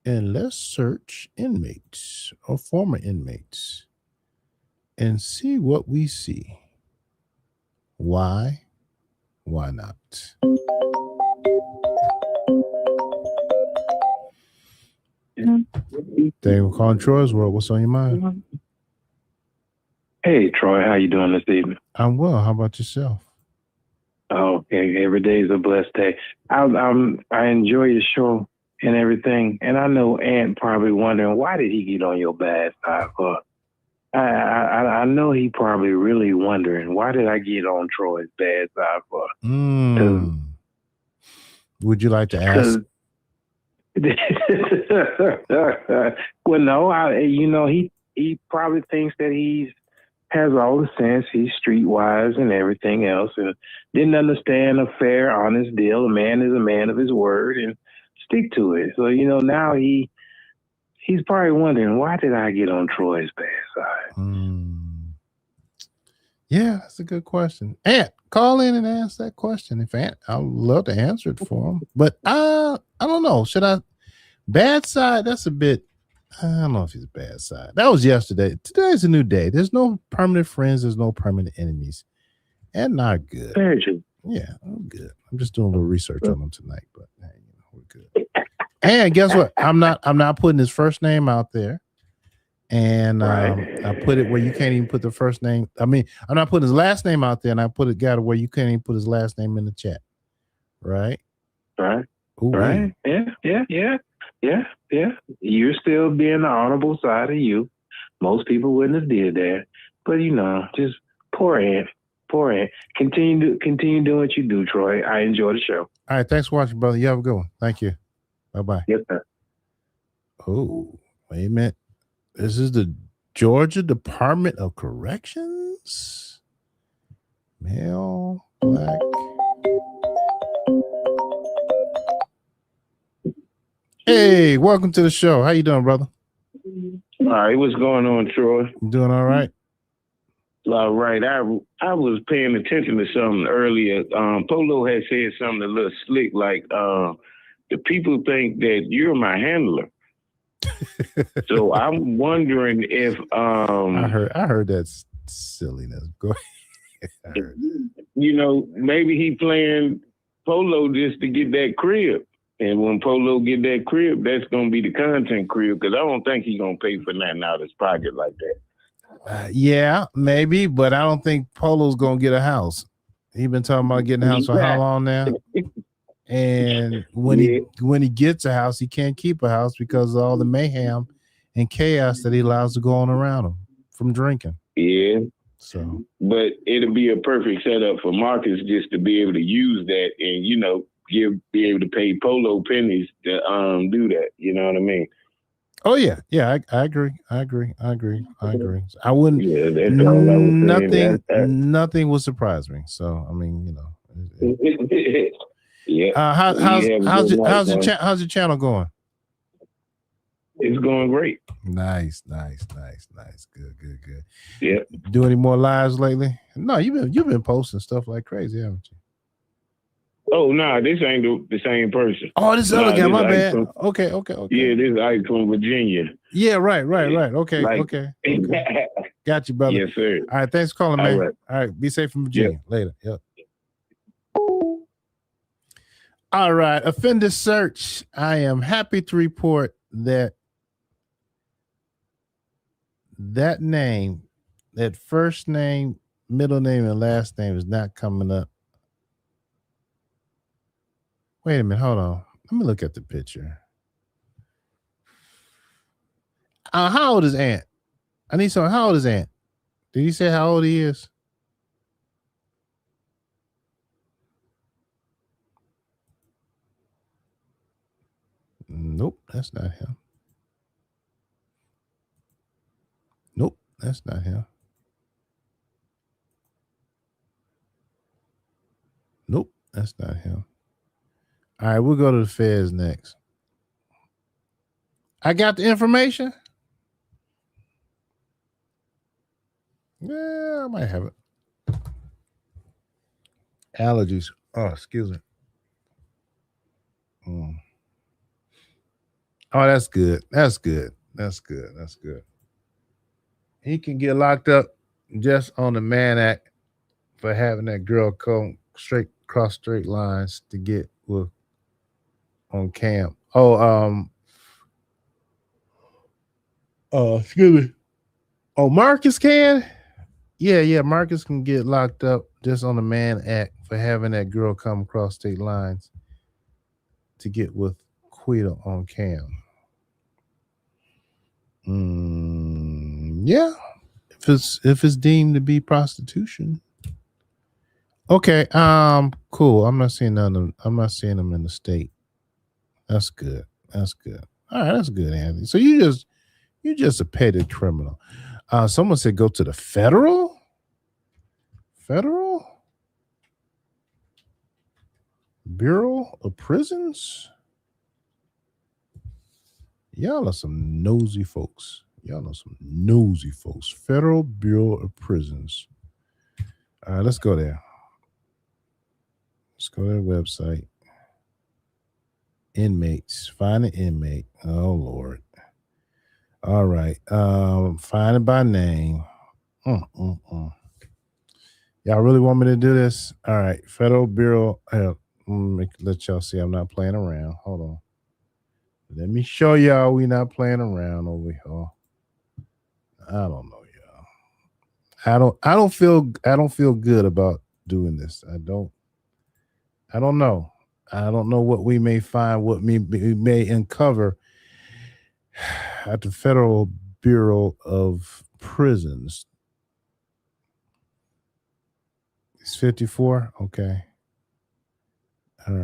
And let's search inmates or former inmates and see what we see. Why not? Thank you for calling Troy's World. What's on your mind? Hey, Troy, how you doing this evening? I'm well. How about yourself? Oh, okay. Every day is a blessed day. I enjoy your show and everything, and I know Ant probably wondering, why did he get on your bad side for? I know he probably really wondering, why did I get on Troy's bad side for? Would you like to ask? Well, no, he probably thinks that he has all the sense. He's streetwise and everything else, and didn't understand a fair, honest deal. A man is a man of his word and stick to it. So, now he's probably wondering, why did I get on Troy's bad side? Yeah, that's a good question. Ant, call in and ask that question. If Ant, I'd love to answer it for him. But I don't know. Should I? Bad side, that's a bit, I don't know if he's a bad side. That was yesterday. Today's a new day. There's no permanent friends. There's no permanent enemies. And not good. Yeah, I'm good. I'm just doing a little research on him tonight, but hey, we're good. And guess what? I'm not putting his first name out there. And I put it where you can't even put the first name. I mean, I'm not putting his last name out there, and I put it where you can't even put his last name in the chat. Right? Right. Ooh, right. Yeah. You're still being the honorable side of you. Most people wouldn't have did that. But just poor Ant. Continue doing what you do, Troy. I enjoy the show. All right. Thanks for watching, brother. You have a good one. Thank you. Bye-bye. Yes, sir. Oh, wait a minute. This is the Georgia Department of Corrections. Male, black. Hey, welcome to the show. How you doing, brother? All right, what's going on, Troy? Doing all right. All right, I was paying attention to something earlier. Polo had said something a little slick, like the people think that you're my handler. So I'm wondering if I heard that silliness. Go ahead. You know, maybe he playing Polo just to get that crib. And when Polo get that crib, that's gonna be the content crib, because I don't think he's gonna pay for nothing out of his pocket like that. Yeah, maybe, but I don't think Polo's gonna get a house. He been talking about getting a house for how long now? And when he gets a house, he can't keep a house because of all the mayhem and chaos that he allows to go on around him from drinking. Yeah. So, but it'll be a perfect setup for Marcus just to be able to use that and, you know, be able to pay Polo pennies to do that. You know what I mean? Oh yeah, I agree. I wouldn't. Yeah, that's all I was saying. Nothing would surprise me. So I mean, you know. Yeah. How's your channel going? It's going great. Nice. Good. Yeah. Do any more lives lately? No, you've been posting stuff like crazy, haven't you? Oh no, this ain't the same person. Oh, this other guy. My bad. Okay. Yeah, this is Ike from Virginia. Yeah, right. Okay, okay. Got you, brother. Yes, sir. All right, thanks for calling, man. All right, be safe from Virginia. Later. Yep. All right, offender search. I am happy to report that name, that first name, middle name, and last name is not coming up. Wait a minute, hold on. Let me look at the picture. How old is Ant? I need someone. How old is Ant? Did he say how old he is? Nope, that's not him. Nope, that's not him. Nope, that's not him. All right, we'll go to the feds next. I got the information. Yeah, I might have it. Allergies. Oh, excuse me. Oh, that's good. That's good. He can get locked up just on the Mann Act for having that girl come cross straight lines to get with on cam. Excuse me. Oh, Marcus can? Yeah. Marcus can get locked up just on the Mann Act for having that girl come across state lines to get with Quita on cam. Yeah. If it's deemed to be prostitution. Okay. Cool. I'm not seeing them in the state. That's good. All right, that's good, Anthony. So you just a petty criminal. Someone said go to the federal Bureau of Prisons. Y'all are some nosy folks. Federal Bureau of Prisons. All right, let's go there. Let's go to their website. Inmates. Find an inmate. Oh, Lord. All right. Find it by name. Y'all really want me to do this? All right. Federal Bureau. Let y'all see I'm not playing around. Hold on. Let me show y'all we not playing around over here. I don't know, y'all. I don't feel good about doing this. I don't know. I don't know what we may find, what we may uncover at the Federal Bureau of Prisons. It's 54? Okay. All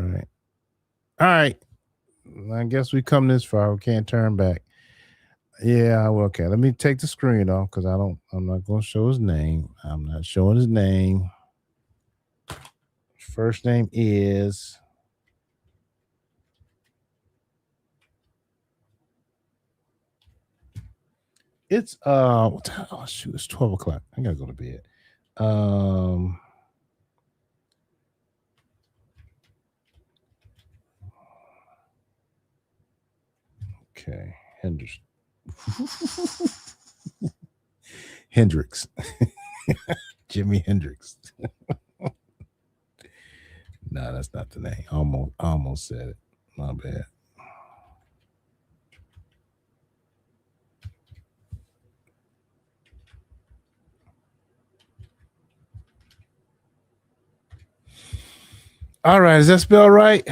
right. I guess we come this far. We can't turn back. Yeah, okay. Let me take the screen off because I'm not going to show his name. I'm not showing his name. First name is It's what time? Oh shoot, it's 12 o'clock. I gotta go to bed. Okay, Hendrix. Jimi Hendrix. No, that's not the name. Almost said it. My bad. All right, is that spelled right?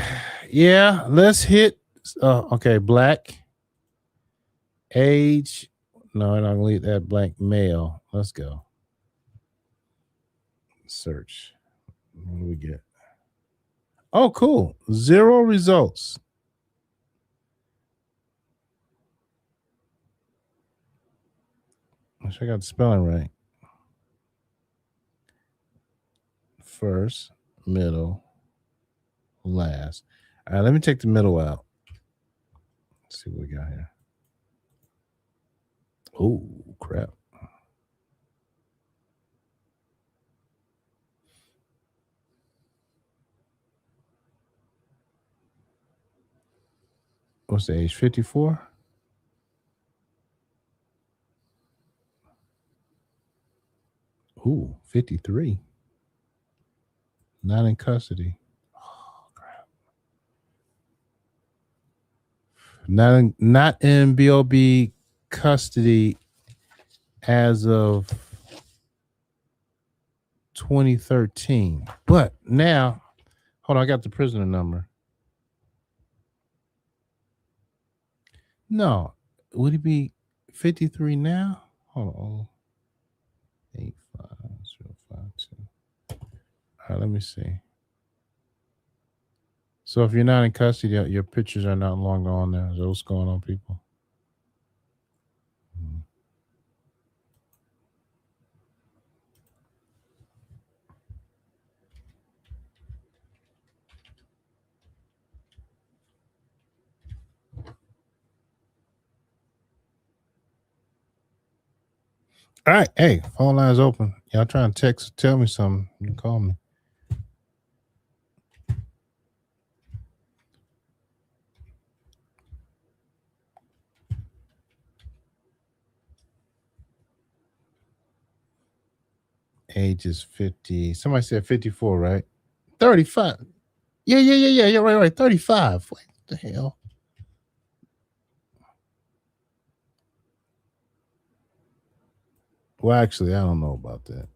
Yeah, let's hit. Okay, black. Age. No, I'm not gonna leave that blank. Male. Let's go. Search. What do we get? Oh, cool. 0 results. I got the spelling right. First, middle, last. All right, let me take the middle out. Let's see what we got here. Oh, crap. What's the age? 54? Ooh, 53. Not in custody. Oh, crap. Not in BOB custody as of 2013. But now, hold on, I got the prisoner number. No, would he be 53 now? Hold on. 85052. All right, let me see. So if you're not in custody, your pictures are not longer on there. Is that what's going on, people? All right. Hey, phone line's open. Y'all trying to text, tell me something. You can call me. Age is 50. Somebody said 54, right? 35. Yeah. Right. 35. What the hell? Well, actually, I don't know about that.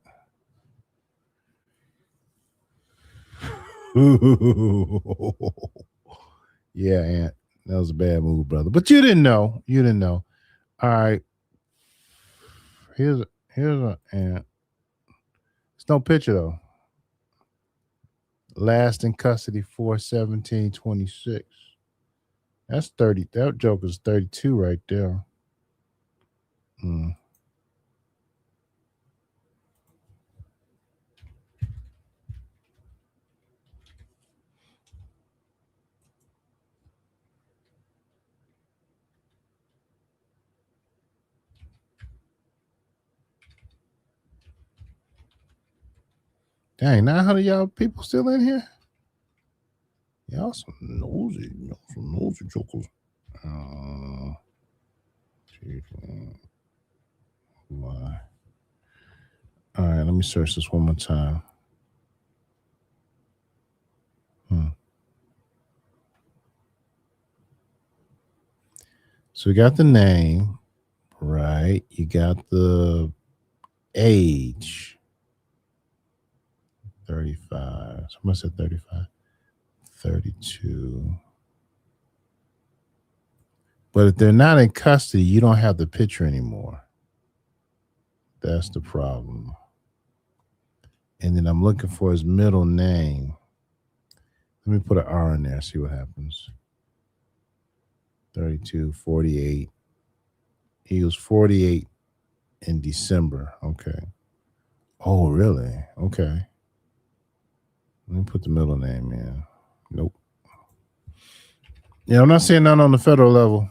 Yeah, Aunt. That was a bad move, brother. But you didn't know. All right. Here's an Aunt. It's no picture though. Last in custody 4/17/26. That's 30. That joker's 32 right there. Dang, 900 y'all people still in here? Y'all some nosy jokers. Why? All right, let me search this one more time. So we got the name, right? You got the age. 35. Someone said 35. 32. But if they're not in custody, you don't have the picture anymore. That's the problem. And then I'm looking for his middle name. Let me put an R in there, see what happens. 32, 48. He was 48 in December. Okay. Oh, really? Okay. Let me put the middle name in. Nope. Yeah, I'm not seeing none on the federal level.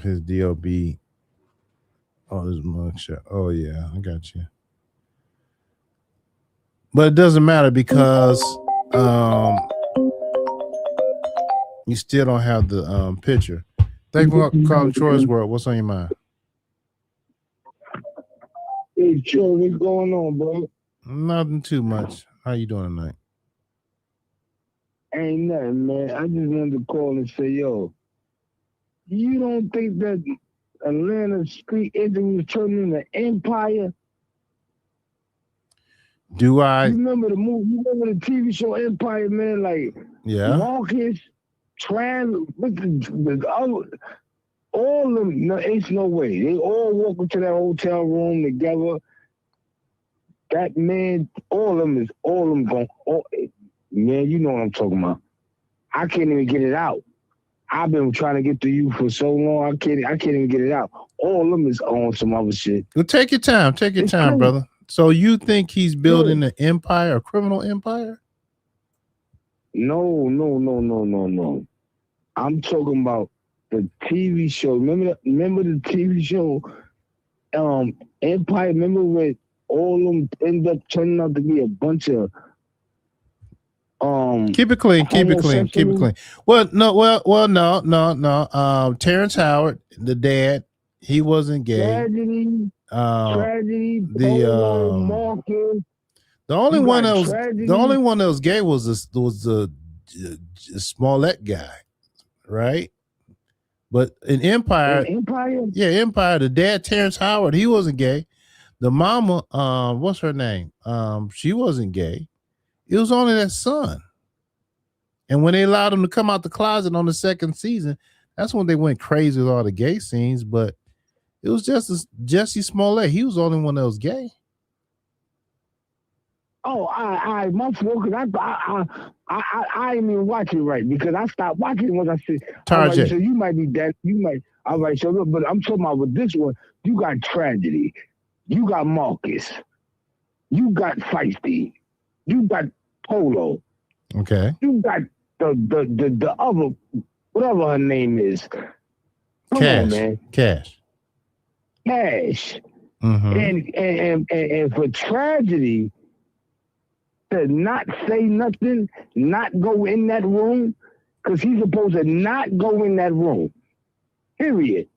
his DOB. Oh, this mugshot. Oh yeah, I got you. But it doesn't matter because you still don't have the picture. Thank you for calling Troy's World. What's on your mind? Hey, Joe, what's going on, bro? Nothing too much. How you doing tonight? Ain't nothing, man. I just wanted to call and say, yo, you don't think that Atlanta street interviews turning into Empire? Do I? You remember the movie? You remember the TV show Empire, man? Like, yeah, Marcus, all of them. No, it's no way. They all walk into that hotel room together. That man, all of them going. Man, you know what I'm talking about. I can't even get it out. I've been trying to get to you for so long. I can't even get it out. All of them is on some other shit. Well, take your time. Take your time, crazy. brother. So you think he's building an empire, a criminal empire? No. I'm talking about the TV show. Remember the TV show, Empire? Remember when all of them end up turning out to be a bunch of keep it clean. Well, no. Terrence Howard, the dad, he wasn't gay. Tragedy. The only one that was gay was the Smollett guy, right? But in Empire, Empire, the dad, Terrence Howard, he wasn't gay. The mama, what's her name? She wasn't gay. It was only that son. And when they allowed him to come out the closet on the second season, that's when they went crazy with all the gay scenes. But it was just Jesse Smollett. He was the only one that was gay. Oh, I my fault, because I didn't even watch it right because I stopped watching once I said, all right, so you might be dead. You might, all right, so look, but I'm talking about with this one, you got Tragedy, you got Marcus, you got Feisty, you got Polo. Okay. You got the other, whatever her name is. Come on, man. Cash. Mm-hmm. And for Tragedy to not say nothing, not go in that room, because he's supposed to not go in that room. Period.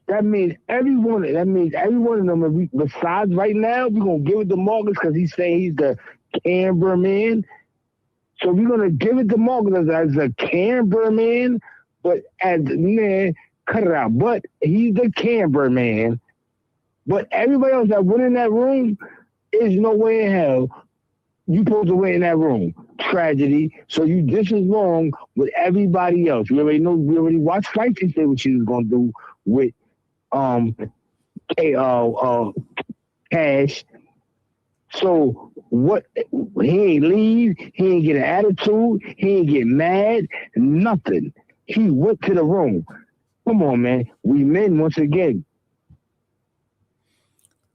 That means every one of them, besides right now, we're going to give it to Marcus because he's saying he's the cameraman. So we're going to give it to Marcus as a cameraman, but as, man, cut it out. But he's the cameraman. But everybody else that went in that room is no way in hell you supposed to win in that room. Tragedy. So you just as wrong with everybody else. We already know. We already watched Fight and say what she was gonna do with Cash. So what? He ain't leave. He ain't get an attitude. He ain't get mad. Nothing. He went to the room. Come on, man. We men once again.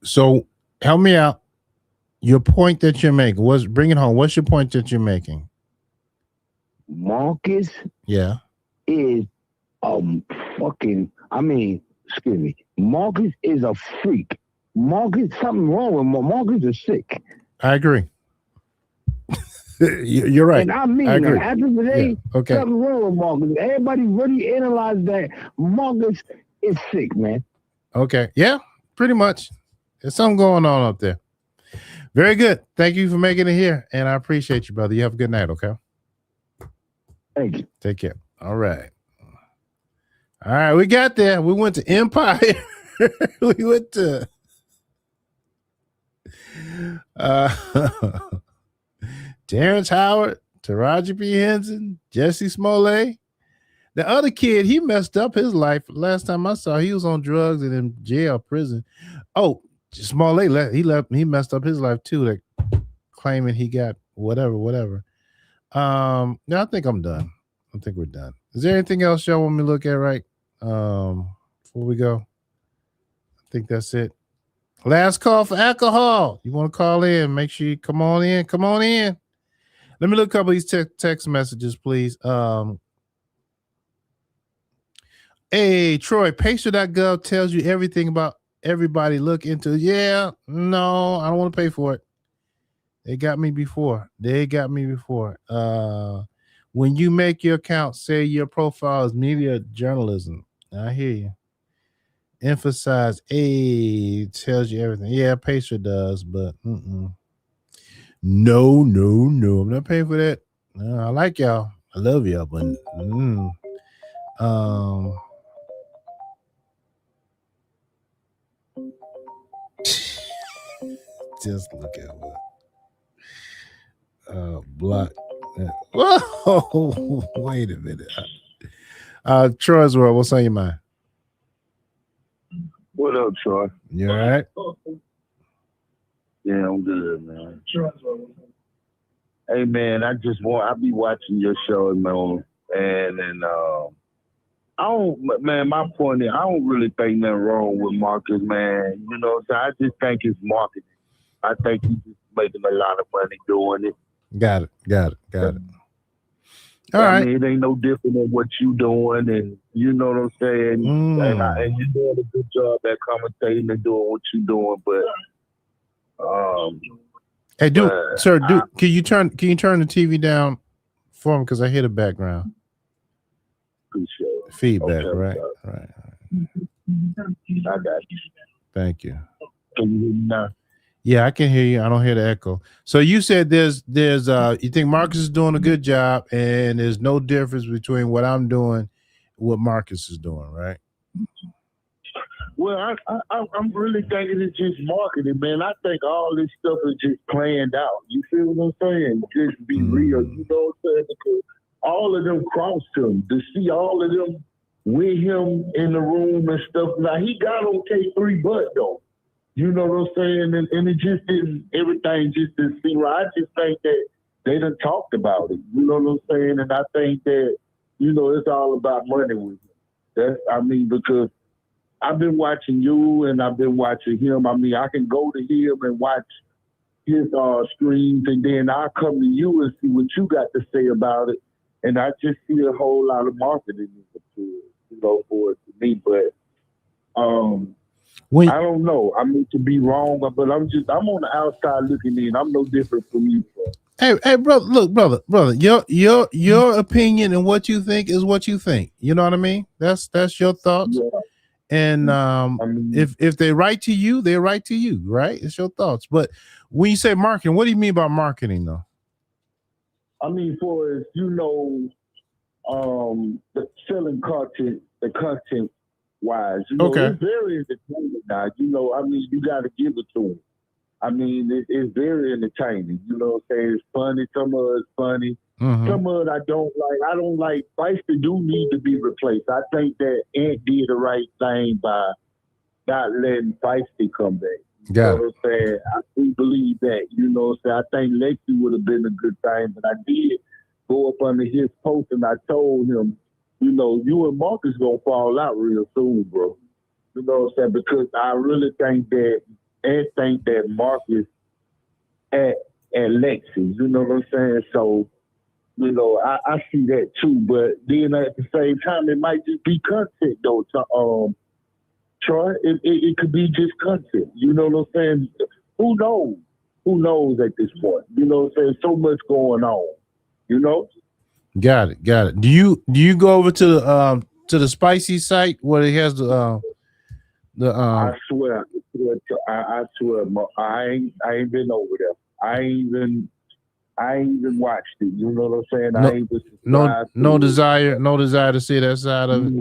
So help me out. Your point that you're making, bring it home. What's your point that you're making? Marcus, is excuse me. Marcus is a freak. Marcus, something wrong with Marcus is sick. I agree. You're right. And I mean, I agree. after today, okay. Something wrong with Marcus. Everybody really analyzed that Marcus is sick, man. Okay. Yeah, pretty much. There's something going on up there. Very good. Thank you for making it here. And I appreciate you, brother. You have a good night, okay? Thank you. Take care. All right. All right, we got there. We went to Empire. We went to Terrence Howard, Taraji P. Henson, Jesse Smollett. The other kid, he messed up his life. Last time I saw, he was on drugs and in jail, prison. Oh, Smollett, he messed up his life too, like claiming he got whatever. No, I think I'm done. I think we're done. Is there anything else y'all want me to look at right before we go? I think that's it. Last call for alcohol. You want to call in? Make sure you come on in. Come on in. Let me look a couple of these text messages, please. Hey, Troy, Pacer.gov tells you everything about everybody. Look into. Yeah, no, I don't want to pay for it. They got me before. When you make your account, say your profile is media journalism. I hear you. Emphasize tells you everything. Yeah, Pacer does, but no. I'm not paying for that. No, I like y'all. I love y'all, but just look at what block. Whoa, wait a minute. Troy's World, what's on your mind? What up, Troy? You all right? Yeah, I'm good, man. Hey, man, I be watching your show, man, and I don't, man, my point is, I don't really think nothing wrong with Marcus, man. You know, so I just think it's marketing. I think he's just making a lot of money doing it. Got it. All I right. mean, it ain't no different than what you doing, and you know what I'm saying. And you're doing a good job at commentating and doing what you're doing, but hey, can you turn the TV down for me, because I hear the background feedback. Okay, right. I got you. Thank you. Can you hear me now? Yeah, I can hear you. I don't hear the echo. So you said there's you think Marcus is doing a good job, and there's no difference between what I'm doing, what Marcus is doing, right? Well, I'm really thinking it's just marketing, man. I think all this stuff is just planned out. You feel what I'm saying? Just be real. You know what I'm saying? Because all of them crossed him. To see all of them with him in the room and stuff. Now, he got on K3 butt, though. You know what I'm saying? And it just didn't, everything just didn't seem right. I just think that they done talked about it. You know what I'm saying? And I think that, you know, it's all about money with him. Because I've been watching you and I've been watching him. I mean, I can go to him and watch his streams, and then I'll come to you and see what you got to say about it. And I just see a whole lot of marketing to it, you know, for it to me. But I don't know. I mean, to be wrong, but I'm on the outside looking in. I'm no different from you, bro. Hey, brother, look, brother, your opinion and what you think is what you think. You know what I mean? That's your thoughts. Yeah. And if they write to you, they write to you, right? It's your thoughts. But when you say marketing, what do you mean by marketing, though? I mean, for as you know, the selling content, the content wise, you know, Okay. it's very entertaining now. You know, I mean, you got to give it to them. I mean, it's very entertaining. You know what I'm saying? It's funny. Some of it's funny. Mm-hmm. Some of it I don't like. I don't like. Feisty do need to be replaced. I think that Ant did the right thing by not letting Feisty come back. You know what I'm saying? I do believe that. You know what I'm saying? I think Lexi would have been a good thing, but I did go up under his post and I told him, you know, you and Marcus gonna fall out real soon, bro. You know what I'm saying? Because I really think that Marcus at Lexi, you know what I'm saying? So, you know, I see that too, but then at the same time, it might just be content though. Troy, it could be just content. You know what I'm saying? Who knows? Who knows at this point? You know what I'm saying? So much going on. You know? Got it. Do you go over to the spicy site where it has the I swear, I ain't been over there. I ain't even watched it. You know what I'm saying? I ain't no desire to see that side of it.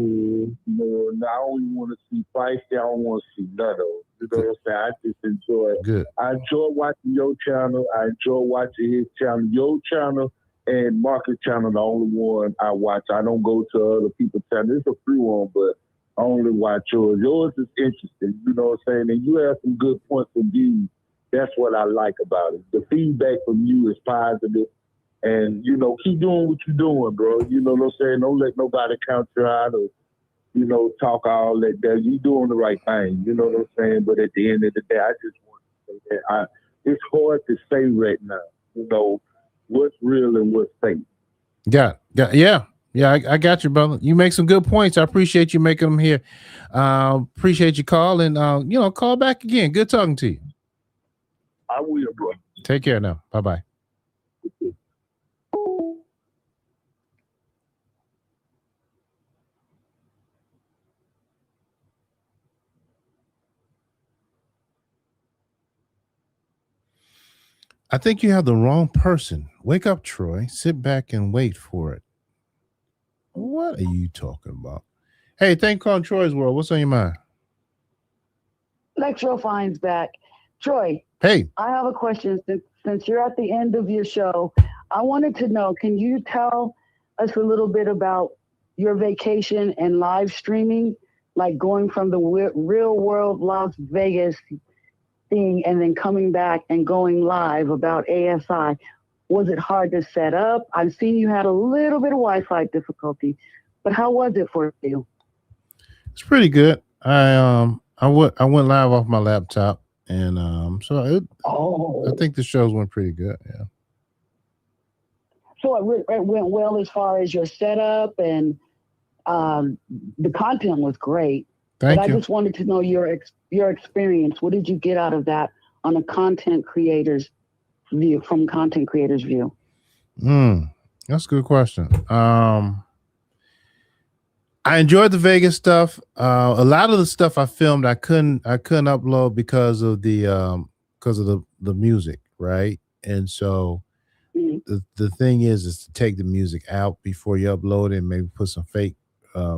No, I don't even want to see Feisty. I don't want to see none of them. You know what I'm saying? I just enjoy it. Good. I enjoy watching your channel. I enjoy watching his channel. Your channel and Marcus channel, the only one I watch. I don't go to other people's channel. There's a few on, but I only watch yours. Yours is interesting. You know what I'm saying? And you have some good points of view. That's what I like about it. The feedback from you is positive. And, you know, keep doing what you're doing, bro. You know what I'm saying? Don't let nobody count you out or, you know, talk all that. You're doing the right thing. You know what I'm saying? But at the end of the day, I just want to say that it's hard to say right now, you know, what's real and what's fake. Yeah. Yeah, I got you, brother. You make some good points. I appreciate you making them here. Appreciate your call, and call back again. Good talking to you. I will, bro. Take care now. Bye-bye. I think you have the wrong person. Wake up, Troy. Sit back and wait for it. What are you talking about? Hey, thank you, Troy's World. What's on your mind? Electro finds back. Troy. Hey. I have a question. Since you're at the end of your show, I wanted to know, can you tell us a little bit about your vacation and live streaming, like going from the real world Las Vegas thing and then coming back and going live about ASI? Was it hard to set up? I've seen you had a little bit of Wi-Fi difficulty, but how was it for you? It's pretty good. I went live off my laptop, and I think the shows went pretty good. Yeah. So it went well as far as your setup, and the content was great. Thank you. I just wanted to know your experience. What did you get out of that on a content creator's view, from content creator's view? That's a good question. I enjoyed the Vegas stuff. A lot of the stuff I filmed, I couldn't upload because of the music, right? And so the thing is to take the music out before you upload it, and maybe put some fake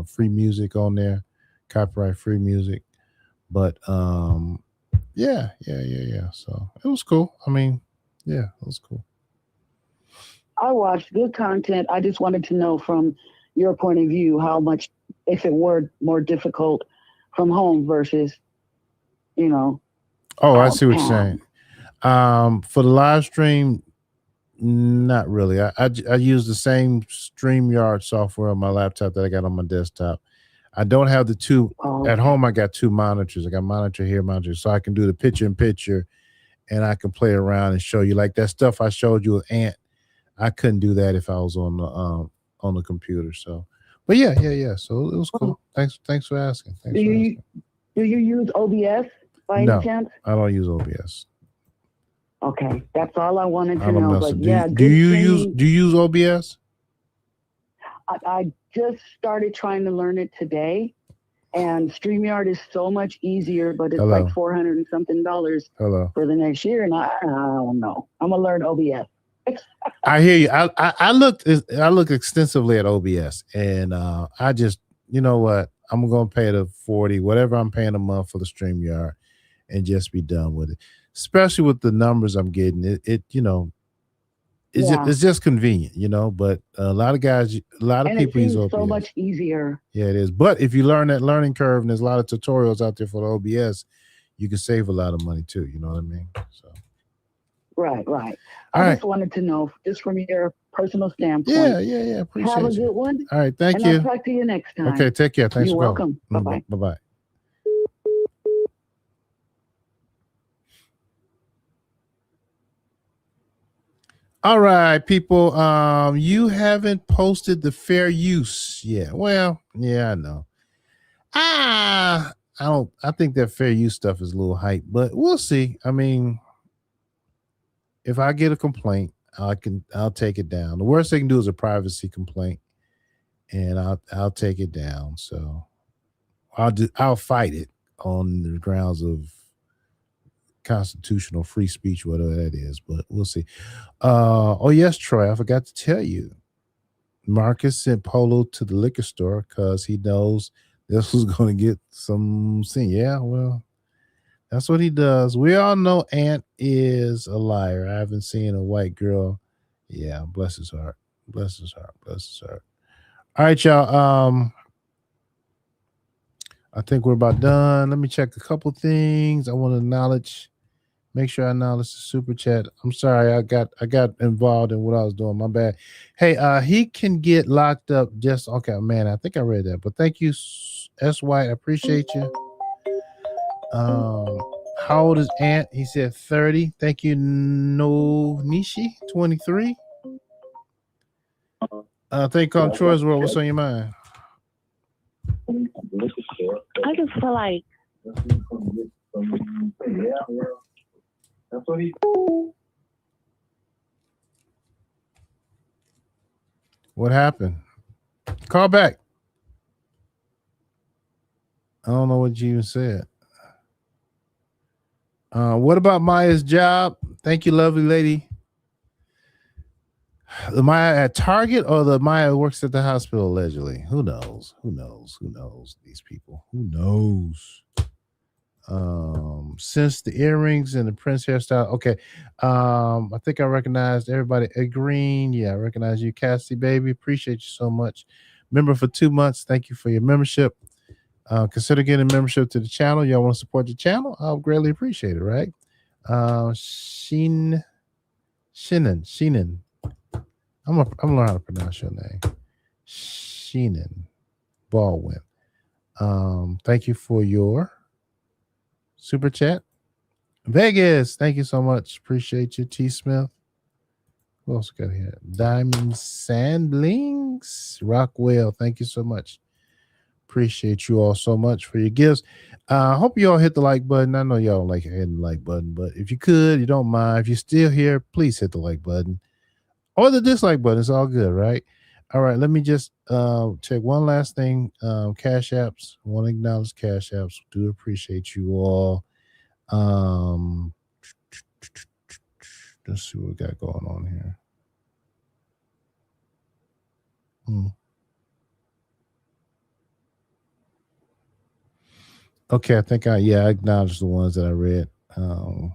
free music on there, copyright free music. But yeah. So it was cool. I mean, yeah, it was cool. I watched good content. I just wanted to know from your point of view how much, if it were more difficult from home versus, Oh, I see what you're saying. For the live stream, not really. I use the same StreamYard software on my laptop that I got on my desktop. I don't have the two at home. I got two monitors. I got monitor here, monitor, so I can do the picture in picture, and I can play around and show you like that stuff I showed you with Ant. I couldn't do that if I was on the computer. So, but yeah. So it was cool. Thanks for asking. Do you use OBS by any chance? I don't use OBS. Okay, that's all I wanted to know. But do you use OBS? I just started trying to learn it today, and StreamYard is so much easier, but it's like $400 and something for the next year, and I don't know. I'm gonna learn OBS. I hear you. I looked extensively at OBS, and I just, you know what, I'm gonna pay the $40, whatever I'm paying a month for the StreamYard, and just be done with it. Especially with the numbers I'm getting, it's just convenient, But a lot of people use OBS. So much easier. Yeah, it is. But if you learn that learning curve, and there's a lot of tutorials out there for the OBS, you can save a lot of money too. You know what I mean? So. Right. I just wanted to know, just from your personal standpoint. Yeah. Appreciate Have a you. good one. All right, thank and you. I'll talk to you next time. Okay, take care. Thanks You're for welcome. Bye-bye. Bye-bye. All right, people. You haven't posted the fair use yet. Well, yeah, I know. I think that fair use stuff is a little hype, but we'll see. I mean, if I get a complaint, I'll take it down. The worst they can do is a privacy complaint, and I'll take it down. So I'll fight it on the grounds of constitutional free speech, whatever that is, but we'll see. Oh yes, Troy, I forgot to tell you. Marcus sent Polo to the liquor store because he knows this was going to get some sin. Yeah, well, that's what he does. We all know Ant is a liar. I haven't seen a white girl. Yeah, bless his heart. Bless his heart. Bless his heart. All right, y'all. I think we're about done. Let me check a couple things. I want to acknowledge. Make sure I acknowledge the super chat. I'm sorry, I got involved in what I was doing. My bad. Hey, he can get locked up just okay, man. I think I read that, but thank you, S. White. I appreciate you. How old is Ant? He said 30. Thank you, No Nishi, 23. Thank you, Come Troy's World. What's on your mind? I just feel like What happened? Call back. I don't know what you even said. What about Maya's job? Thank you, lovely lady. The Maya at Target or the Maya works at the hospital allegedly? Who knows? Who knows? Who knows? These people. Who knows? Since the earrings and the Prince hairstyle. Okay. I think I recognized everybody. Green. Yeah, I recognize you, Cassie, baby. Appreciate you so much. Member for 2 months. Thank you for your membership. Consider getting a membership to the channel. Y'all want to support the channel? I'll greatly appreciate it, right? Sheenan. I'm gonna learn how to pronounce your name. Sheenan Baldwin. Thank you for your super chat. Vegas, thank you so much. Appreciate you, T. Smith. Who else got here? Diamond Sandlings. Rockwell, thank you so much. Appreciate you all so much for your gifts. I hope you all hit the like button. I know y'all don't like hitting the like button, but if you could, you don't mind. If you're still here, please hit the like button. Or the dislike button. It's all good, right? All right, let me just check one last thing. Cash apps. I want to acknowledge Cash apps. Do appreciate you all. Let's see what we got going on here. Okay, I think I acknowledged the ones that I read. I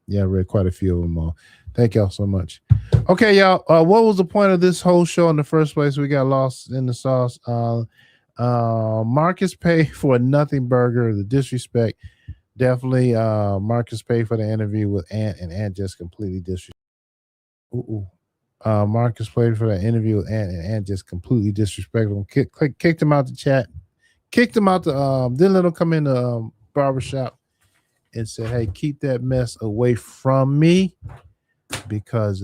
read quite a few of them all. Thank y'all so much. Okay, y'all. What was the point of this whole show in the first place? We got lost in the sauce. Marcus paid for a nothing burger. The disrespect. Definitely Marcus paid for the interview with Ant, and Ant just completely disrespected. Marcus paid for the interview with Ant, and Ant just completely disrespected him. Kicked him out the chat. Kicked him out the didn't let him come in the barbershop and said, hey, keep that mess away from me. Because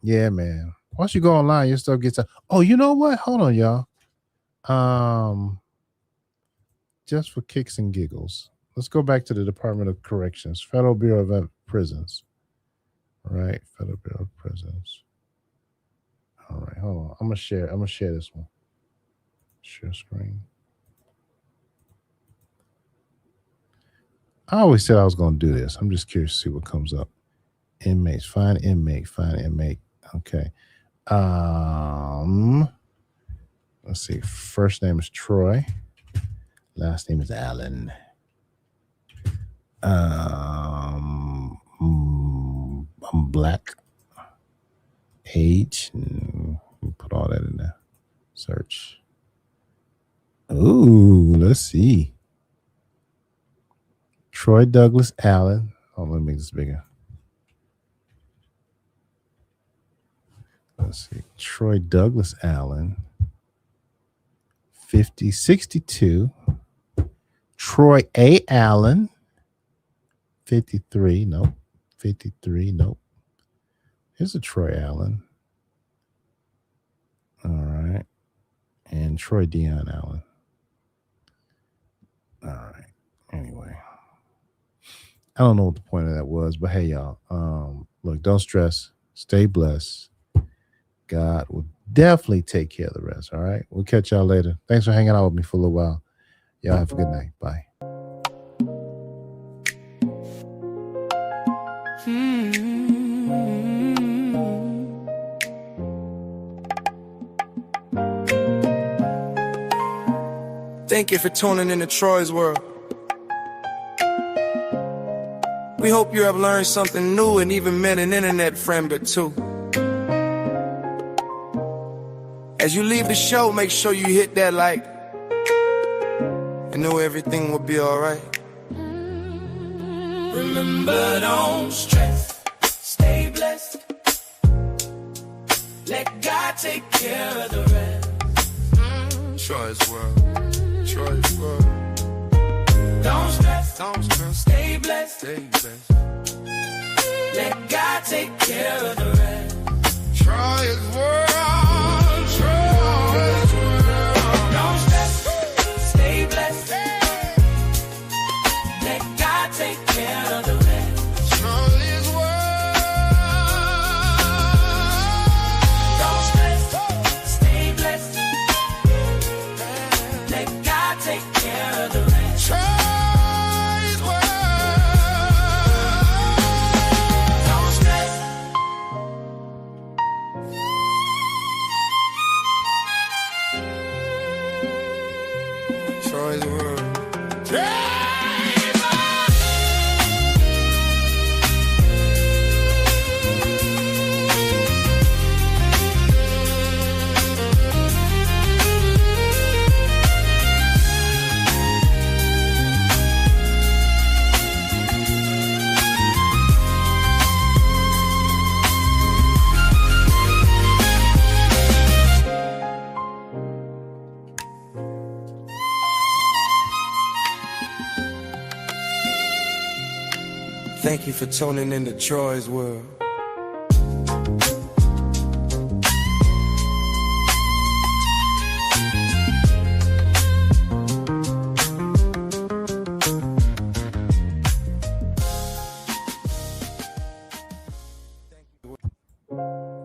yeah, man. Once you go online, your stuff gets out. Oh, you know what? Hold on, y'all. Just for kicks and giggles, let's go back to the Department of Corrections, Federal Bureau of Prisons. All right, Federal Bureau of Prisons. All right, hold on. I'm gonna share this one. Share screen. I always said I was gonna do this. I'm just curious to see what comes up. Inmates, find inmate. Okay. Let's see. First name is Troy. Last name is Allen. I'm black. Age. Put all that in there. Search. Ooh, let's see. Troy Douglas Allen. Oh, let me make this bigger. Let's see. Troy Douglas Allen. 62. Troy A. Allen. 53. Nope. 53. Nope. Here's a Troy Allen. All right. And Troy Dion Allen. All right. Anyway. I don't know what the point of that was, but hey, y'all. Look, don't stress. Stay blessed. God will definitely take care of the rest. All right. We'll catch y'all later. Thanks for hanging out with me for a little while. Y'all have a good night. Bye. Thank you for tuning in to Troy's World. We hope you have learned something new and even met an internet friend or two. As you leave the show, make sure you hit that like and know everything will be alright. Remember, don't stress, stay blessed. Let God take care of the rest. Troy's World, Troy's World. Don't stress, stay blessed, stay blessed. Let God take care of the rest. Troy's world, Troy's world. Don't stress, stay blessed. Let God take care of the rest. Troy's world. Don't stress, stay blessed. Let God take care of the rest. Troy's world. Don't stress. Troy's world. Thank you for tuning into Troy's world. Thank you.